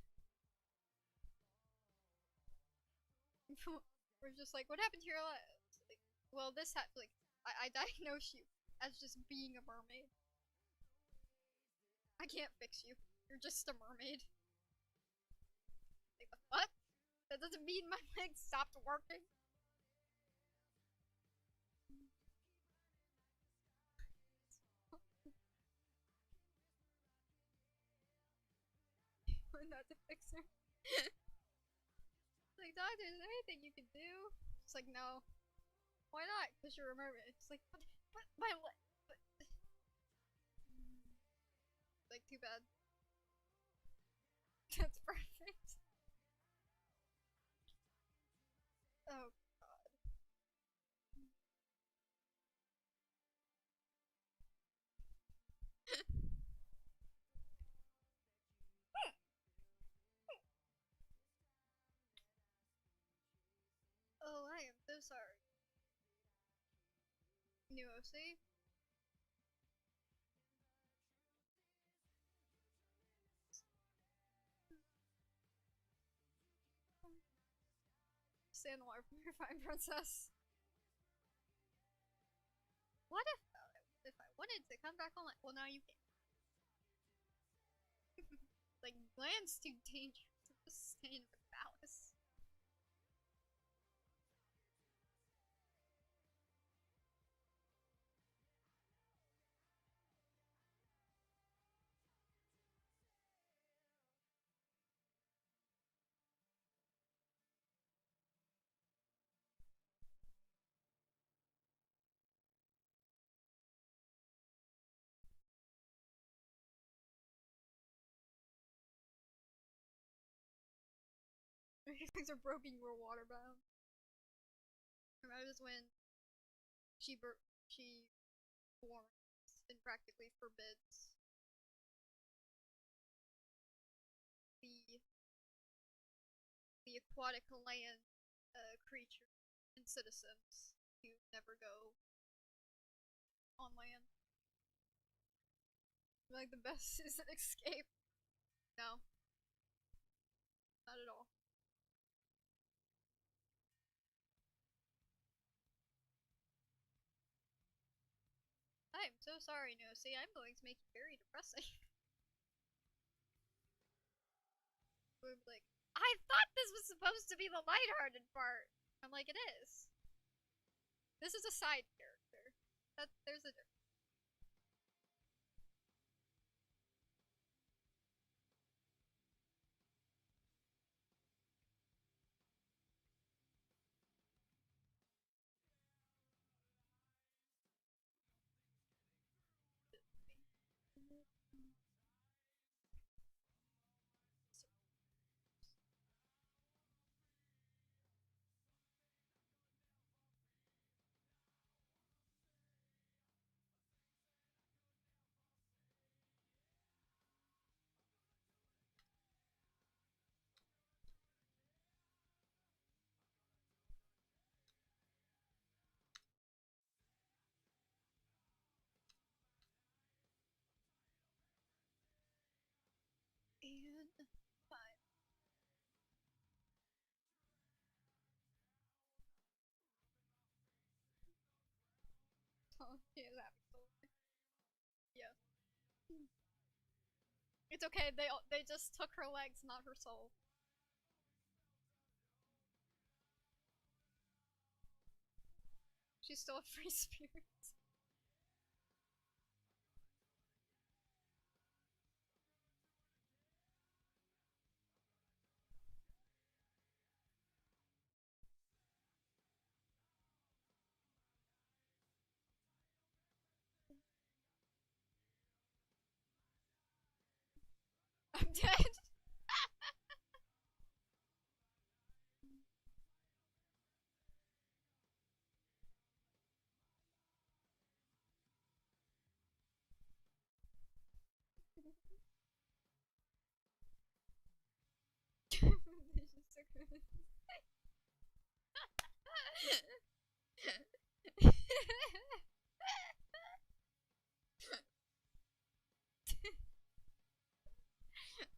We're just like, what happened to your lives? Like, well, this happened. Like, I diagnose you as just being a mermaid. I can't fix you. You're just a mermaid. Like, the fuck? That doesn't mean my legs stopped working. Not to fix her. Like, doctor, is there anything you can do? It's like, no. Why not? Because you're a mermaid. It's like, but my leg. Like, too bad. That's perfect. Oh god. Oh, I am so sorry. New OC? Stay in the water from your fine princess. What if I wanted to come back on land? Well, now you can't. Like, land's too dangerous to just stay in the palace. These things are broken, you were waterbound. That is when she warns and practically forbids the aquatic land creatures and citizens to never go on land. Like the best is an escape. No, not at all. I am so sorry, Nosy. I'm going to make you very depressing. We're like, I thought this was supposed to be the lighthearted part. I'm like, it is. This is a side character. There's a difference. And 5. Oh, she is happy soul. Yeah. It's okay. They just took her legs, not her soul. She's still a free spirit. I'm dead.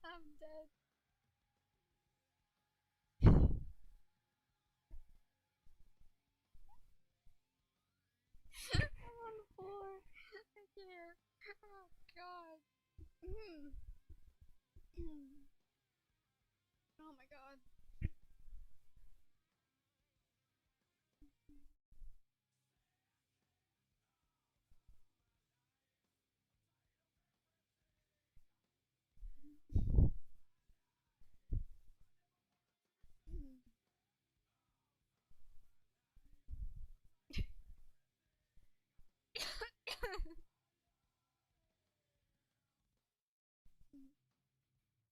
I'm dead. I'm on the floor. I can't. Oh god. Oh my god.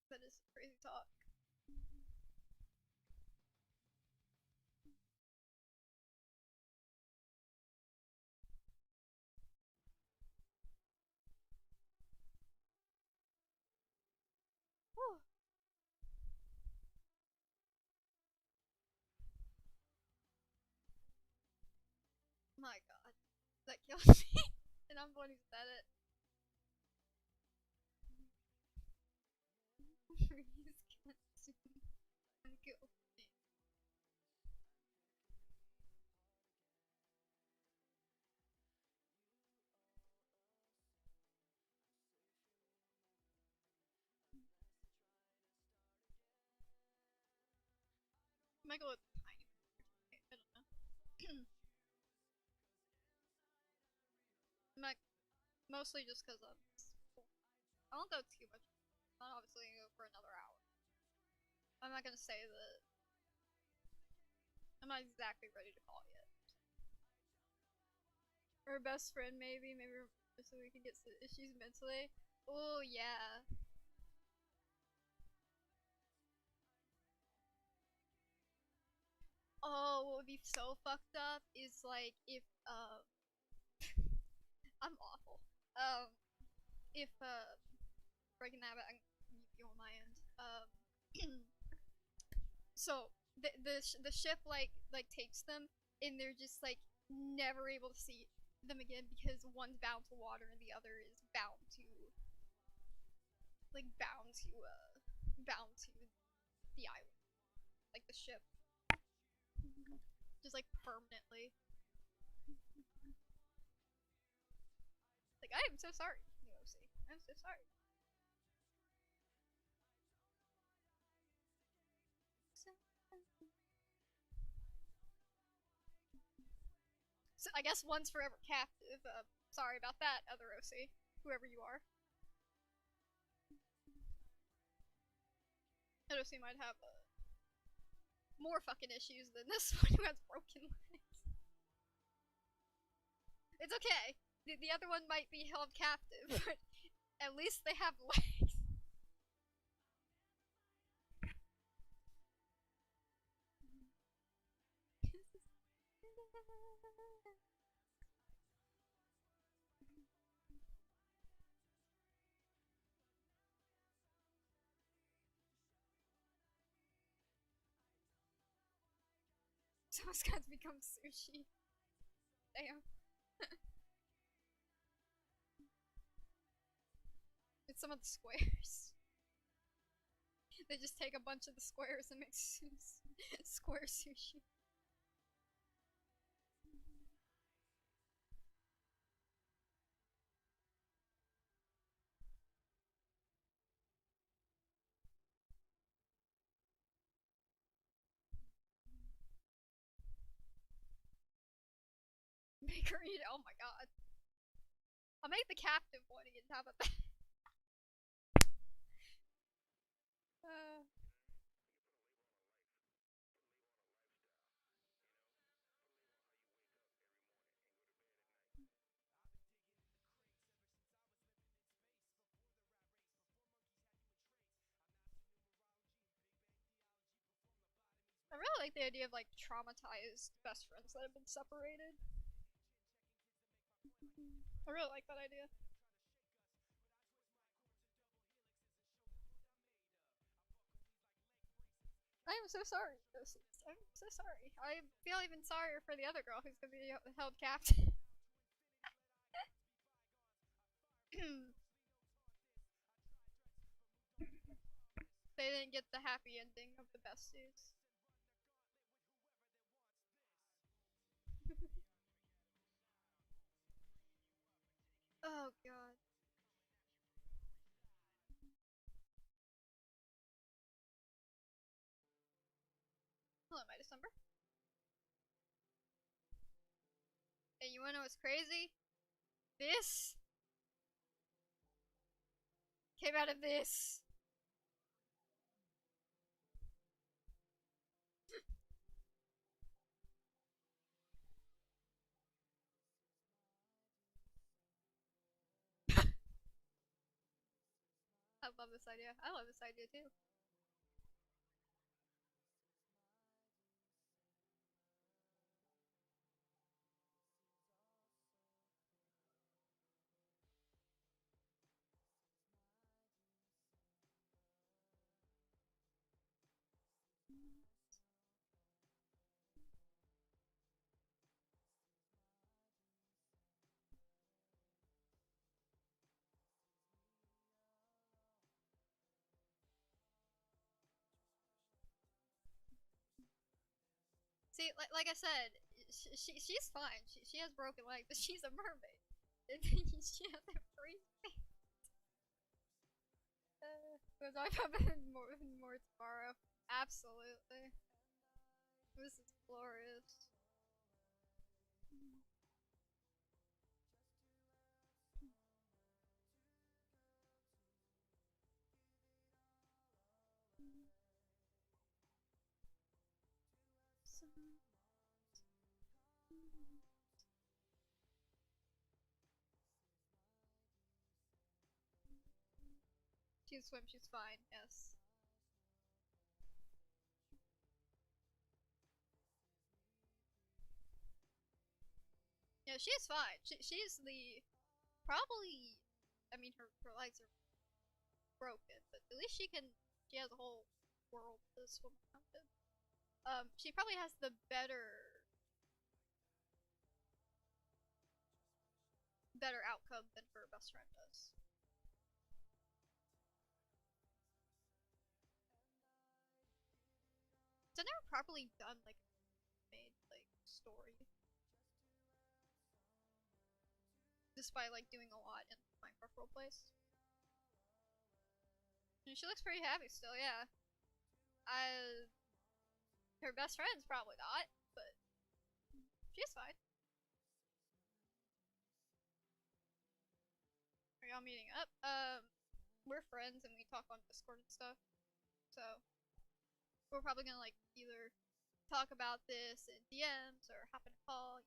That is crazy talk. Whew. My god. That killed me. And I'm the one who said it. Freeze consume. Kill me. I might go with tiny. I don't know. Like, mostly just because of. I won't go too much. I'm obviously gonna go for another hour. I'm not gonna say that. I'm not exactly ready to call it yet. Her best friend, maybe so we can get some issues mentally. Oh yeah. Oh, what would be so fucked up is like if I'm awful. If breaking that, I'm you on my end. So the ship like takes them, and they're just like never able to see them again because one's bound to water and the other is bound to like bound to the island, like the ship, just like permanently. Like I am so sorry, Yosi. I'm so sorry. So I guess one's forever captive. Sorry about that, other OC, whoever you are. That OC might have more fucking issues than this one who has broken legs. It's okay. The other one might be held captive, but at least they have legs. Someone's got to become sushi. Damn. It's some of the squares. They just take a bunch of the squares and make square sushi. Make her eat it. Oh my god. I'll make the captive one eat. How about that? I really like the idea of like traumatized best friends that have been separated. I really like that idea. I am so sorry, Ghosties. I'm so sorry. I feel even sorrier for the other girl who's gonna be held captive. They didn't get the happy ending of the besties. Oh god. Hello, my December. Hey, you wanna know what's crazy? This came out of this. I love this idea. I love this idea too. See, like I said, she's fine. She has broken legs, but she's a mermaid. She has a free feet. Was I having more tomorrow? Absolutely. This is glorious. She can swim, she's fine, yes. Yeah, she's fine. She's the probably. I mean, her legs are broken, but at least she can. She has a whole world to swim around in. She probably has the better outcome than her best friend does. So I never properly done like made like story, despite like doing a lot in Minecraft roleplays. And she looks pretty happy still, yeah. I Her best friend's probably not, but she's fine. Are y'all meeting up? We're friends and we talk on Discord and stuff. So we're probably gonna like either talk about this in DMs or hop in a call.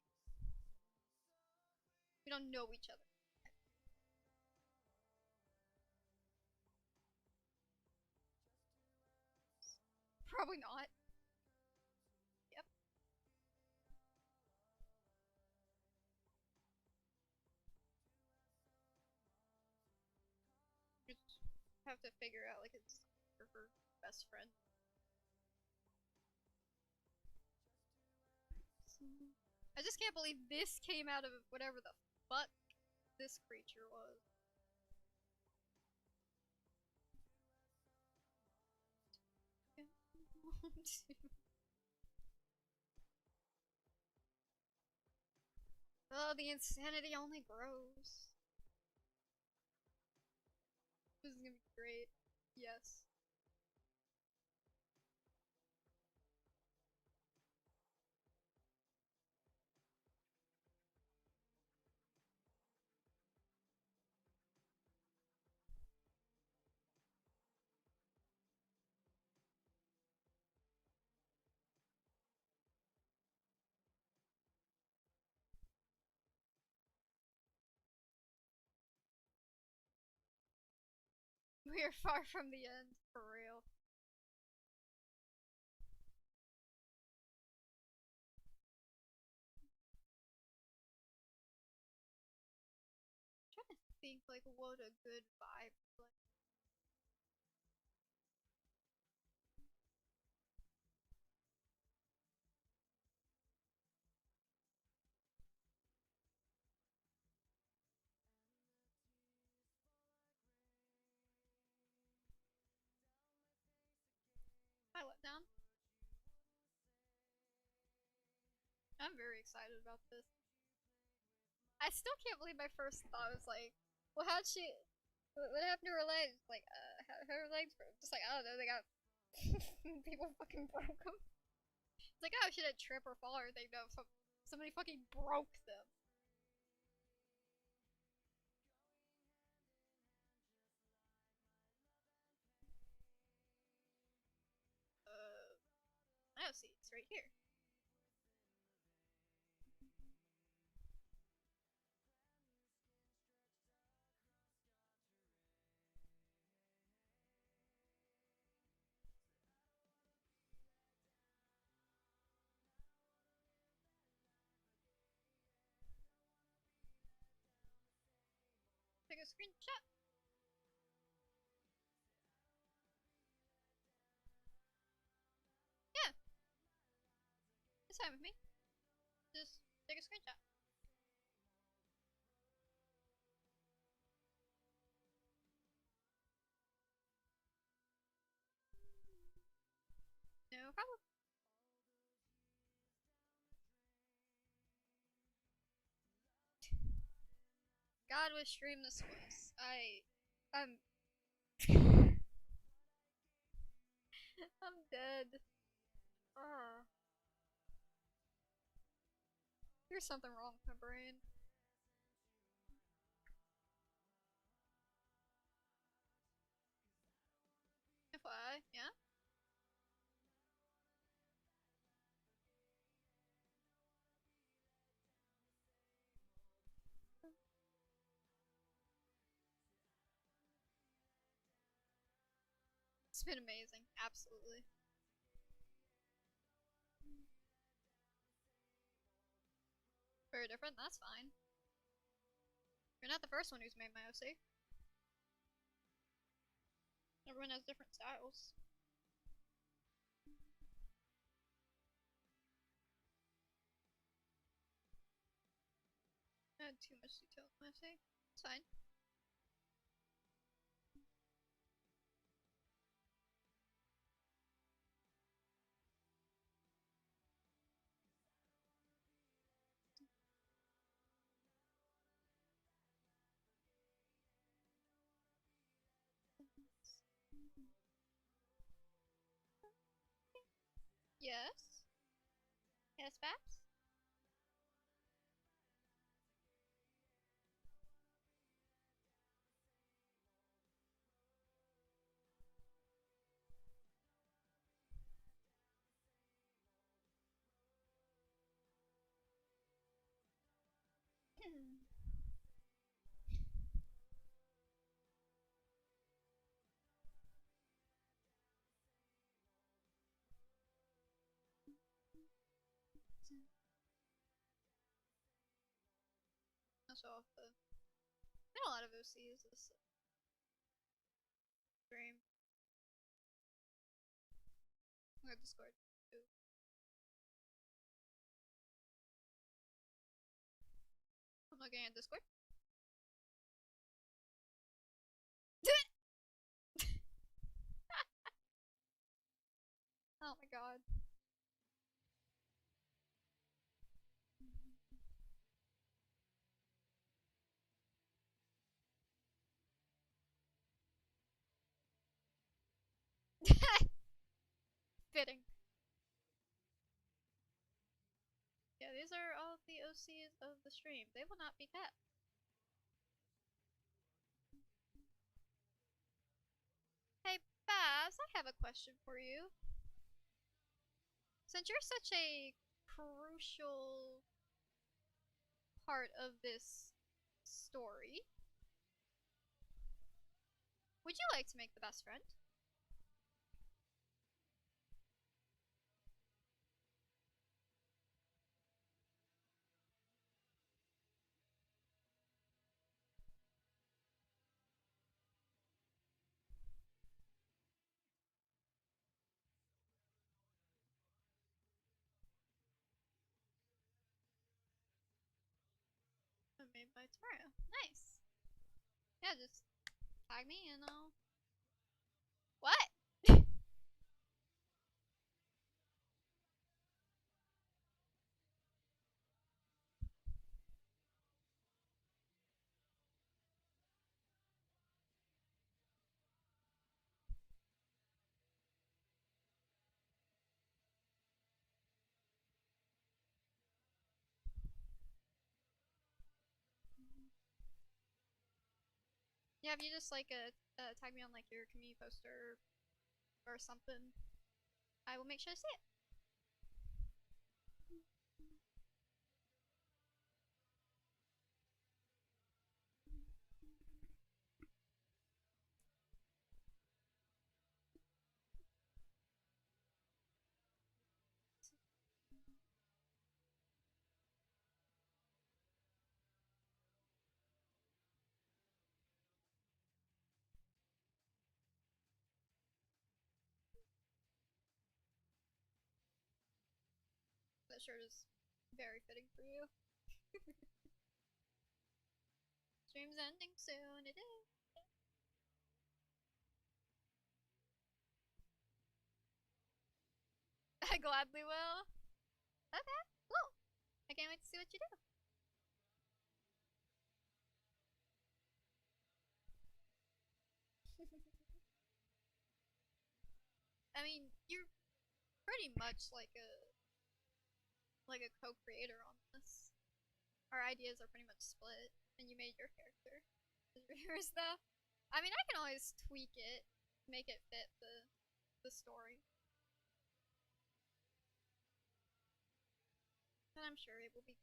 We don't know each other. Probably not. Yep. Just have to figure out like it's for her best friend. I just can't believe this came out of whatever the fuck this creature was. Oh, the insanity only grows. This is gonna be great. Yes. We are far from the end, for real. I'm trying to think like what a good vibe like. I let down. I'm very excited about this. I still can't believe my first thought was like, well, how'd she? What happened to her legs? Like, how her legs broke? Just like, I don't know, they got people fucking broke them. It's like, oh, she didn't trip or fall or anything. No, somebody fucking broke them. I don't see. It's right here. Take a screenshot. Yeah, it's fine with me. Just take a screenshot. No problem. God would stream this was. I'm, I'm dead. There's something wrong with my brain. FYI, yeah. It's been amazing, absolutely. very different. That's fine. You're not the first one who's made my OC. Everyone has different styles. I had too much detail in my OC. It's fine. Yes? Yes, Babs? Also off the... Been a lot of OCs this stream. I'm gonna Discord too. I'm looking at Discord. Oh my god. Fitting. Yeah, these are all of the OCs of the stream. They will not be kept. Hey, Babs, I have a question for you. Since you're such a crucial part of this story, would you like to make the best friend? Made by tomorrow. Nice. Yeah, just tag me and I'll... What? Yeah, if you just like tag me on like your community poster or something, I will make sure to see it. That shirt is very fitting for you. Stream's ending soon. It is. I gladly will. Okay, cool. I can't wait to see what you do. I mean, you're pretty much like a co-creator on this. Our ideas are pretty much split, and you made your character. Yours though. I mean, I can always tweak it, make it fit the story, and I'm sure it will be.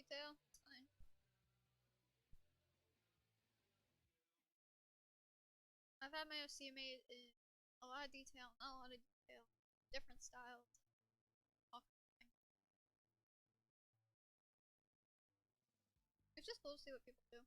detail. It's fine. I've had my OC made in a lot of detail, not a lot of detail, different styles. It's just cool to see what people do.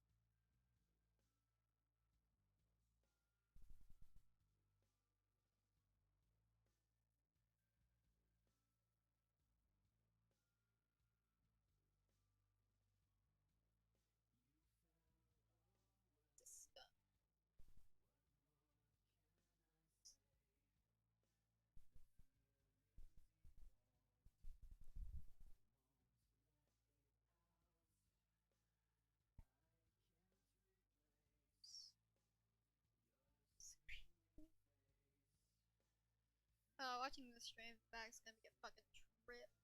Watching the stream back's gonna get fucking tripped.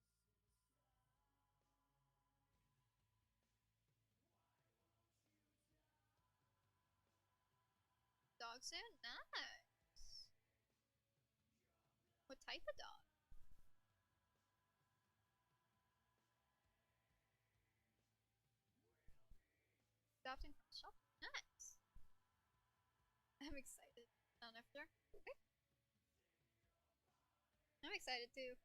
Dog soon? Nice. What type of dog? Adopting from shop? Nice. I'm excited. On after. Okay. I'm excited too.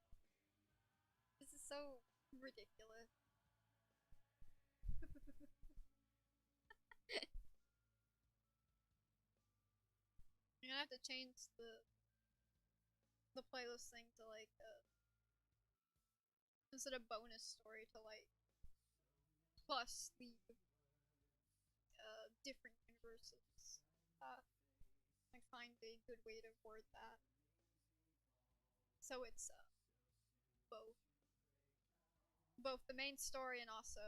This is so ridiculous. I'm gonna have to change the playlist thing to like instead of bonus story to like plus the different universes. I find a good way to word that. So it's both the main story and also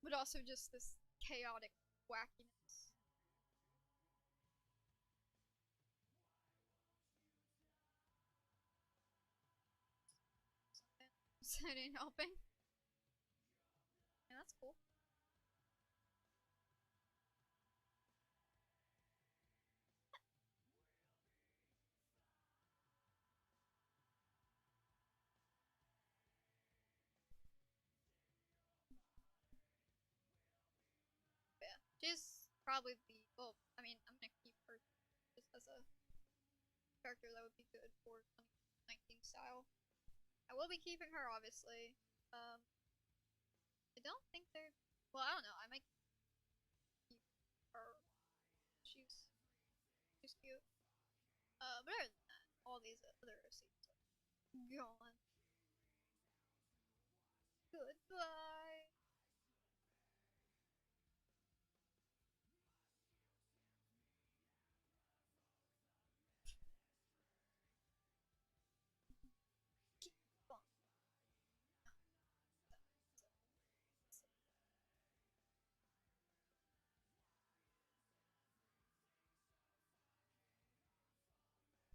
but also just this chaotic wackiness. So it ain't helping. Yeah, that's cool. Yeah, she's probably the well. I mean, I'm gonna keep her just as a character that would be good for 2019 style. I will be keeping her, obviously. I don't think they're. Well, I don't know. I might keep her. She's cute. But other than that, all these other OCs are gone. Goodbye.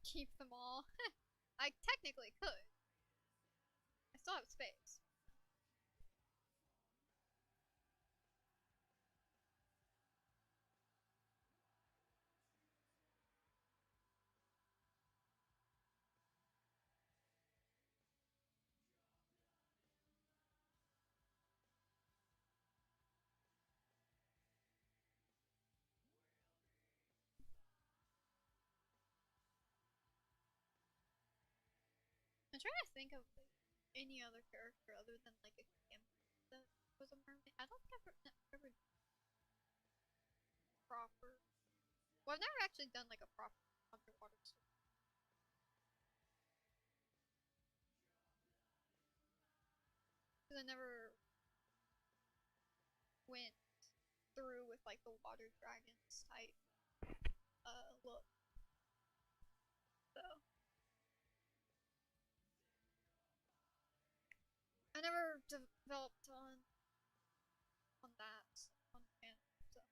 Keep them all. I technically could. I still have space. I'm trying to think of like any other character other than like a Kim that was a mermaid. I don't think I've ever proper. Well, I've never actually done like a proper underwater story. Because I never went through with like the water dragons type look. So I never developed on that on camp. So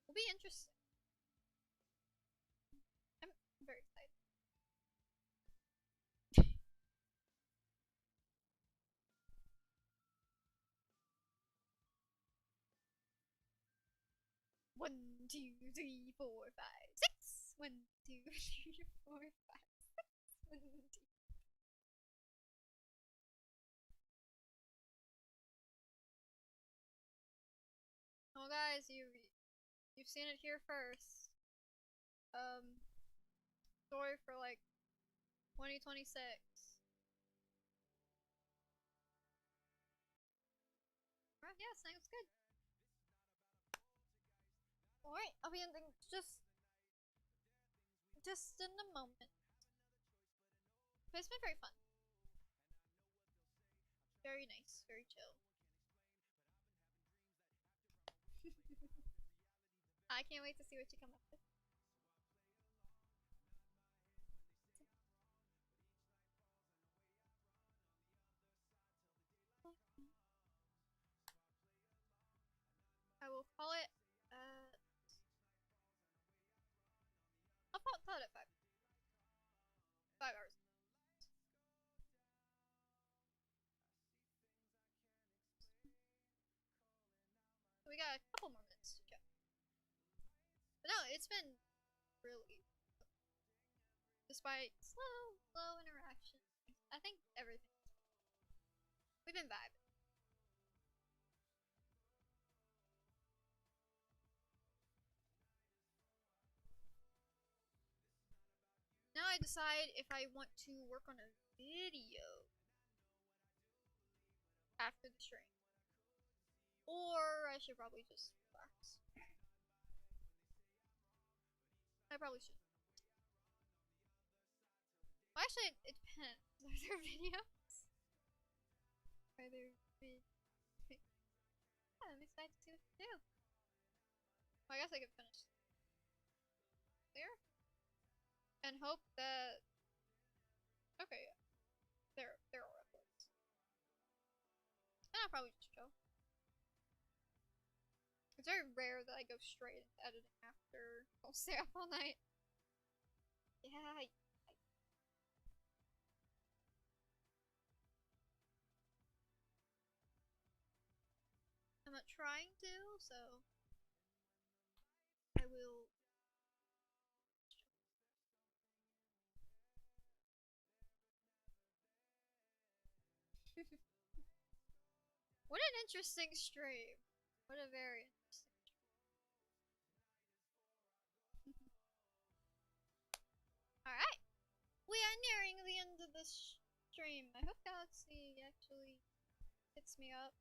it'll be interesting. I'm very excited. One, two, three, four, five, six. One, 2, 3, 4, 5, 6, 7, 8. Well, guys, you've seen it here first. Story for like 2026. Alright, yeah, sounds good. Alright, I'll be ending just in a moment. But it's been very fun. Very nice, very chill. I can't wait to see what you come up with. I will call it, I'll call it at 5. 5 hours. So we got a couple more minutes to go. But no, it's been really, despite slow interaction, I think everything. We've been vibing. Now I decide if I want to work on a video after the stream. Or I should probably just relax. I probably should. Well, actually, it depends. Are there videos? Are there yeah, I'm excited to see what to do. Well, I guess I could finish there. And hope that... Okay, yeah. There are uploads. And I'll probably just go. It's very rare that I go straight into editing after I'll stay up all night. Yeah, I'm not trying to, so I will. What an interesting stream. What a very interesting stream. Alright. We are nearing the end of this stream. I hope Galaxy actually hits me up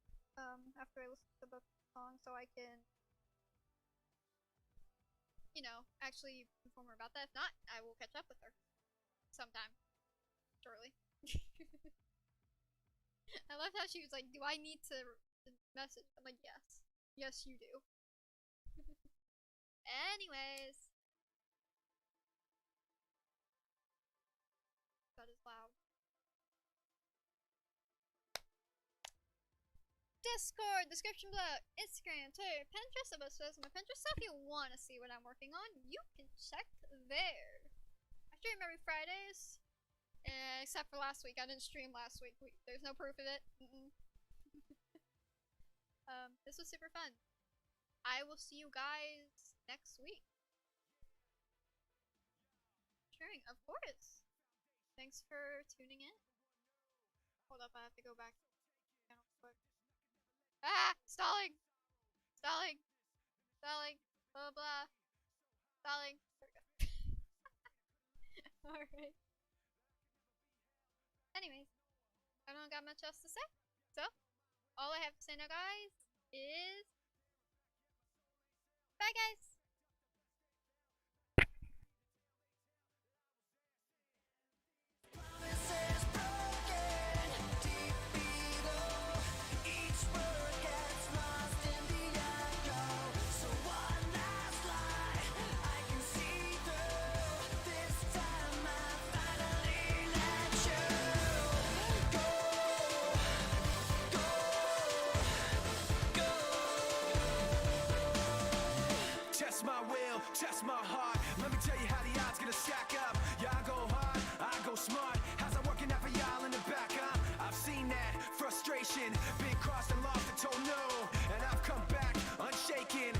after I listen to the song so I can, you know, actually inform her about that. If not, I will catch up with her sometime shortly. I love how she was like, do I need to message? I'm like, yes. Yes, you do. Anyways. That is loud. Discord, description below, Instagram, Twitter, Pinterest, about says my Pinterest. So if you want to see what I'm working on, you can check there. I stream every Fridays. Except for last week. I didn't stream last week. There's no proof of it. This was super fun. I will see you guys next week. Sharing, of course. Thanks for tuning in. Hold up, I have to go back to the channel quick. Ah! Stalling! Stalling! Stalling! Blah blah. Stalling. There we go. Alright. Anyways, I don't got much else to say. So, all I have to say now, guys, is bye, guys. Test my will, test my heart. Let me tell you how the odds gonna stack up. Yeah, I go hard, I go smart. How's that working out for y'all in the back, huh? I've seen that frustration, been crossed and lost and told no. And I've come back unshaken.